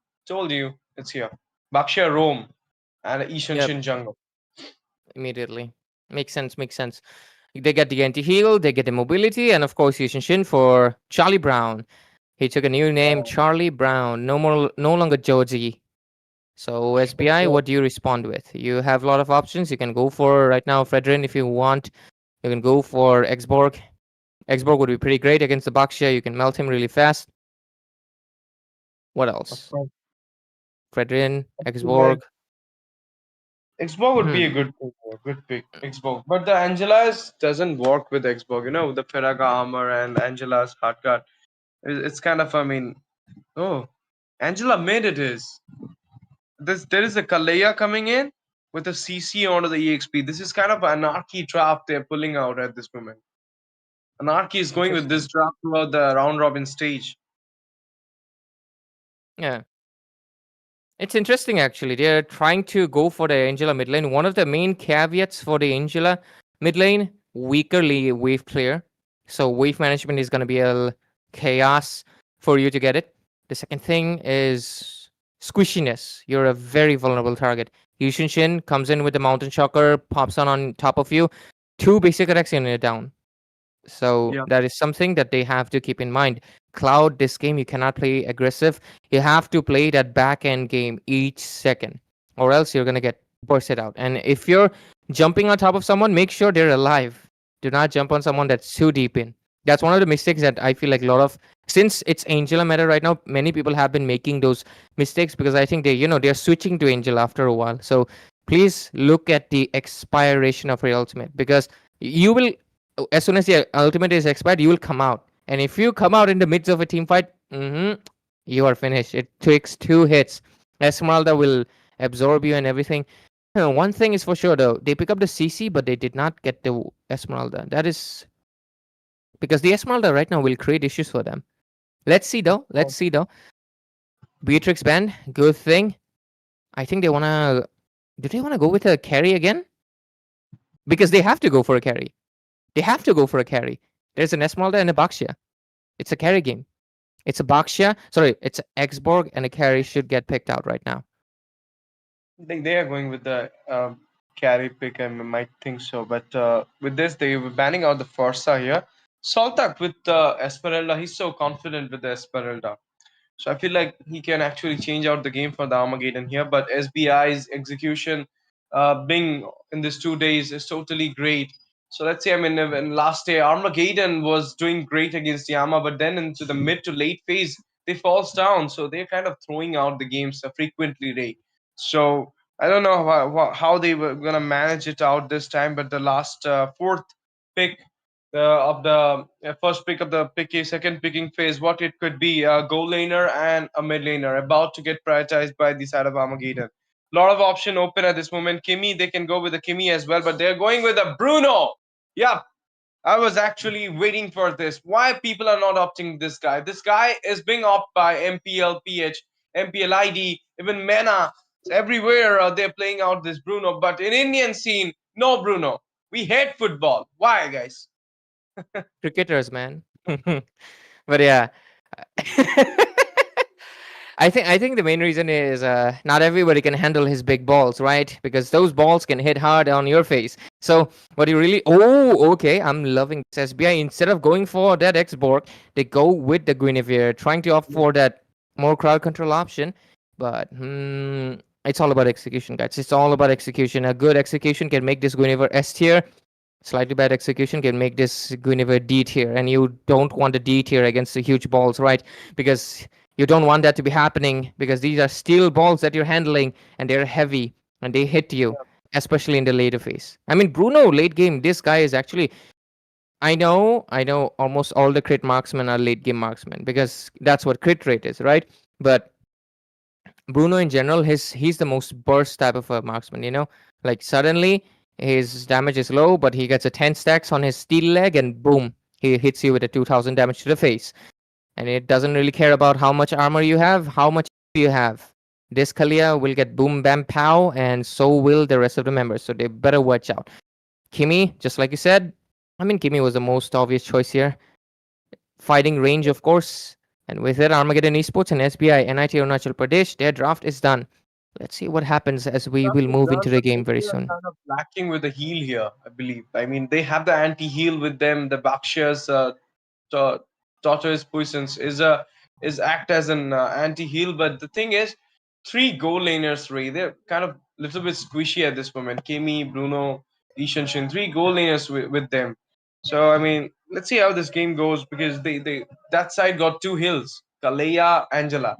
it's here. Bakshia Roam and Ishan Yep, Shin Jungle. immediately. Makes sense, makes sense. They get the anti-heal, they get the mobility, and of course Yushin Shin for Charlie Brown. He took a new name, Charlie Brown. No longer Joji. So SBI, what do you respond with? You have a lot of options. You can go for right now Fredrin if you want. You can go for Exborg. Exborg would be pretty great against the Bakshia. You can melt him really fast. What else? Fredrin, Exborg. Xbox would be a Hmm. good pick. Xbox, but the Angela's doesn't work with Xbox. You know, the Feraga armor and Angela's hard guard. It's kind of, I mean, oh, Angela made it is. There is a Kalea coming in with a CC onto the EXP. This is kind of an Anarchy draft they're pulling out at this moment. Anarchy is going with this Interesting. draft throughout the round robin stage. Yeah. It's interesting actually. They're trying to go for the Angela mid lane. One of the main caveats for the Angela mid lane, weakerly wave clear. So wave management is gonna be a chaos for you to get it. The second thing is squishiness. You're a very vulnerable target. Yushin Shin comes in with the Mountain Shocker, pops on top of you. 2 basic attacks and you're down. So Yeah. that is something that they have to keep in mind. Cloud, this game, you cannot play aggressive. You have to play that back end game each second, or else you're going to get bursted out. And if you're jumping on top of someone, make sure they're alive. Do not jump on someone that's too deep in. That's one of the mistakes that I feel like a lot of, since it's Angela meta right now, many people have been making those mistakes because I think they're switching to Angel after a while. So please look at the expiration of your ultimate, because you will, as soon as the ultimate is expired, you will come out. And if you come out in the midst of a team fight, you are finished. It takes 2 hits. Esmeralda will absorb you and everything. One thing is for sure though, they pick up the CC, but they did not get the Esmeralda. That is because the Esmeralda right now will create issues for them. Let's see though. Beatrix band, good thing. I think they wanna. Do they wanna go with a carry again? Because they have to go for a carry. There's an Esmeralda and a Baxia. It's a carry game. It's a Baxia. Sorry, it's an Exborg and a carry should get picked out right now. I think they are going with the carry pick. I might think so, but with this, they were banning out the Forza here. Saltak with Esmeralda, he's so confident with the Esmeralda. So I feel like he can actually change out the game for the Armageddon here. But SBI's execution, being in these 2 days, is totally great. So let's say, I mean, in last day, Armageddon was doing great against Yama, but then into the mid to late phase, they falls down. So they're kind of throwing out the games frequently, Ray. So I don't know how they were gonna manage it out this time, but the last 4th pick of the first pick of the second picking phase, what it could be, a goal laner and a mid laner about to get prioritized by the side of Armageddon. Lot of option open at this moment. Kimi, they can go with the Kimi as well, but they're going with a Bruno. Yep, I was actually waiting for this. Why people are not opting this guy? This guy is being opted by MPLPH, MPLID, even MENA. Everywhere they're playing out this Bruno, but in Indian scene, no Bruno. We hate football. Why, guys? Cricketers, man. But yeah. I think the main reason is not everybody can handle his big balls, right? Because those balls can hit hard on your face. So what you really okay, I'm loving this SBI. Instead of going for that X-Borg, they go with the Guinevere, trying to opt for that more crowd control option. But it's all about execution, guys. It's all about execution. A good execution can make this Guinevere S tier. Slightly bad execution can make this Guinevere D tier, and you don't want the D tier against the huge balls, right? Because you don't want that to be happening, because these are steel balls that you're handling and they're heavy and they hit you, especially in the later phase. I mean, Bruno, late game, this guy is actually. I know almost all the crit marksmen are late game marksmen because that's what crit rate is, right? But Bruno in general, he's the most burst type of a marksman, like suddenly his damage is low, but he gets a 10 stacks on his steel leg and boom, he hits you with a 2000 damage to the face. And it doesn't really care about how much armor you have, how much you have. This Kalia will get boom, bam, pow, and so will the rest of the members. So they better watch out. Kimi, just like you said, I mean, Kimi was the most obvious choice here. Fighting range, of course. And with it, Armageddon Esports and SBI, NIT Arunachal Pradesh, their draft is done. Let's see what happens as we will move into the game very soon. Kind of lacking with the heal here, I believe. I mean, they have the anti-heal with them. The Bakshia's Tortoise Puissance is act as an anti-heal, but the thing is, 3 goal laners, Ray, they're kind of little bit squishy at this moment. Kimi, Bruno, Ishan Shin, 3 goal laners with them. So I mean, let's see how this game goes, because they that side got 2 hills, Kaleya, Angela.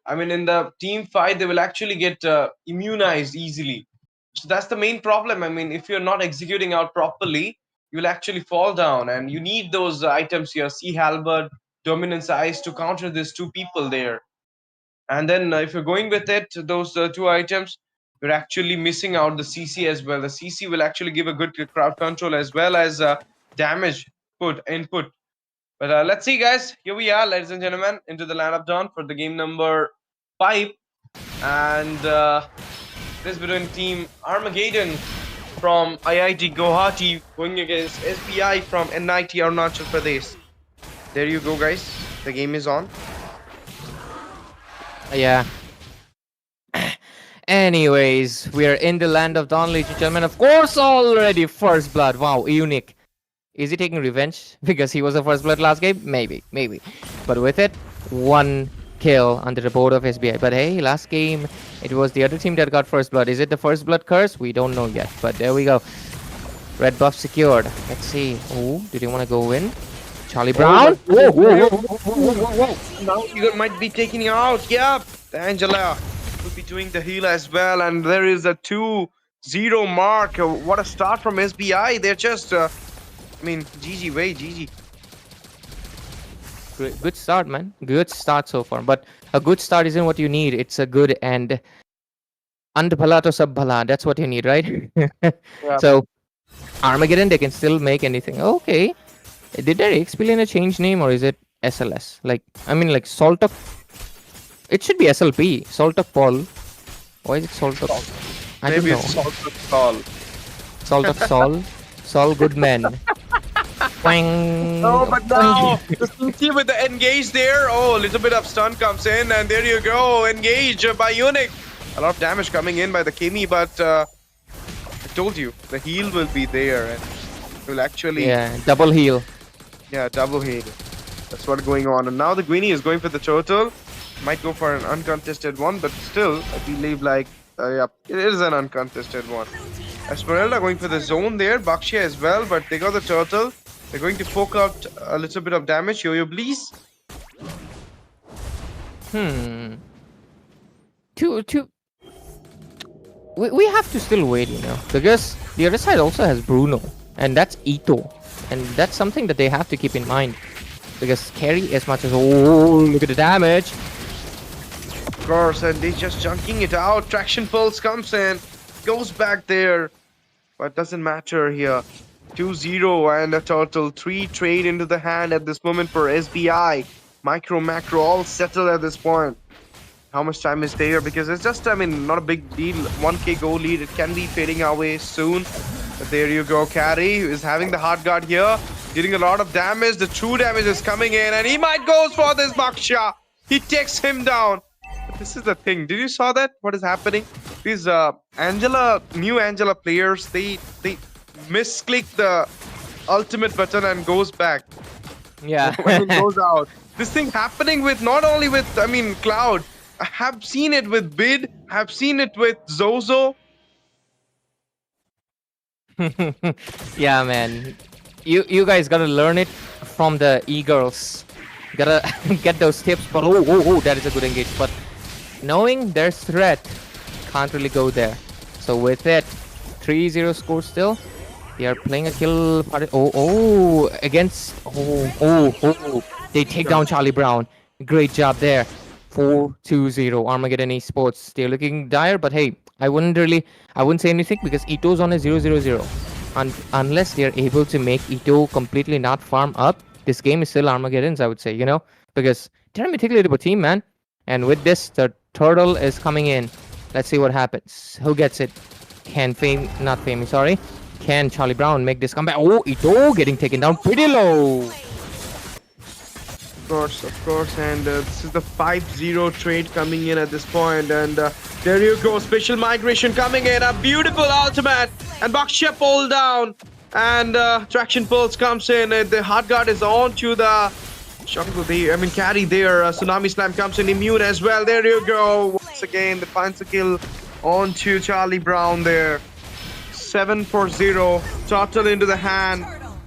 I mean, in the team fight, they will actually get immunized easily. So that's the main problem. I mean, if you're not executing out properly, you will actually fall down, and you need those items here: Sea Halberd, Dominance Eyes, to counter these 2 people there. And then if you're going with it, those 2 items, you're actually missing out the CC as well. The CC will actually give a good crowd control as well as damage input. But let's see, guys. Here we are, ladies and gentlemen, into the land of dawn for the game number 5. And this between team Armageddon from IIT Guwahati going against SBI from NIT Arunachal Pradesh. There you go, guys. The game is on. Yeah. Anyways, we are in the land of Dawn, ladies and gentlemen. Of course, already first blood. Wow, unique. Is he taking revenge because he was the first blood last game? Maybe, maybe. But with it, 1 kill under the board of SBI. But hey, last game, it was the other team that got first blood. Is it the first blood curse? We don't know yet. But there we go. Red buff secured. Let's see. Oh, do they want to go in? Charlie Brown? Whoa, whoa, whoa. Now you might be taking you out. Yep. Angela will be doing the heal as well. And there is a 2-0 mark. What a start from SBI. They're just, GG, way, GG. Good start, man. Good start so far. But a good start isn't what you need. It's a good and andbhala to sabbhala. That's what you need, right? Yeah. So, Armageddon, they can still make anything. Okay. Did their XP lane change name or is it SLS? Like Saltok. It should be SLP. Saltok Paul. Why is it Saltok? I don't Maybe know. it's Saltok Sol. Saltok Sol. Sol Goodman. Wang. Oh, but now the CC with the engage there. Oh, a little bit of stun comes in, and there you go. Engage by Unique. A lot of damage coming in by the Kimi, but I told you the heal will be there and will actually. Yeah, double heal. Yeah, double heal. That's what's going on. And now the Guinea is going for the turtle. Might go for an uncontested one, but still, I believe yeah, it is an uncontested one. Esmeralda going for the zone there. Bakshia as well, but they got the turtle. They're going to poke out a little bit of damage. Yo-Yo, please. We have to still wait, because the other side also has Bruno, and that's Ito, and that's something that they have to keep in mind, because carry as much as look at the damage. Of course, and they just junking it out. Traction pulse comes in, goes back there, but doesn't matter here. 2-0 and a turtle. 3 trade into the hand at this moment for SBI. Micro, macro, all settled at this point. How much time is there? Because it's just, not a big deal. 1k goal lead. It can be fading away soon. But there you go. Carry is having the hard guard here. Dealing a lot of damage. The true damage is coming in. And he might go for this Baksha. He takes him down. But this is the thing. Did you saw that? What is happening? These new Angela players, they misclick the ultimate button and goes back. Yeah. When it goes out. This thing happening with not only with Cloud. I have seen it with Bid. I have seen it with Zozo. Yeah, man. You guys gotta learn it from the e-girls. Gotta get those tips. But that is a good engage. But knowing their threat, can't really go there. So with it, 3-0 score still. They are playing a kill party. Against. They take down Charlie Brown. Great job there. 4-2-0 Armageddon Esports. They're looking dire, but hey, I wouldn't say anything because Ito's on a 0-0-0. And unless they're able to make Ito completely not farm up, this game is still Armageddon's, I would say, because they're a meticulous team, man. And with this, the turtle is coming in. Let's see what happens. Who gets it? Can Charlie Brown make this comeback? Oh, Ito getting taken down pretty low. Of course, and this is the 5-0 trade coming in at this point, and there you go, special migration coming in, a beautiful ultimate, and Baksha pulled down, and traction pulse comes in, and the hard guard is on to the carry there, tsunami slam comes in, immune as well, there you go, once again, the finds a kill onto Charlie Brown there, 7-0, turtle into the hand,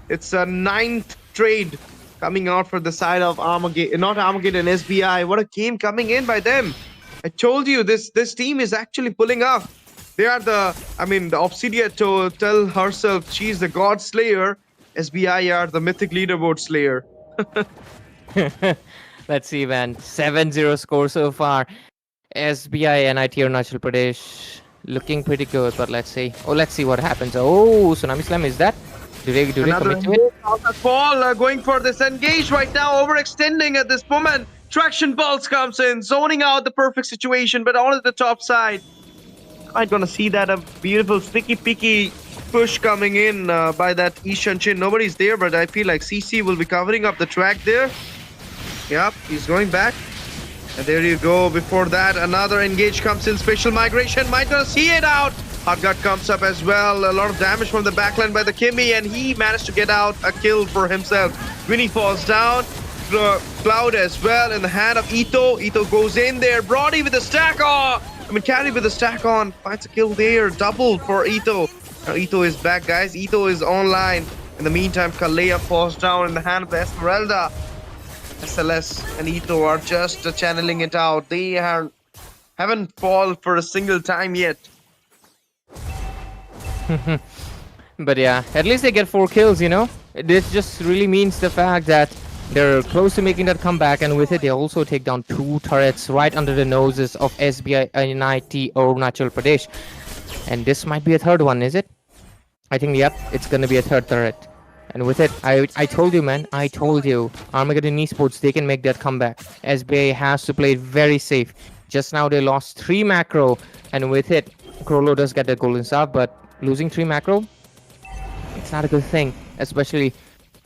it's a 9th trade coming out for the side of Armageddon, not Armageddon, SBI. What a game coming in by them. I told you, this team is actually pulling up. They are the Obsidian to tell herself she's the God Slayer. SBI are the mythic leaderboard slayer. Let's see, man. 7-0 score so far. SBI and IT Arunachal Pradesh looking pretty good, but let's see. Let's see what happens. Tsunami Slam, is that? Do they commit to it? Paul going for this engage right now, overextending at this moment. Traction pulse comes in, zoning out the perfect situation, but all at the top side. I'm gonna see that a beautiful sticky picky push coming in by that Ishan Chin. Nobody's there, but I feel like CC will be covering up the track there. Yep, he's going back. And there you go. Before that, another engage comes in. Special migration. Might not see it out. Hot Guard comes up as well. A lot of damage from the backline by the Kimi, and he managed to get out a kill for himself. Winnie falls down. Cloud as well in the hand of Ito. Ito goes in there. Brody with the stack on. Carry with the stack on. Finds a kill there. Double for Ito. Now Ito is back, guys. Ito is online. In the meantime, Kalea falls down in the hand of Esmeralda. SLS and Ito are just channeling it out. They haven't fallen for a single time yet. But yeah, at least they get 4 kills, you know? This just really means the fact that they're close to making that comeback, and with it they also take down 2 turrets right under the noses of SBI NIT Arunachal Pradesh. And this might be a 3rd one, is it? I think, yep, it's gonna be a 3rd turret. And with it, I told you, man, I told you, Armageddon Esports, they can make that comeback. SBI has to play it very safe. Just now they lost 3 macro, and with it, Krolo does get the golden staff, but losing 3 macro, it's not a good thing, especially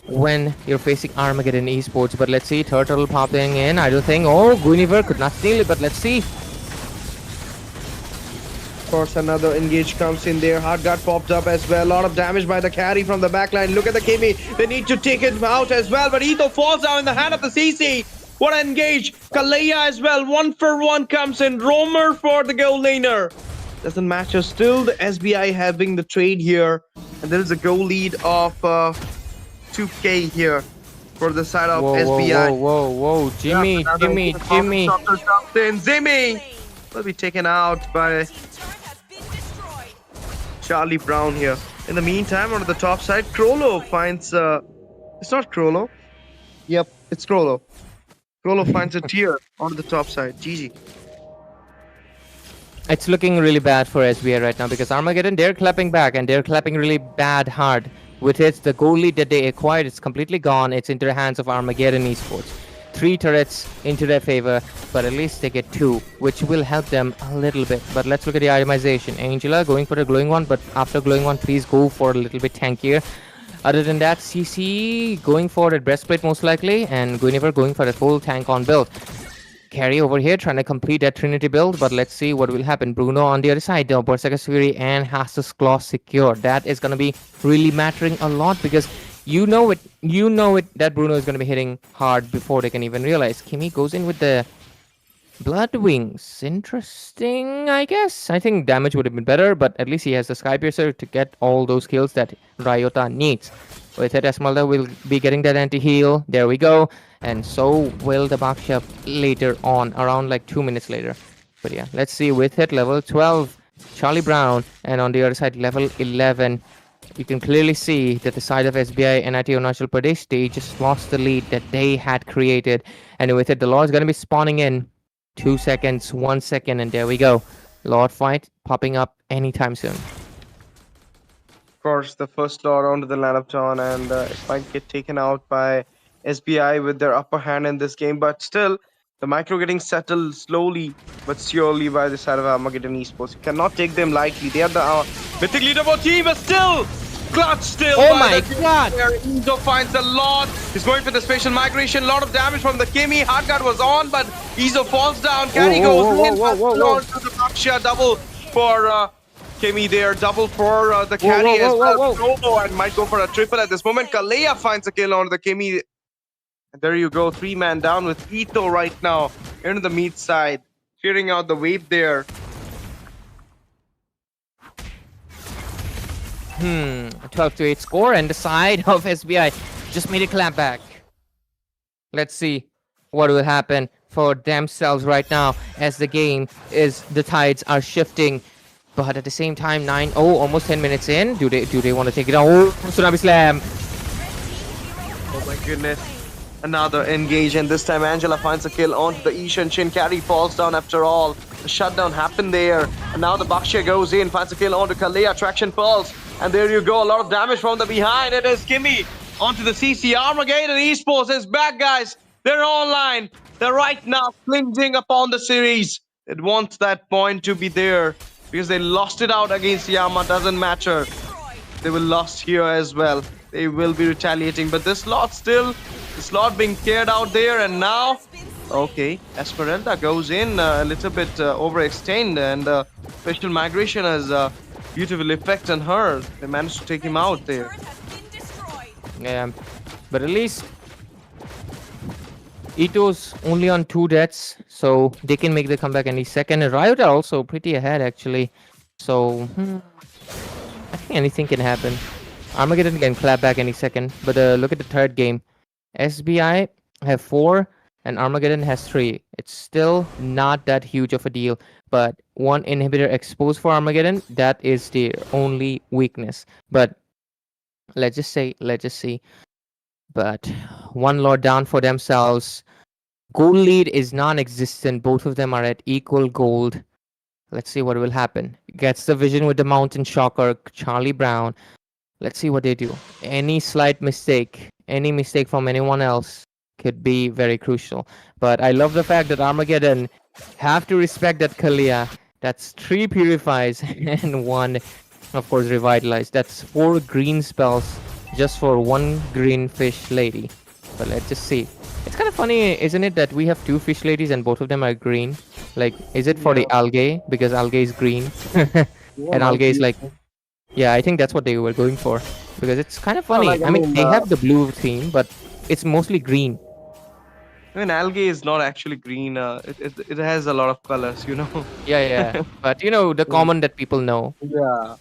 when you're facing Armageddon Esports. But let's see, Turtle popping in, I don't think, oh, Guinevere could not steal it, but let's see. Of course, another engage comes in there. Hard Guard popped up as well. A lot of damage by the carry from the backline. Look at the Kimi. They need to take it out as well. But Ito falls down in the hand of the CC. What an engage. Kalea as well. 1-for-1 comes in. Roamer for the goal laner. Doesn't matter. Still, the SBI having the trade here. And there is a goal lead of 2K here for the side of SBI. Whoa. Jimmy. Zimmy will be taken out by Charlie Brown here. In the meantime, on the top side, Krolo finds it's not Krolo. Yep, it's Krolo. Krolo finds a tier on the top side. GG. It's looking really bad for SBI right now because Armageddon, they're clapping back and they're clapping really bad hard. With it, the goal lead that they acquired, it's completely gone. It's into the hands of Armageddon Esports. 3 turrets into their favor, but at least they get 2, which will help them a little bit. But let's look at the itemization. Angela going for the glowing one, but after glowing one, please go for a little bit tankier. Other than that, CC going for the breastplate most likely, and Guinevere going for the full tank on build. Carry over here trying to complete that Trinity build, but let's see what will happen. Bruno on the other side, Berserker's Fury and Haster's Claw secure. That is going to be really mattering a lot because you know it that Bruno is going to be hitting hard before they can even realize. Kimi goes in with the Blood Wings. Interesting, I guess. I think damage would have been better, but at least he has the Sky Piercer to get all those kills that Ryota needs. With it, Esmeralda will be getting that anti-heal. There we go. And so will the Bakshap later on, around like 2 minutes later. But yeah, let's see. With it, level 12, Charlie Brown. And on the other side, level 11. You can clearly see that the side of SBI and NIT Arunachal Pradesh, they just lost the lead that they had created. And with it, the Lord is going to be spawning in 2 seconds, 1 second, and there we go. Lord fight popping up anytime soon. Of course, the first Lord onto the lineup turn, and it might get taken out by SBI with their upper hand in this game. But still, the micro getting settled slowly but surely by the side of Armageddon Esports. You cannot take them lightly. They are the mythic leaderboard team, but still clutch still. Oh my god! Indo finds a lot. He's going for the spatial migration. A lot of damage from the Kimi. Hard Guard was on, but Izo falls down. Carry goes in. Whoa. To the Baksha. Double for Kimi there. Double for the carry as well. Robo and might go for a triple at this moment. Kalea finds a kill on the Kimi. And there you go. 3-man down with Ito right now. Into the meat side. Clearing out the wave there. 12-8 score, and the side of SBI just made a clap back. Let's see what will happen for themselves right now as the game is, the tides are shifting. But at the same time, almost 10 minutes in. Do they want to take it out? Oh, Tsunami Slam. Oh my goodness. Another engage, and this time Angela finds a kill onto the Ishan. Chin carry falls down after all. The shutdown happened there. And now the Bakshia goes in, finds a kill onto Kalea. Traction falls. And there you go. A lot of damage from the behind. It is Kimi onto the CC. Armageddon Esports is back, guys. They're online. They're right now clinging upon the series. It wants that point to be there because they lost it out against Yama. Doesn't matter. They will lost here as well. They will be retaliating. But this lot still, this lot being cleared out there. And now Okay, Esmeralda goes in a little bit overextend, and special migration has beautiful effect on her. They managed to take him Red out team there. turret has been destroyed. Yeah, but at least Ito's only on 2 deaths, so they can make the comeback any second. And Riot are also pretty ahead actually, so I think anything can happen. Armageddon can clap back any second, but look at the third game. SBI have 4 and Armageddon has 3. It's still not that huge of a deal, but one inhibitor exposed for Armageddon, that is their only weakness. But let's just see. But one lord down for themselves. Gold lead is non-existent. Both of them are at equal gold. Let's see what will happen. Gets the vision with the Mountain Shocker, Charlie Brown. Let's see what they do. Any slight mistake, any mistake from anyone else could be very crucial. But I love the fact that Armageddon have to respect that Kalia. That's 3 purifies and 1, of course, revitalized. That's 4 green spells just for 1 green fish lady. But let's just see. It's kind of funny, isn't it, that we have 2 fish ladies and both of them are green? Like, is it for Yeah, the algae? Because algae is green. yeah, And might algae is be. like, yeah, I think that's what they were going for. Because it's kind of Like funny. I mean, they uh, have the blue theme, but it's mostly green. algae is not actually green. It has a lot of colors, you know. Yeah, yeah. But you know, the Mm, common that people know. yeah,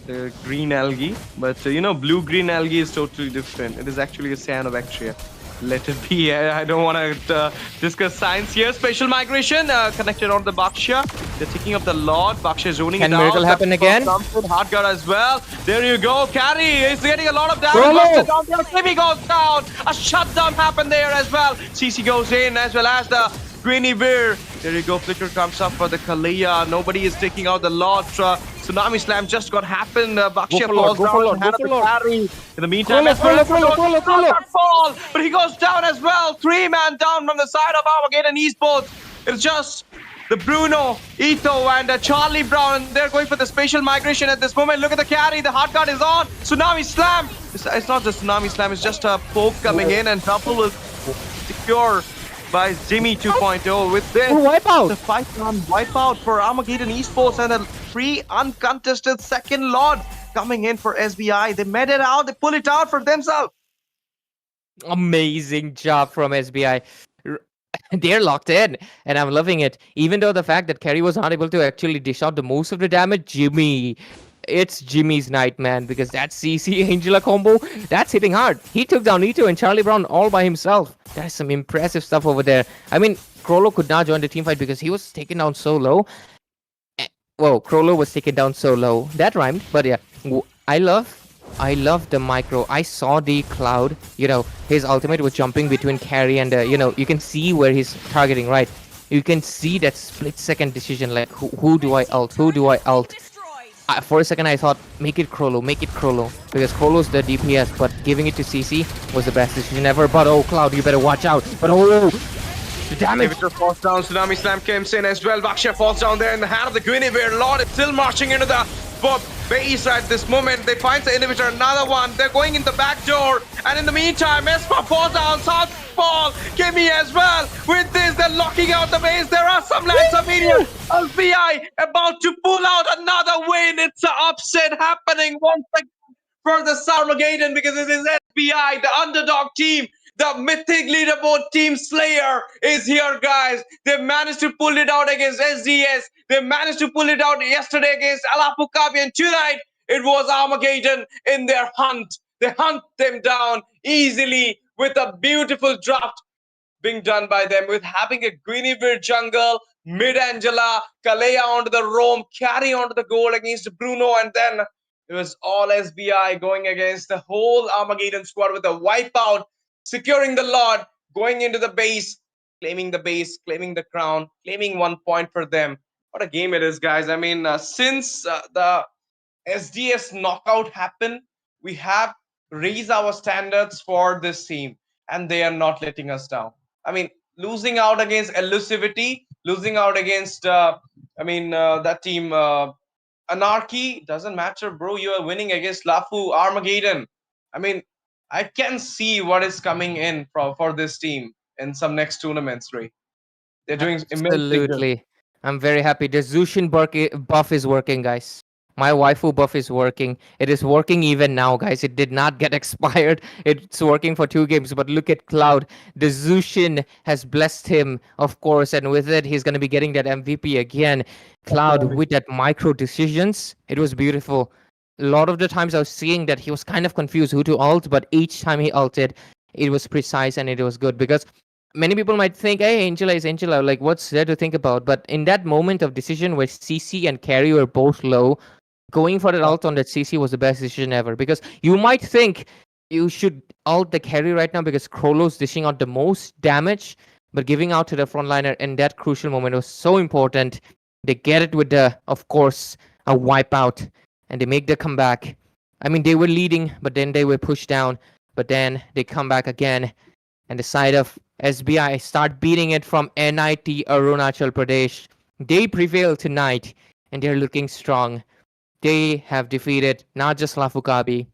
the green algae, but blue green algae is totally different. It is actually a cyanobacteria. Let it be. I don't want to discuss science here. Special migration connected on the Baksha. They're taking up the Lord. Baksha zoning Can it miracle out. happen again? Hard guard as well. There you go. Carry is getting a lot of damage. Prolo! Baksha down there. Kimi goes down. A shutdown happened there as well. CC goes in as well as the Guinevere. There you go. Flicker comes up for the Kalia. Nobody is taking out the Lord. Tsunami Slam just got happened. Baksha for Lord, falls go down. for Lord, and go Hannah for the Lord. carry. In the meantime, Prolo, Prolo. fall, but he goes down as well. 3-man down from the side of Armageddon Esports. It's just the Bruno, Ito, and Charlie Brown. They're going for the spatial migration at this moment. Look at the carry. The hard guard is on. Tsunami Slam. It's not just Tsunami Slam. It's just a poke coming in, and double will secure by Jimmy 2.0 with this. Wipeout! The 5-man wipeout for Armageddon Esports and a free uncontested second Lord coming in for SBI. They made it out. They pull it out for themselves. Amazing job from SBI. They're locked in, and I'm loving it. Even though the fact that Kerry was not able to actually dish out the most of the damage, Jimmy. It's Jimmy's night, man, because that CC Angela combo, that's hitting hard. He took down Ito and Charlie Brown all by himself. That's some impressive stuff over there. I mean, Krollo could not join the team fight because he was taken down so low. Whoa, Krollo was taken down so low. That rhymed, but yeah. I love the micro. I saw the cloud. You know, his ultimate was jumping between carry and, you can see where he's targeting, right? You can see that split-second decision, like, who do I ult? Who do I ult? For a second, I thought, make it Krollo, because Krollo's the DPS, but giving it to CC was the best decision ever. But oh, Cloud, you better watch out. But oh, the damage. Victor falls down. Tsunami Slam comes in as well. Baksha falls down there in the hand of the Guinevere. Lord is still marching into the base at this moment. They find the inhibitor, another one. They're going in the back door. And in the meantime, Espa falls down. Southfall, Kimmy as well. With this, they're locking out the base. There are some lands of media. SBI about to pull out another win. It's an upset happening once again for the Armageddon because it is SBI, the underdog team. The mythic leaderboard team Slayer is here, guys. They managed to pull it out against SDS. They managed to pull it out yesterday against Lafu, Kabi, and tonight it was Armageddon in their hunt. They hunt them down easily with a beautiful draft being done by them with having a Guinevere jungle, mid Angela, Kalea onto the roam, carry onto the goal against Bruno, and then it was all SBI going against the whole Armageddon squad with a wipeout, securing the Lord, going into the base, claiming the crown, claiming 1 point for them. What a game it is, guys. I mean, since the SDS knockout happened, we have raised our standards for this team, and they are not letting us down. I mean, losing out against Elusivity, losing out against, that team, Anarchy, doesn't matter, bro. You are winning against Lafu, Armageddon. I mean, I can see what is coming in for this team. in some next tournaments, Ray. They're doing immensely good. Absolutely. I'm very happy. The Zushin buff is working, guys. My waifu buff is working. It is working even now, guys. It did not get expired. It's working for 2 games. But look at Cloud. The Zushin has blessed him, of course. And with it, he's going to be getting that MVP again. Cloud with that micro decisions. It was beautiful. A lot of the times I was seeing that he was kind of confused who to ult. But each time he ulted, it was precise and it was good. Because many people might think, hey, Angela is Angela. Like, what's there to think about? But in that moment of decision where CC and Carry were both low, going for that ult on that CC was the best decision ever. Because you might think you should ult the Carry right now because Krolo's dishing out the most damage, but giving out to the frontliner in that crucial moment was so important. They get it with the, of course, a wipeout, and they make the comeback. I mean, they were leading, but then they were pushed down. But then they come back again, and the side of SBI start beating it from NIT Arunachal Pradesh. They prevail tonight, and they're looking strong. They have defeated not just Lafu Kabi,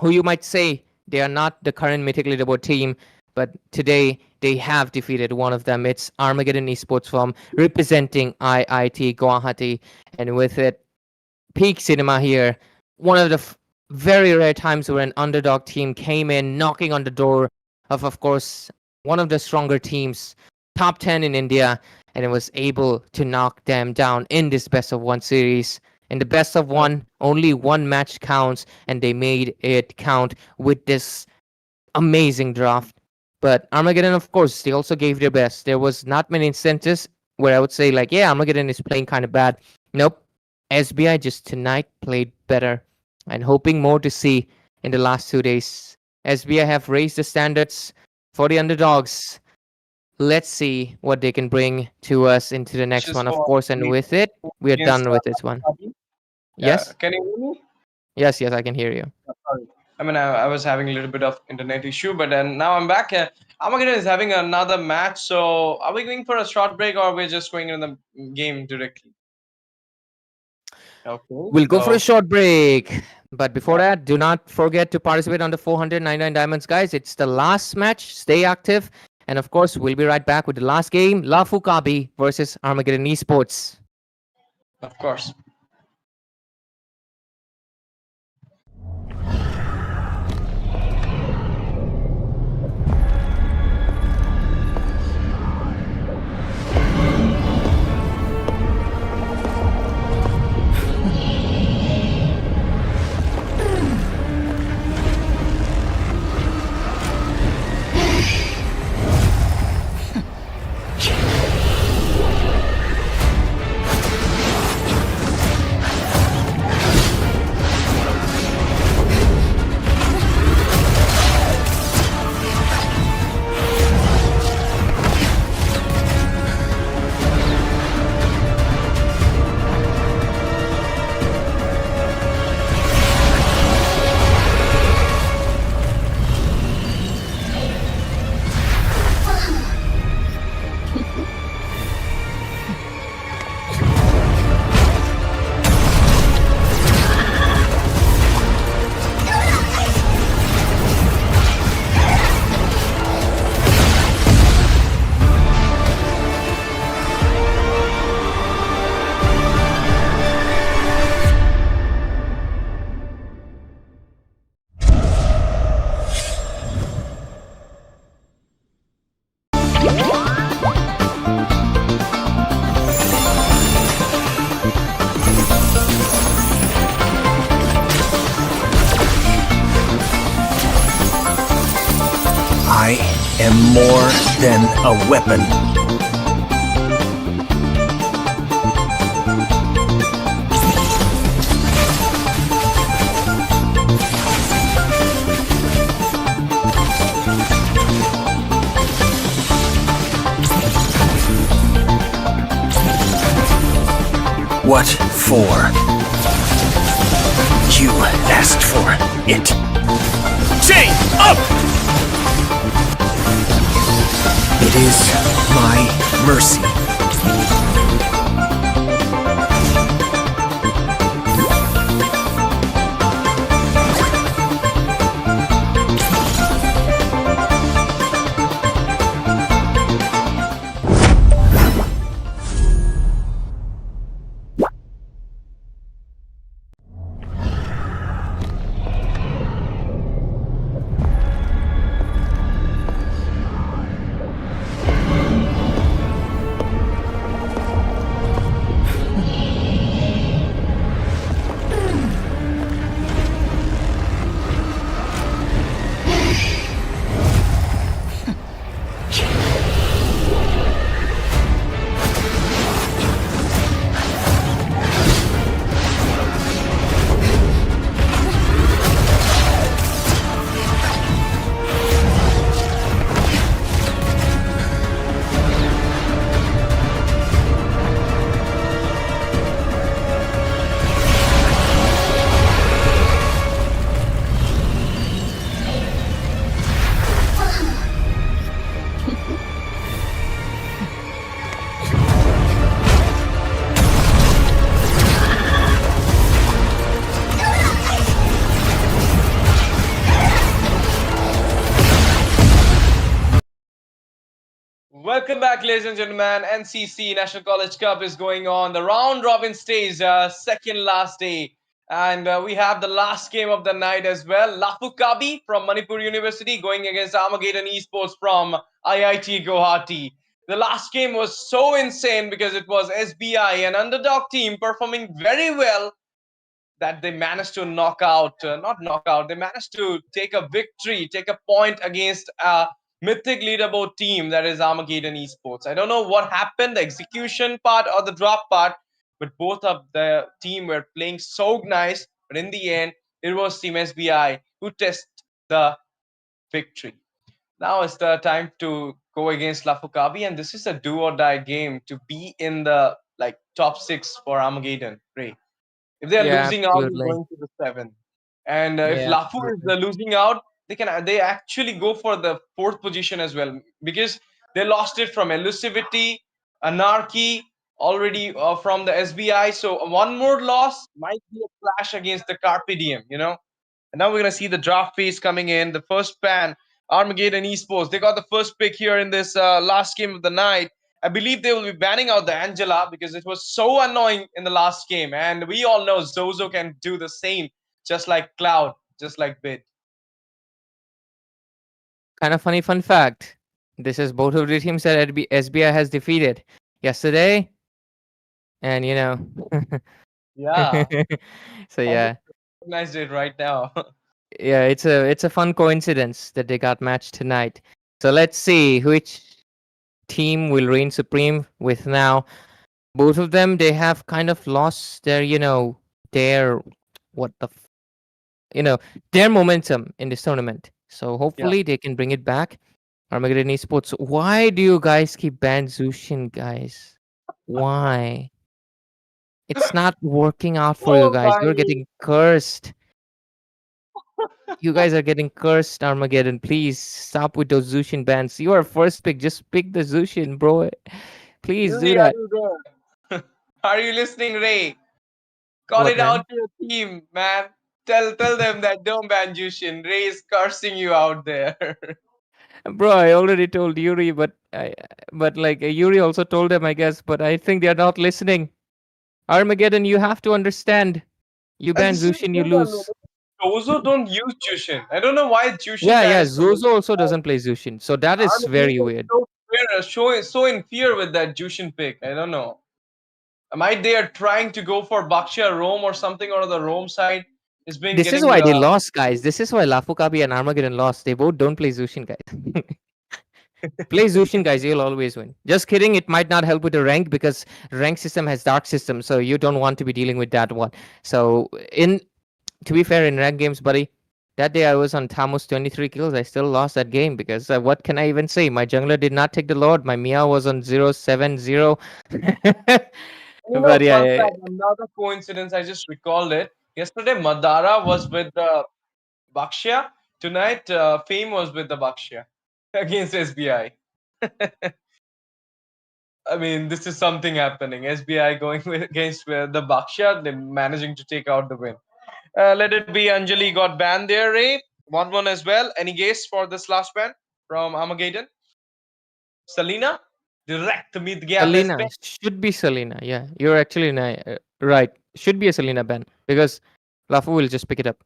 who you might say they are not the current Mythic Leaderboard team, but today they have defeated one of them. It's Armageddon Esports from representing IIT Guwahati, and with it, peak cinema here. One of the very rare times where an underdog team came in, knocking on the door of course, one of the stronger teams, top 10 in India, and it was able to knock them down in this best of 1 series. In the best of 1, only 1 match counts, and they made it count with this amazing draft. But Armageddon, of course, they also gave their best. There was not many instances where I would say, like, yeah, Armageddon is playing kind of bad. Nope. SBI just tonight played better, and hoping more to see in the last 2 days. SBI have raised the standards for the underdogs. Let's see what they can bring to us into the next Just one, of for course. And with it, we are against, done with this one. Kabi. Yes? Can you hear me? Yes, I can hear you. Sorry. I mean, I was having a little bit of internet issue, but then now I'm back. Armageddon is having another match. So are we going for a short break, or we're just going into the game directly? Okay. We'll go for a short break. But before that, do not forget to participate on the 499 diamonds, guys. It's the last match. Stay active. And of course, we'll be right back with the last game, Lafu Kabi versus Armageddon Esports. Of course. I am more than a weapon. What for? You asked for it. Chain up! It is my mercy. welcome back, ladies and gentlemen. NCC National College Cup is going on. The round robin stage, second last day. And we have the last game of the night as well. Lafu Kabi from Manipur University going against Armageddon Esports from IIT Guwahati. The last game was so insane because it was SBI, an underdog team, performing very well that they managed to not knock out, they managed to take a victory, take a point against a mythic leaderboard team that is Armageddon Esports. I don't know what happened, the execution part or the drop part, but both of the team were playing so nice. But in the end, it was Team SBI who tested the victory. Now it's the time to go against Lafukabi, and this is a do or die game to be in the top six for Armageddon. Ray. If they are Yeah, losing out, they're absolutely. going to the seven. And if Yeah, Lafu is absolutely. losing out, they actually go for the fourth position as well because they lost it from Elusivity, Anarchy, already from the SBI. So one more loss might be a clash against the Carpe Diem, And now we're gonna see the draft phase coming in. The first pan, Armageddon Esports. They got the first pick here in this last game of the night. I believe they will be banning out the Angela because it was so annoying in the last game. And we all know Zozo can do the same, just like Cloud, just like Bid. Kind of funny fun fact. This is both of the teams that SBI has defeated yesterday. And Yeah, so yeah. recognized it right now. Yeah, it's a fun coincidence that they got matched tonight. So let's see which team will reign supreme with now. Both of them, they have kind of lost their what the their momentum in this tournament. So hopefully they can bring it back. Armageddon Esports, why do you guys keep ban Zushin, guys? Why? It's not working out for you Oh guys. my! You're getting cursed. You guys are getting cursed, Armageddon. Please stop with those Zushin bans. You are first pick. Just pick the Zushin, bro. Please do Yuri, are that. you there? Are you listening, Ray? Call What, it man? out to your team, man. Tell them that don't ban Jushin. Ray is cursing you out there. Bro, I already told Yuri, but Yuri also told them, I guess. But I think they are not listening. Armageddon, you have to understand. You ban Just Zushin, you hold on a lose. minute. Zozo don't use Jushin. I don't know why Jushin Yeah, ban yeah. is so. Zozo also doesn't play Zushin, so that is very Armageddon is weird. so so in fear with that Jushin pick. I don't know. Might they are trying to go for Baksha Rome or something or the Rome side? It's been This is getting why they lost, guys. This is why Lafukabi and Armageddon lost. They both don't play Zushin, guys. Play Zushin, guys. You'll always win. Just kidding. It might not help with the rank because rank system has dark system, so you don't want to be dealing with that one. So to be fair, in rank games, buddy, that day I was on Tamus 23 kills. I still lost that game because what can I even say? My jungler did not take the Lord. My Mia was on 070. But fun yeah, fact, another coincidence. I just recalled it. Yesterday, Madara was with the Bakshia. Tonight, Fame was with the Bakshia against SBI. I mean, this is something happening. SBI going against the Bakshia, they're managing to take out the win. Let it be. Anjali got banned there, Ray. 1-1 as well. Any guess for this last ban from Armageddon? Selena? Direct mid gap Selena ban. should be Selena. Yeah, you're actually right. Should be a Selena ban because Lafu will just pick it up.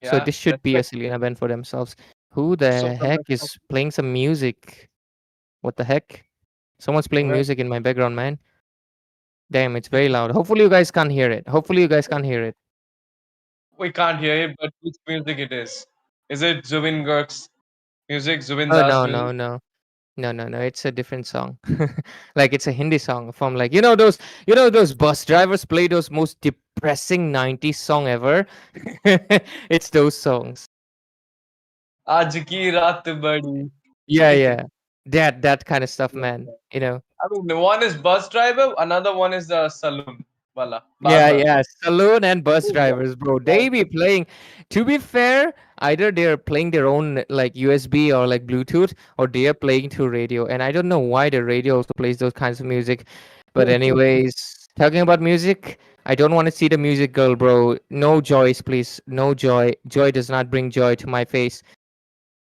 So Yeah, this should let's be check. a Selena ban for themselves. Who So the the heck is playing some music? What the heck? Someone's playing well, music in my background, man. Damn, it's very loud. Hopefully you guys can't hear it. Hopefully you guys can't hear it. we can't hear it, but which music it is? Is it Zubin Girk's music? Zubin Oh Das no, music? no, no. No, no, no. It's a different song. Like it's a Hindi song from those bus drivers play those most depressing 90s song ever. It's those songs. Aaj ki raat badi. Yeah, yeah. That kind of stuff, man. You know. I mean, one is bus driver, another one is the saloon wala, Yeah, barber. yeah. Saloon and bus Oh, drivers, bro. wow. They be playing. To be fair, either they're playing their own like USB or like Bluetooth, or they are playing through radio. And I don't know why the radio also plays those kinds of music. But anyways, talking about music, I don't want to see the music girl, bro. No joys, please. No joy. Joy does not bring joy to my face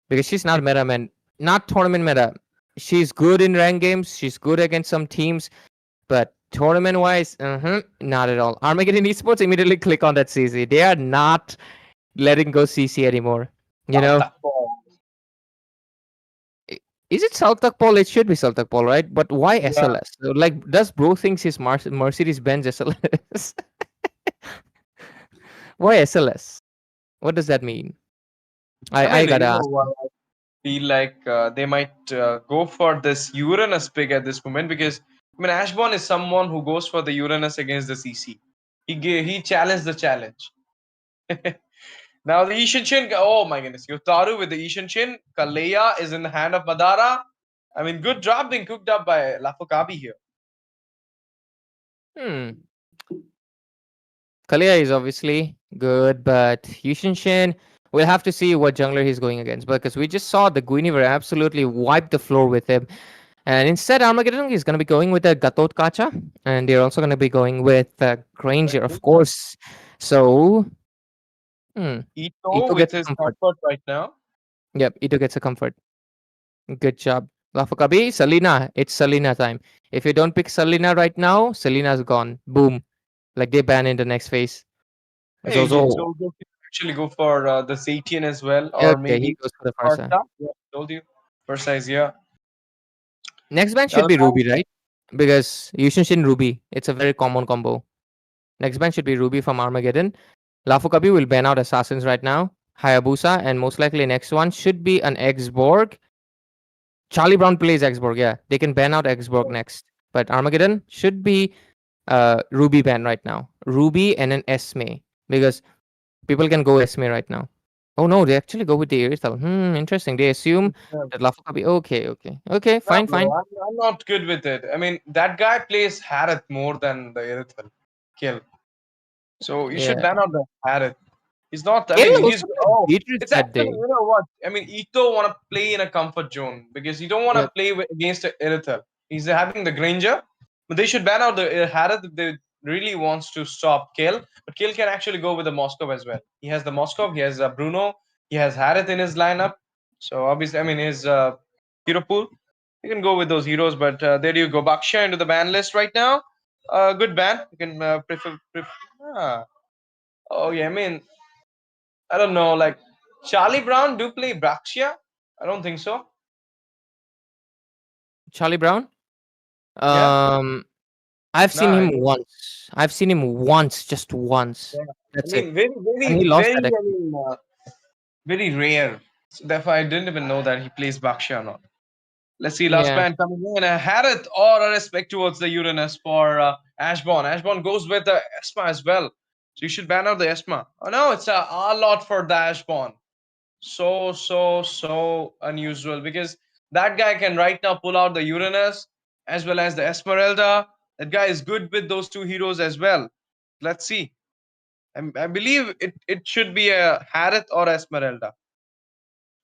because she's not meta, man. Not tournament meta. She's good in rank games. She's good against some teams, but tournament wise, not at all. Armageddon Esports immediately click on that CC. They are not letting go CC anymore. You know, is it Saltak Paul? It should be Saltak Paul, right? But why SLS? So, like, does bro thinks his Mercedes Benz SLS? Why SLS? What does that mean? I gotta ask. I feel like they might go for this Uranus pick at this moment because I mean Ashbourne is someone who goes for the Uranus against the CC. He challenged the challenge. Now the Ishan Chin, oh my goodness, Yotaru with the Ishan Chin, Kaleya is in the hand of Madara. I mean, good job being cooked up by Lafu Kabi here. Kalia is obviously good, but Yushin, we'll have to see what jungler he's going against because we just saw the Guinevere absolutely wipe the floor with him. And instead, Armageddon is going to be going with a Gatot Kacha, and they're also going to be going with Granger, of course. So, Ito with his comfort right now. Yep, Ito gets a comfort. Good job. Lafakabi, Selena. It's Selena time. If you don't pick Selena right now, Selena's gone. Boom. Like they ban in the next phase. Hey, Zozo. Actually go for the Satian as well, or Okay, maybe he goes for the Farsa. Yeah, told you. Farsa is here. Next ban should be Ruby, right? Because Yushin Ruby. It's a very common combo. Next ban should be Ruby from Armageddon. Lafukabi will ban out Assassins right now. Hayabusa, and most likely next one should be an Exborg. Charlie Brown plays Exborg, yeah. They can ban out Exborg next. But Armageddon should be Ruby ban right now. Ruby and an Esme. Because people can go Esme right now. Oh no, they actually go with the Irithal. Interesting. They assume that Lafukabi. Okay, fine. I'm not good with it. I mean, that guy plays Harith more than the Irithal. Kill. So you should ban out the Harith. He's not. I mean, he's. It's actually. You know what? I mean, Ito want to play in a comfort zone because you don't want to play against Irithal. He's having the Granger, but they should ban out the Harith if they really wants to stop Kill. But Kill can actually go with the Moscow as well. He has the Moscow. He has Bruno. He has Harith in his lineup. So obviously, I mean, his hero pool. You can go with those heroes, but there you go. Baksha into the ban list right now. Good ban. You can prefer. Oh yeah, I mean, I don't know. Like Charlie Brown do play Braxia? I don't think so. Charlie Brown? I've seen him once. I've seen him once, just once. Yeah. That's I mean, very rare. So therefore, I didn't even know that he plays Baksha or not. Let's see, last man coming in. A Harith or a respect towards the Uranus for Ashbourne. Ashbourne goes with the Esma as well. So you should ban out the Esma. Oh no, it's a lot for the Ashbourne. So unusual because that guy can right now pull out the Uranus as well as the Esmeralda. That guy is good with those two heroes as well. Let's see. I believe it should be a Harith or Esmeralda.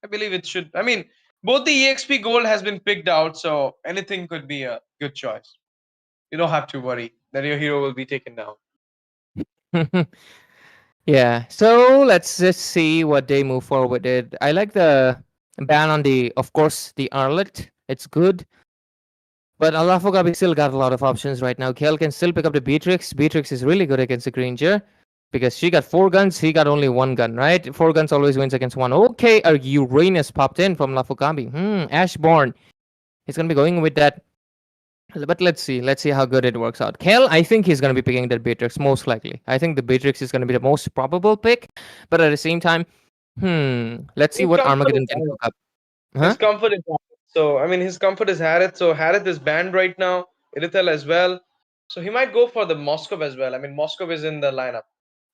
I believe it should. I mean, both the EXP gold has been picked out, so anything could be a good choice. You don't have to worry that your hero will be taken down. Yeah, so let's just see what they move forward with. I like the ban on of course, the Arlet. It's good. But Alafogabi still got a lot of options right now. Kel can still pick up the Beatrix. Beatrix is really good against the Granger because she got 4 guns, he got only 1 gun, right? 4 guns always wins against 1. Okay, a Uranus popped in from Lafukabi. Ashbourne. He's going to be going with that. But let's see. Let's see how good it works out. Kel, I think he's going to be picking that Beatrix, most likely. I think the Beatrix is going to be the most probable pick. But at the same time, let's see what Armageddon can cook up. His comfort is so, I mean, his comfort is Harith. So Harith is banned right now. Irithel as well. So he might go for the Moscow as well. I mean, Moscow is in the lineup.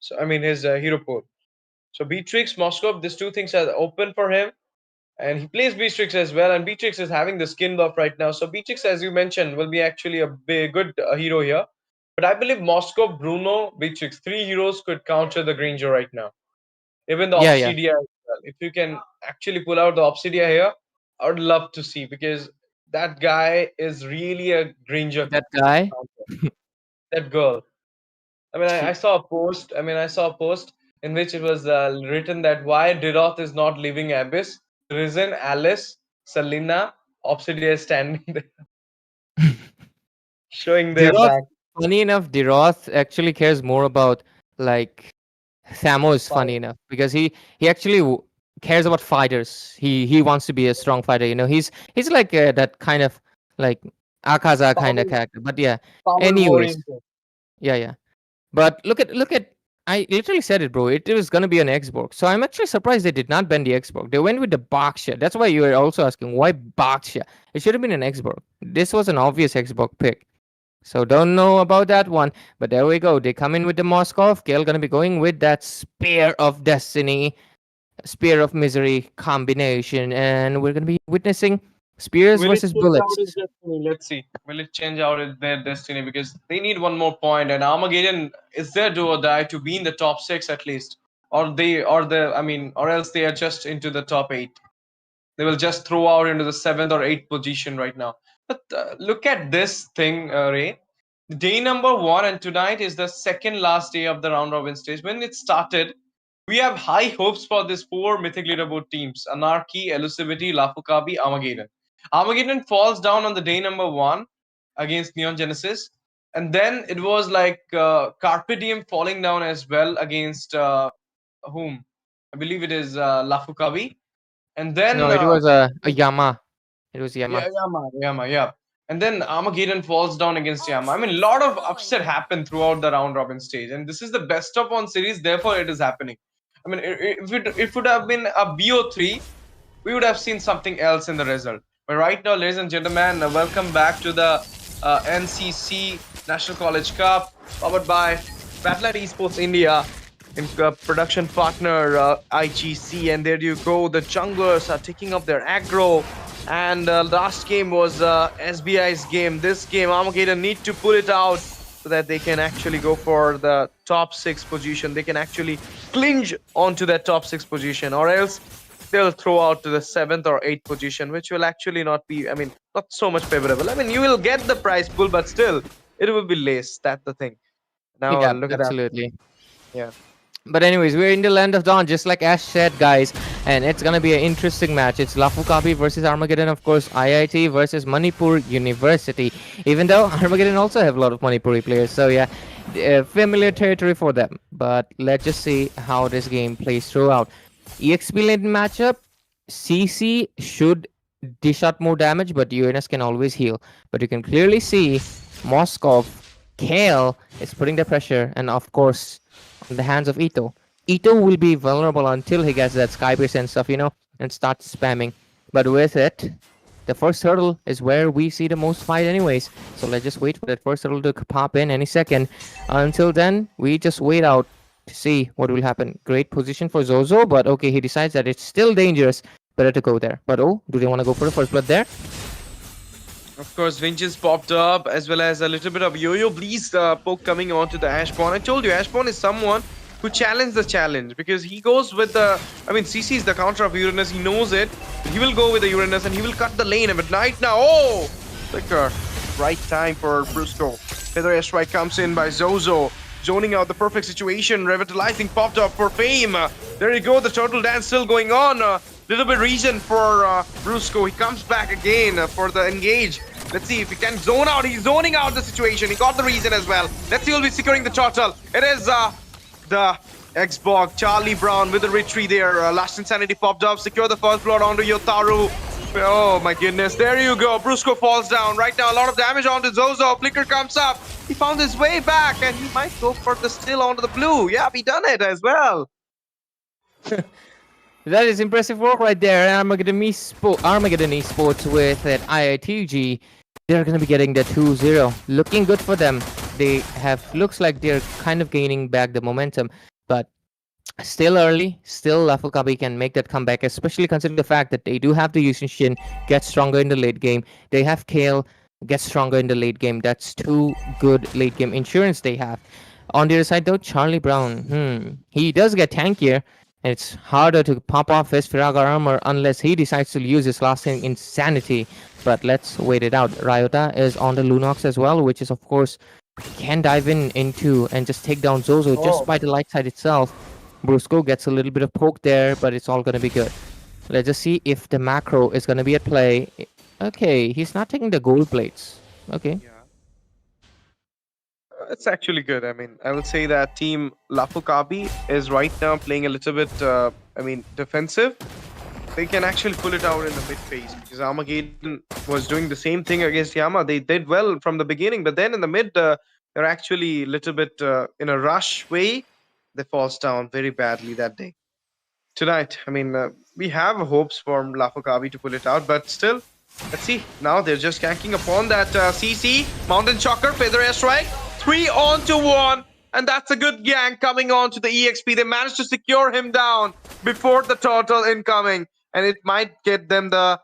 So, I mean, his hero pool. So Beatrix, Moscow, these two things are open for him. And he plays Beatrix as well. And Beatrix is having the skin buff right now. So Beatrix, as you mentioned, will be actually a good hero here. But I believe Moscow, Bruno, Beatrix, 3 heroes could counter the Granger right now. Even the Obsidia as well. If you can actually pull out the Obsidia here, I would love to see because that guy is really a Granger. That guy? That girl. I mean, I saw a post. In which it was written that why Diroth is not leaving Abyss. Risen, Alice, Selena, Obsidian is standing there, showing their Diroth, back. funny enough, Diroth actually cares more about like Thamos. Funny Fine. enough, because he actually cares about fighters. He wants to be a strong fighter. You know, he's like that kind of like Akaza kind of Power, character. But yeah, power anyways, oriented. yeah. But look at. I literally said it, bro. It was gonna be an Xbox. So I'm actually surprised they did not ban the Xbox. They went with the Baksha. That's why you were also asking why Baksha. It should have been an Xbox. This was an obvious Xbox pick. So don't know about that one. But there we go. They come in with the Moskov. Gale gonna be going with that Spear of Destiny, Spear of Misery combination, and we're gonna be witnessing spears Will it versus change out his bullets. destiny? Let's see. Will it change out their destiny? Because they need one more point, and Armageddon is their do or die to be in the top 6 at least, or else they are just into the top 8. They will just throw out into the 7th or 8th position right now. But look at this thing, Ray. Day number 1 and tonight is the second last day of the round robin stage. When it started, we have high hopes for these 4 mythic leaderboard teams: Anarchy, Elusivity, Lafu, Kabi, Armageddon. Armageddon falls down on the day number 1 against Neon Genesis. And then it was like Carpe Diem falling down as well against whom? I believe it is Lafu Kabi. And then No, it was a Yama. It was Yama. Yeah. And then Armageddon falls down against Yama. I mean, a lot of upset happened throughout the round robin stage, and this is the best of one series. Therefore, it is happening. I mean, if it would have been a BO3, we would have seen something else in the result. But right now, ladies and gentlemen, welcome back to the NCC National College Cup, powered by Battleknights Esports India, in production partner IGC. And there you go, the junglers are taking up their aggro. And last game was SBI's game. This game, Armageddon need to pull it out so that they can actually go for the top 6 position. They can actually clinch onto that top 6 position, or else they'll throw out to the 7th or 8th position, which will actually not be, I mean, not so much favorable. I mean, you will get the prize pool, but still, it will be less. That's the thing. Now, Yeah, look at that. absolutely. Yeah. But anyways, we're in the land of dawn, just like Ash said, guys, and it's gonna be an interesting match. It's Lafu Kabi versus Armageddon, of course, IIT versus Manipur University. Even though Armageddon also have a lot of Manipuri players, so yeah, familiar territory for them. But let's just see how this game plays throughout. EXP lane matchup, CC should dish out more damage, but UNS can always heal. But you can clearly see Moskov, Kale is putting the pressure, and of course, in the hands of Ito. Ito will be vulnerable until he gets that Skybase and stuff, you know, and starts spamming. But with it, the first hurdle is where we see the most fight anyways. So let's just wait for that first hurdle to pop in any second. Until then, we just wait out to see what will happen. Great position for Zozo, but okay, he decides that it's still dangerous. Better to go there. But oh, do they want to go for the first blood there? Of course, Vengeance popped up, as well as a little bit of Yo-Yo Bleed's poke coming onto the Ashpawn. I told you, Ashpawn is someone who challenged the challenge, because he goes with the... I mean, CC is the counter of Uranus, he knows it. He will go with the Uranus and he will cut the lane. But right now, oh! Flicker. Right time for Brusco. Feather Airstrike comes in by Zozo, zoning out the perfect situation. Revitalizing popped up for Fame. There you go, the turtle dance still going on. Little bit region for Brusco. He comes back again for the engage. Let's see if he can zone out. He's zoning out the situation. He got the reason as well. Let's see who'll be securing the turtle. It is the Xbox, Charlie Brown with the retreat there. Last Insanity popped up. Secure the first blood onto Yotaru. Oh my goodness. There you go. Brusco falls down. Right now, a lot of damage onto Zozo. Flicker comes up. He found his way back and he might go for the still onto the blue. Yeah, he done it as well. That is impressive work right there. Armageddon Esports with that IITG. They're going to be getting the 2-0. Looking good for them. They have, looks like they're kind of gaining back the momentum. But still early. Still, Lafu Kabi can make that comeback, especially considering the fact that they do have the Yushin Shin, get stronger in the late game. They have Kale, get stronger in the late game. That's 2 good late game insurance they have. On the other side, though, Charlie Brown, he does get tankier. And it's harder to pop off his Firaga armor unless he decides to use his last thing, Insanity. But let's wait it out. Ryota is on the Lunox as well, which is, of course, can dive into and just take down Zozo just by the light side itself. Brusco gets a little bit of poke there, but it's all going to be good. Let's just see if the macro is going to be at play. Okay, he's not taking the gold plates. Okay. It's actually good. I mean, I would say that team Lafu Kabi is right now playing a little bit, defensive. They can actually pull it out in the mid phase because Armageddon was doing the same thing against Yama. They did well from the beginning, but then in the mid, they're actually a little bit in a rush way. They falls down very badly that day. Tonight, I mean, we have hopes for Lafu Kabi to pull it out, but still, let's see. Now they're just ganking upon that CC, Mountain Chocker, Feather Airstrike. 3-on-1, and that's a good gank coming on to the EXP. They managed to secure him down before the turtle incoming, and it might get them the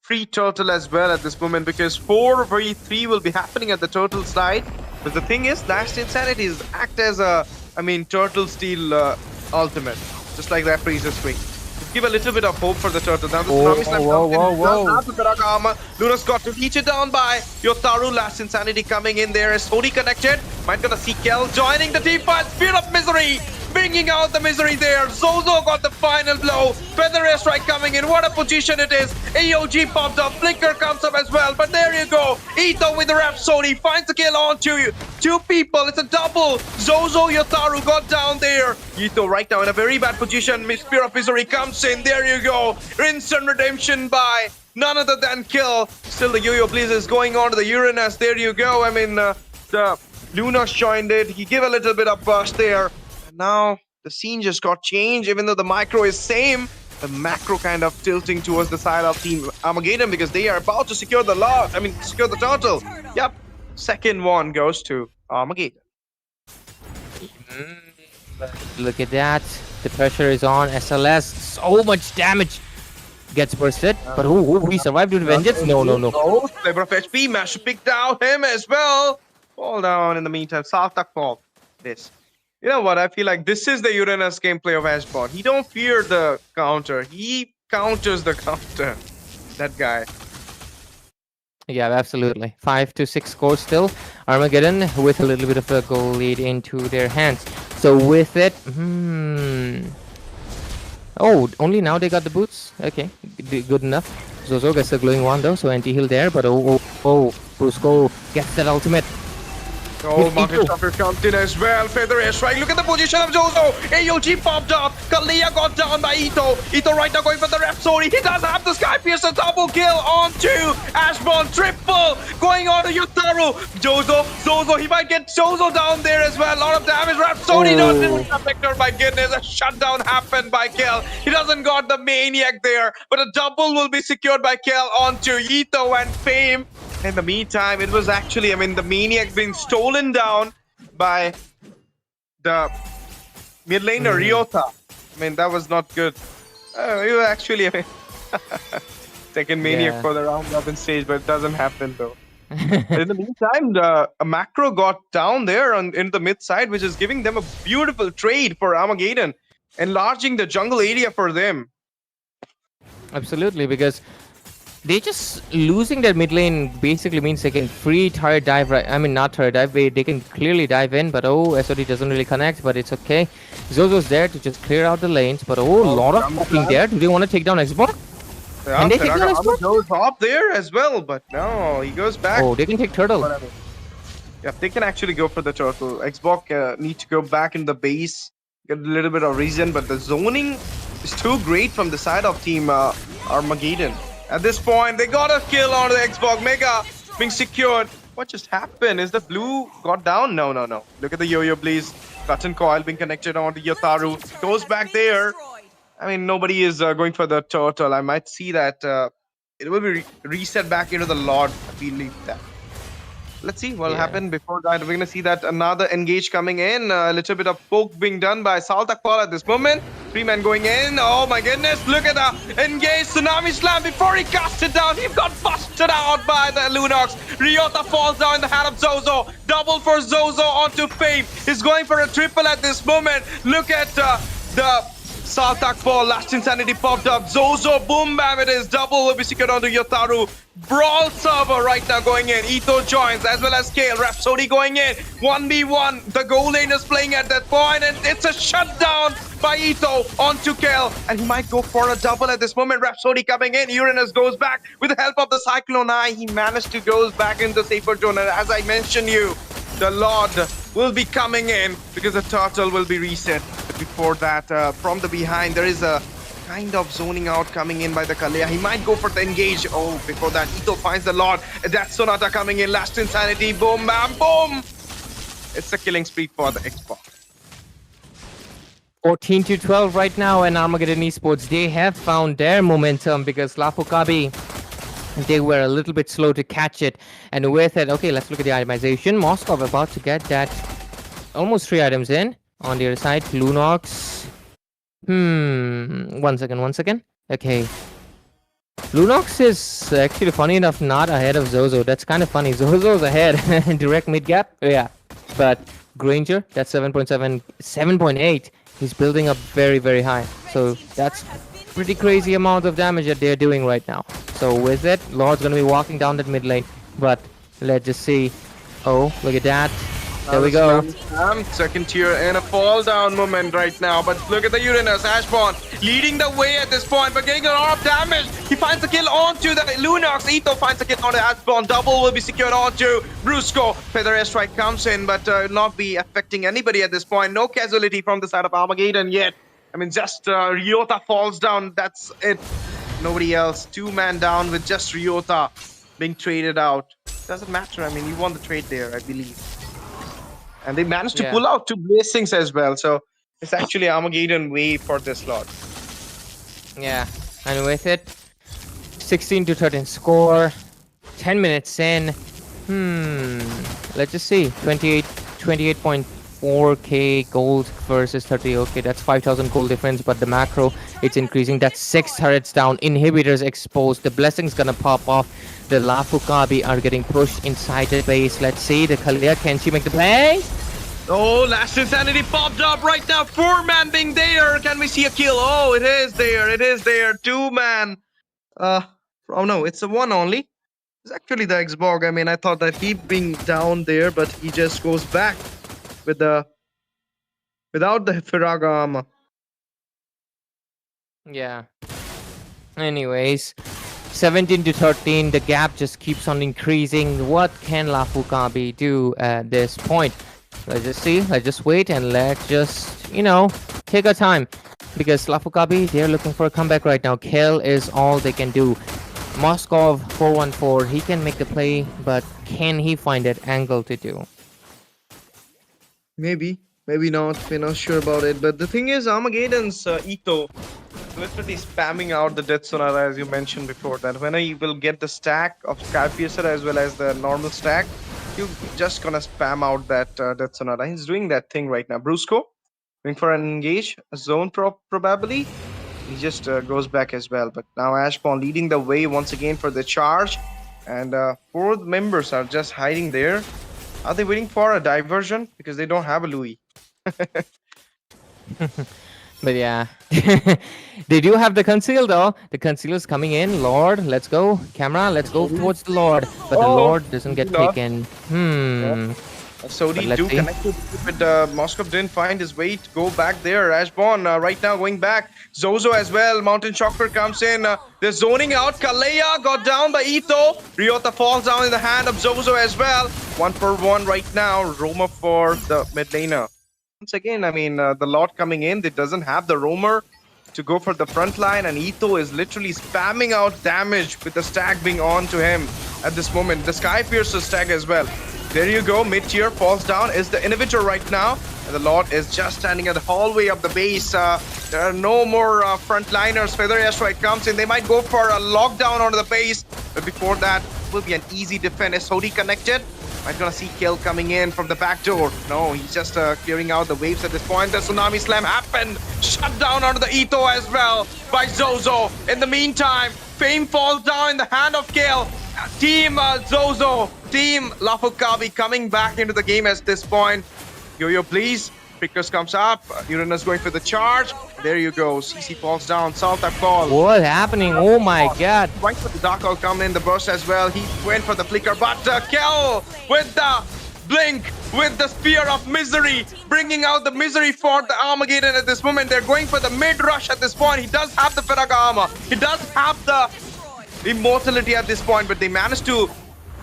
free turtle as well at this moment because 4v3 will be happening at the turtle side. But the thing is, Last Insanity is act as a, turtle steal ultimate, just like that freezer swing. Give a little bit of hope for the turtle. Now the tsunami slam comes in. Armor. Luna's got to reach it down by Yotaru. Last Insanity coming in there. Is Sony connected? Might gonna see Kel joining the team fight. Spear of Misery, bringing out the misery there. Zozo got the final blow. Feather Airstrike coming in. What a position it is. AOG popped up. Flicker comes up as well. But there you go. Ito with the Rhapsody finds the kill on two people. It's a double. Zozo, Yotaru got down there. Ito right now in a very bad position. Spear of Misery comes in. There you go. Instant redemption by none other than Kill. Still the Yo-Yo Blaze is going on to the Uranus. There you go. The Luna joined it. He gave a little bit of burst there. And now the scene just got changed. Even though the micro is same, the macro kind of tilting towards the side of Team Armageddon because they are about to secure the secure the turtle. Yep. Second one goes to Armageddon. Look at that. The pressure is on. SLS. So much damage gets bursted. But he survived with vengeance? No. Flavor of HP. Managed to pick down him as well. Fall down in the meantime. Saltak fall. This. You know what? I feel like this is the Uranus gameplay of Ashbon. He don't fear the counter. He counters the counter. That guy. Yeah, absolutely. 5-6 score still. Armageddon with a little bit of a goal lead into their hands. So with it, oh, only now they got the boots. Okay, good enough. Zozo gets the glowing wand though, so anti-heal there. But Brusco gets that ultimate. Oh, Market Stopper comes in as well. Feather Airstrike. Look at the position of Zozo. AOG popped up. Kalia got down by Ito. Ito right now going for the Rhapsody. He does have the Sky Piercer double kill onto Ashbon. Triple going on to Yotaru. Zozo. He might get Zozo down there as well. A lot of damage. Rhapsody doesn't Vector. My goodness, a shutdown happened by Kel. He doesn't got the Maniac there, but a double will be secured by Kel onto Ito and Fame. In the meantime, it was actually, the Maniac being stolen down by the mid laner, Ryota. That was not good. You actually, second Maniac for the round robin stage, but it doesn't happen though. In the meantime, a macro got down there in the mid side, which is giving them a beautiful trade for Armageddon, enlarging the jungle area for them. Absolutely, because they just losing their mid lane basically means they can free turret dive, right? Not turret dive, they can clearly dive in, but SOD doesn't really connect, but it's okay. Zozo's there to just clear out the lanes, but a lot of poking there. Do they want to take down Xbox? Yeah, can they take down Xbox? Goes up there as well, but no, he goes back. Oh, they can take turtle. Yeah, they can actually go for the turtle. Xbox need to go back in the base, get a little bit of reason, but the zoning is too great from the side of Team Armageddon. At this point, they got a kill on the Xbox. Mega being secured. What just happened? Is the blue got down? No. Look at the Yo-Yo Blaze. Button coil being connected onto Yotaru. Goes back there. Nobody is going for the turtle. I might see that it will be reset back into the Lord. I believe that. Let's see what will happen. Before that, we're going to see that another engage coming in. A little bit of poke being done by Saltakpal at this moment. 3-man going in. Oh my goodness. Look at the engage. Tsunami Slam before he cast it down. He got busted out by the Lunox. Ryota falls down in the hand of Zozo. Double for Zozo onto Fame. He's going for a triple at this moment. Look at the Saltak ball, last insanity popped up. Zozo, boom, bam, it is. Double will be secured onto Yotaru. Brawl server right now going in. Ito joins as well as Kale. Rhapsody going in. 1v1. The goal lane is playing at that point, and it's a shutdown by Ito onto Kale. And he might go for a double at this moment. Rhapsody coming in. Uranus goes back with the help of the Cyclone Eye. He managed to go back in the safer zone. And as I mentioned you, the Lord will be coming in because the turtle will be reset. But before that, from the behind, there is a kind of zoning out coming in by the Kalea. He might go for the engage. Oh, before that, Ito finds the Lord. That Sonata coming in. Last insanity. Boom, bam, boom. It's a killing spree for the Xbox. 14-12 right now, and Armageddon Esports, they have found their momentum because Lafu Kabi, they were a little bit slow to catch it. And with it, okay, let's look at the itemization. Moscow about to get that almost 3 items in. On the other side, Lunox. One second. Okay. Lunox is actually, funny enough, not ahead of Zozo. That's kind of funny. Zozo's ahead. Direct mid gap. Yeah. But Granger, that's 7.7, 7.8. He's building up very, very high. So that's pretty crazy amount of damage that they're doing right now. So with it, Lord's gonna be walking down that mid lane. But let's just see. Oh, look at that. There we go. Second tier in a fall down moment right now. But look at the Uranus. Ashborn leading the way at this point, but getting a lot of damage. He finds the kill onto the Lunox. Ito finds the kill onto Ashborn. Double will be secured onto Brusco. Feather Airstrike comes in, but not be affecting anybody at this point. No casualty from the side of Armageddon yet. I mean, just Ryota falls down. That's it. Nobody else. 2-man down with just Ryota being traded out. Doesn't matter. I mean, you won the trade there, I believe. And they managed to pull out 2 blessings as well. So it's actually Armageddon way for this lot. Yeah, and with it, 16-13 score, 10 minutes in. Let's just see. 28.4k gold versus 30. Okay, that's 5,000 gold difference, but the macro, it's increasing. That's 6 turrets down. Inhibitors exposed. The blessing's gonna pop off. The Lafu Kabi are getting pushed inside the base. Let's see. The Kalea, can she make the play? Oh, last insanity popped up right now. 4-man being there. Can we see a kill? Oh, it is there. It is there. 2-man. Oh no, it's a 1 only. It's actually the Xborg. I mean, I thought that he being down there, but he just goes back with the without the Firaga armor. Yeah. Anyways, 17-13, the gap just keeps on increasing. What can Lafu Kabi do at this point? Let's just see. Let's just wait and let's just, take our time. Because Lafu Kabi, they're looking for a comeback right now. Kill is all they can do. Moskov 414, he can make the play, but can he find that angle to do? Maybe not. We're not sure about it. But the thing is, Armageddon's Ito literally spamming out the Death Sonata, as you mentioned before, that when he will get the stack of Skypiercer as well as the normal stack, he's just gonna spam out that Death Sonata. He's doing that thing right now. Brusco going for an engage, a zone probably. He just goes back as well. But now Ashborn leading the way once again for the charge. And 4 members are just hiding there. Are they waiting for a diversion? Because they don't have a Louis. But yeah, they do have the conceal though. The conceal is coming in. Lord, let's go. Camera, let's go towards the Lord. But the Lord doesn't get taken. So they do connect with Moskov didn't find his way to go back there. Ashborn right now going back. Zozo as well. Mountain Shocker comes in. They're zoning out. Kalea got down by Ito. Ryota falls down in the hand of Zozo as well. 1-for-1 right now. Roma for the mid laner. Once again, I mean, the lot coming in, it doesn't have the roamer to go for the front line, and Ito is literally spamming out damage with the stack being on to him at this moment. The Skypiercer stack as well. There you go, mid-tier falls down, is the inhibitor right now, and the lot is just standing at the hallway of the base. There are no more frontliners. Feather Airstrike comes in. They might go for a lockdown onto the base, but before that, it will be an easy defense. SOD connected. I'm gonna see Kill coming in from the back door. No, he's just clearing out the waves at this point. The Tsunami Slam happened. Shut down onto the Ito as well by Zozo. In the meantime, Fame falls down in the hand of Kill. Team Zozo, Team Lafu Kabi coming back into the game at this point. Yo-Yo, please. Pickers comes up. Uranus going for the charge. There you go. CC falls down. Salt up call. What's happening? Oh my god. Right for the Dark Hole coming in the burst as well. He went for the flicker, but Kel with the blink, with the spear of misery, bringing out the misery for the Armageddon at this moment. They're going for the mid rush at this point. He does have the Firaga armor. He does have the immortality at this point, but they managed to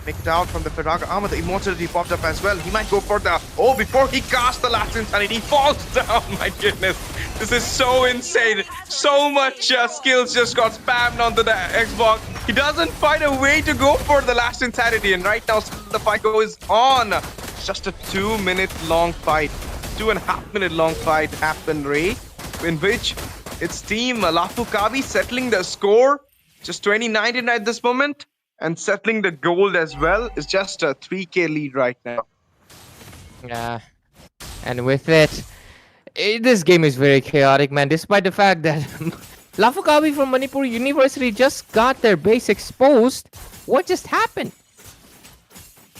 make it out from the Firaga armor. The immortality popped up as well. He might go for the... Oh, before he casts the last insanity, he falls down. My goodness. This is so insane. So much skills just got spammed onto the Xbox. He doesn't find a way to go for the last insanity. And right now, the fight goes on. It's just a 2-minute long fight. 2.5 minute long fight happened, Ray, in which it's team Lafu Kabi settling the score. Just 20-19 at this moment. And settling the gold as well. Is just a 3K lead right now. Yeah. And with it, this game is very chaotic, man. Despite the fact that Lafu Kabi from Manipur University just got their base exposed. What just happened?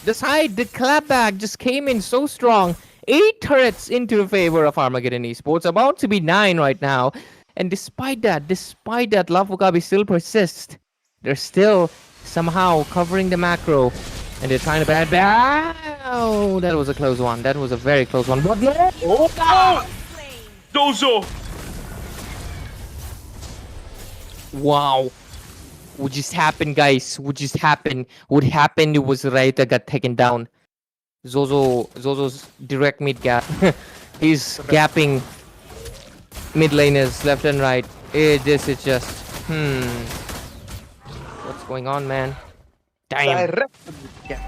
The side, the clapback just came in so strong. 8 turrets into favor of Armageddon Esports. About to be 9 right now. And despite that, Lafu Kabi still persists. They're still somehow covering the macro. And they're trying to bad. Oh, that was a close one. That was a very close one. But no! Oh! Dozo! Wow. What just happened, guys? What just happened? What happened was Raita got taken down. Zozo's direct mid gap. He's gapping mid laners left and right. This is just... What's going on, man? Damn. Direct. Yeah.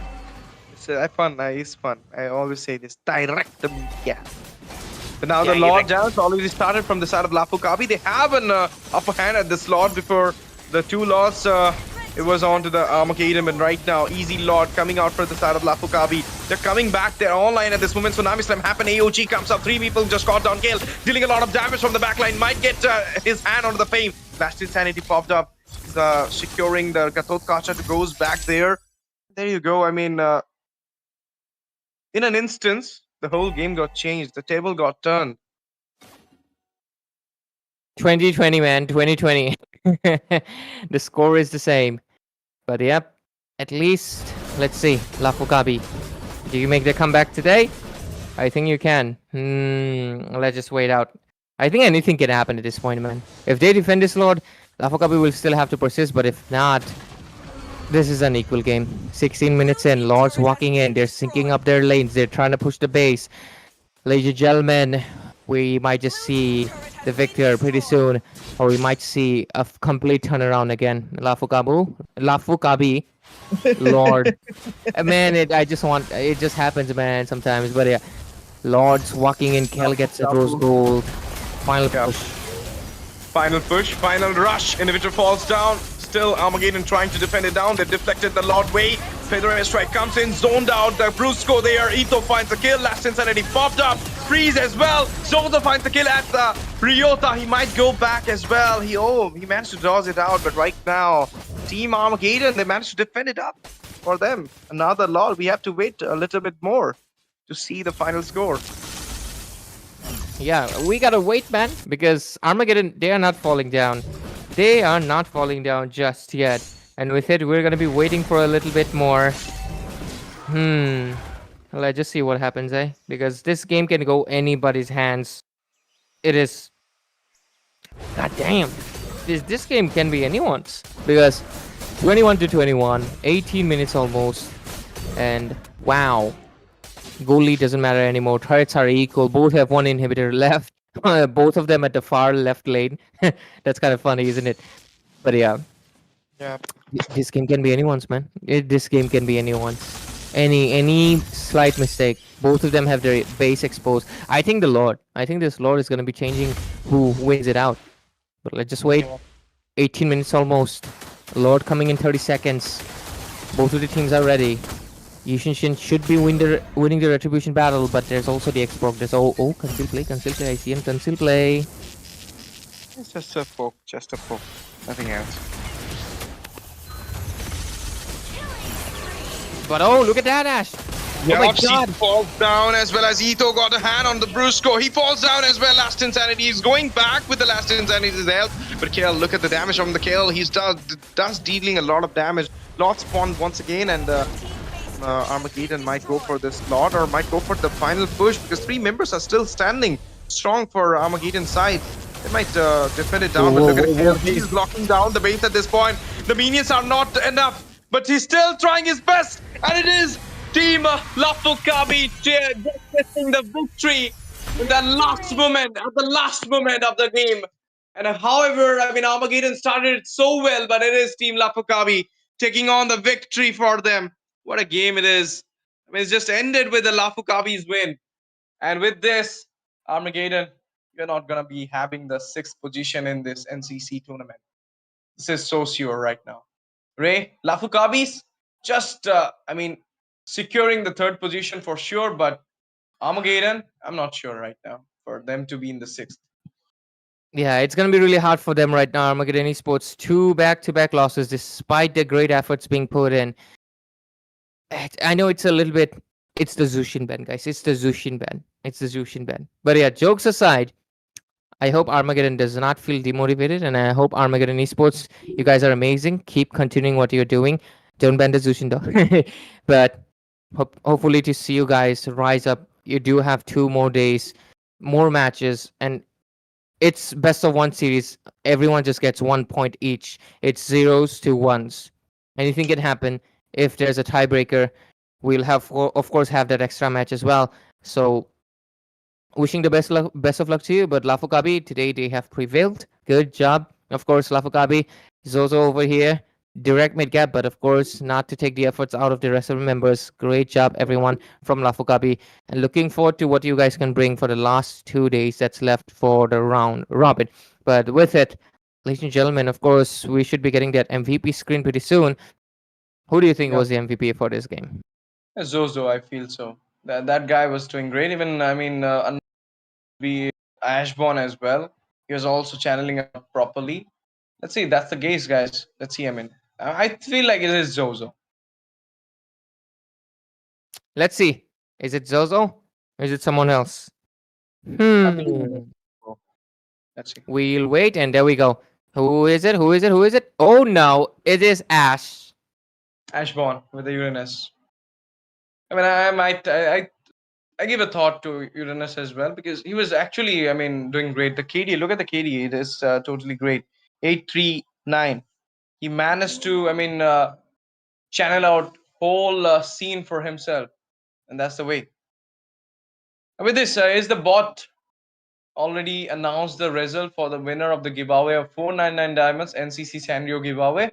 It's fun. It's fun. I always say this. Direct. Yeah. So now the Lord Dance already started from the side of Lafu Kabi. They have an upper hand at this Lord before the 2 Lords. It was on to the Armageddon, and right now, Easy Lord coming out for the side of Lafu Kabi. They're coming back. They're online at this moment. Tsunami Slam happened. AOG comes up. 3 people just got down. Gale dealing a lot of damage from the backline. Might get his hand onto the fame. Last Insanity popped up. He's securing the Gatot Kacha to goes back there. There you go. I mean, in an instance, the whole game got changed. The table got turned. 2020, man. 2020. The score is the same. But yep, at least, let's see. Lafu Kabi, do you make the comeback today? I think you can. Let's just wait out. I think anything can happen at this point, man. If they defend this Lord, Lafu Kabi will still have to persist. But if not, this is an equal game. 16 minutes in, Lords walking in. They're syncing up their lanes. They're trying to push the base. Ladies and gentlemen, we might just see the victor pretty soon, or we might see a complete turnaround again. Lafu Kabi, Lord. Man, it just happens, man, sometimes. But yeah, Lords walking in, Kel gets a rose gold. Final push. Final push, final rush. Individual falls down. Still Armageddon trying to defend it down. They deflected the Lord way. Feather strike comes in, zoned out. The Brusco there. Etho finds the kill. Last Insanity popped up. Freeze as well. Zozo finds the kill at the Ryota. He might go back as well. He managed to dodge it out. But right now, Team Armageddon, they managed to defend it up for them. Another Lord. We have to wait a little bit more to see the final score. Yeah, we gotta wait, man, because Armageddon, they are not falling down. They are not falling down just yet. And with it, we're gonna be waiting for a little bit more. Let's just see what happens, eh? Because this game can go anybody's hands. It is... God damn. This game can be anyone's. Because 21-21, 18 minutes almost. And wow. Goal lead doesn't matter anymore. Turrets are equal. Both have 1 inhibitor left. Both of them at the far left lane. That's kind of funny, isn't it? But yeah. Yeah. This game can be anyone's, man. This game can be anyone's. Any slight mistake. Both of them have their base exposed. I think this Lord is going to be changing who wins it out. But let's just wait. 18 minutes almost. Lord coming in 30 seconds. Both of the teams are ready. Yushin should be winning the retribution battle, but there's also the X-Proc. There's conceal play. I see him conceal play. It's just a poke, nothing else. But oh, look at that, Ash. Oh my Yup, God. he falls down as well as Etho got a hand on the Brusco. He falls down as well. Last Insanity. He's going back with the Last Insanity's health. But Kale, look at the damage from the Kale. He's does dealing a lot of damage. Lot spawned once again, and Armageddon might go for this lot or might go for the final push because 3 members are still standing strong for Armageddon's side. They might defend it down, but look at Kale. He's blocking down the base at this point. The minions are not enough, but he's still trying his best, and it is Team Lafu Kabi getting the victory in the last moment, at the last moment of the game. And however, I mean, Armageddon started it so well, but it is Team Lafu Kabi taking on the victory for them. What a game it is. I mean, it's just ended with the Lafu Kabi's win. And with this, Armageddon, you're not going to be having the 6th position in this NCC tournament. This is so sure right now. Ray, Lafu Kabis, just, I mean, securing the 3rd position for sure, but Armageddon, I'm not sure right now for them to be in the 6th. Yeah, it's going to be really hard for them right now. Armageddon Esports, 2 back-to-back losses despite the great efforts being put in. I know it's a little bit, it's the Zushin ban, guys. It's the Zushin ban. It's the Zushin ban. But yeah, jokes aside, I hope Armageddon does not feel demotivated, and I hope Armageddon Esports, you guys are amazing. Keep continuing what you're doing. Don't ban the Zushin though. But hopefully to see you guys rise up. You do have 2 more days, more matches, and it's best of 1 series. Everyone just gets 1 point each. It's 0s to 1s. Anything can happen. If there's a tiebreaker, we'll have, of course, have that extra match as well. So wishing the best of luck to you. But Lafu Kabi, today they have prevailed. Good job. Of course, Lafu Kabi, Zozo over here, direct mid gap, but of course, not to take the efforts out of the rest of the members. Great job, everyone from Lafu Kabi. And looking forward to what you guys can bring for the last 2 days that's left for the round robin. But with it, ladies and gentlemen, of course, we should be getting that MVP screen pretty soon. Who do you think was the MVP for this game? Zozo, I feel so. That guy was doing great. Even, I mean, be Ashborn as well. He was also channeling up properly. Let's see. That's the case, guys. Let's see. I mean, I feel like it is Zozo. Let's see. Is it Zozo? Or is it someone else? I believe Let's see. We'll wait, and there we go. Who is it? Who is it? Who is it? Oh no, it is Ash. Ashborn with the Uranus. I mean, I give a thought to Uranus as well because he was actually, I mean, doing great. The KD, look at the KD. It is totally great. 839. He managed to, I mean, channel out whole scene for himself, and that's the way. With this, is the bot already announced the result for the winner of the giveaway of 499 diamonds NCC Sanrio giveaway?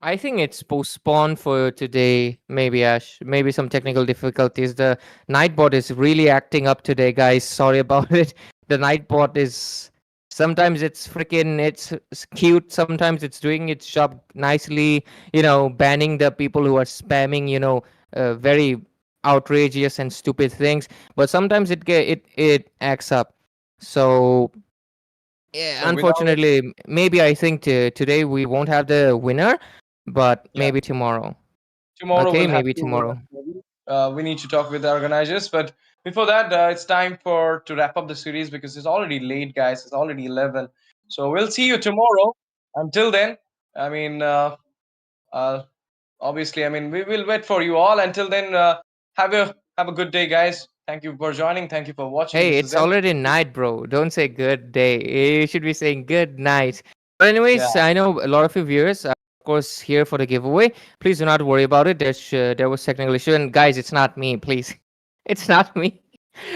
I think it's postponed for today, maybe, Ash. Maybe some technical difficulties. The Nightbot is really acting up today, guys. Sorry about it. The Nightbot is... Sometimes it's freaking... It's cute. Sometimes it's doing its job nicely. You know, banning the people who are spamming, you know, very outrageous and stupid things. But sometimes it acts up. So... Yeah, So unfortunately, maybe I think today we won't have the winner. But maybe tomorrow. Tomorrow, Okay, we'll have maybe to, tomorrow. We need to talk with the organizers, but before that, it's time to wrap up the series because it's already late, guys. It's already 11. So we'll see you tomorrow. Until then, I mean, obviously, I mean, we will wait for you all. Until then, have a good day, guys. Thank you for joining. Thank you for watching. Hey, This it's is already night, bro. Don't say good day. You should be saying good night. But anyways, I know a lot of you viewers are, of course, here for the giveaway. Please do not worry about it. There was technical issue, and guys, it's not me. Please, it's not me.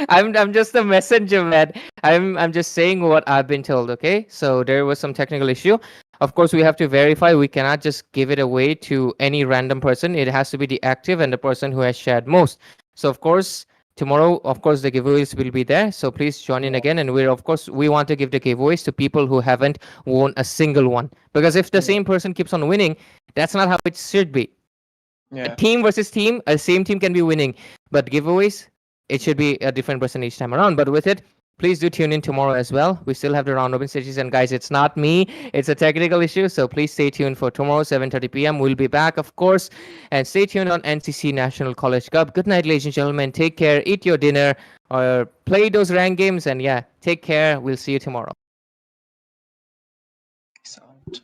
I'm just a messenger, man. I'm just saying what I've been told. Okay, so there was some technical issue. Of course, we have to verify. We cannot just give it away to any random person. It has to be the active and the person who has shared most. So of course, tomorrow, of course, the giveaways will be there. So please join in again. And we want to give the giveaways to people who haven't won a single one. Because if the same person keeps on winning, that's not how it should be. A team versus team, a same team can be winning. But giveaways, it should be a different person each time around. But with it, please do tune in tomorrow as well. We still have the round robin stages, and guys, it's not me, it's a technical issue, so please stay tuned for tomorrow 7:30 p.m. We'll be back, of course, and stay tuned on NCC National College Cup. Good night, ladies and gentlemen. Take care, eat your dinner, or play those rank games, and yeah, take care. We'll see you tomorrow. Peace out.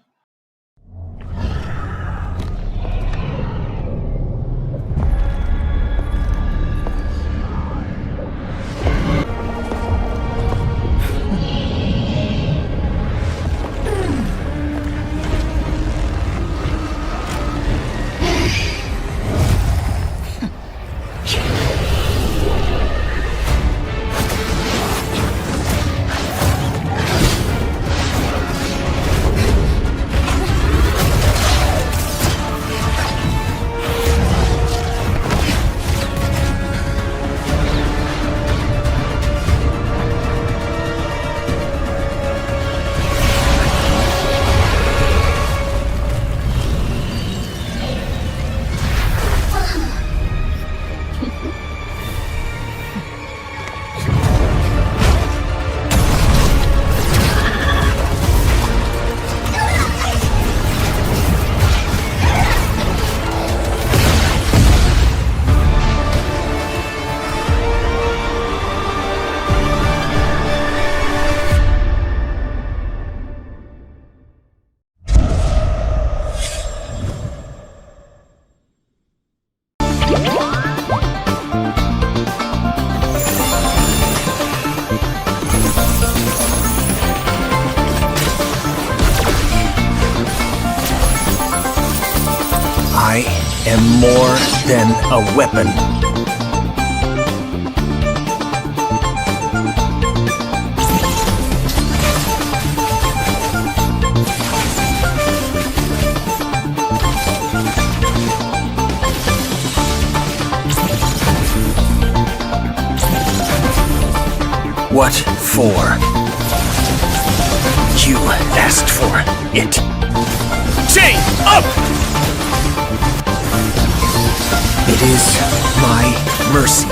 I am more than a weapon. What for? You asked for it. Chain up! It is my mercy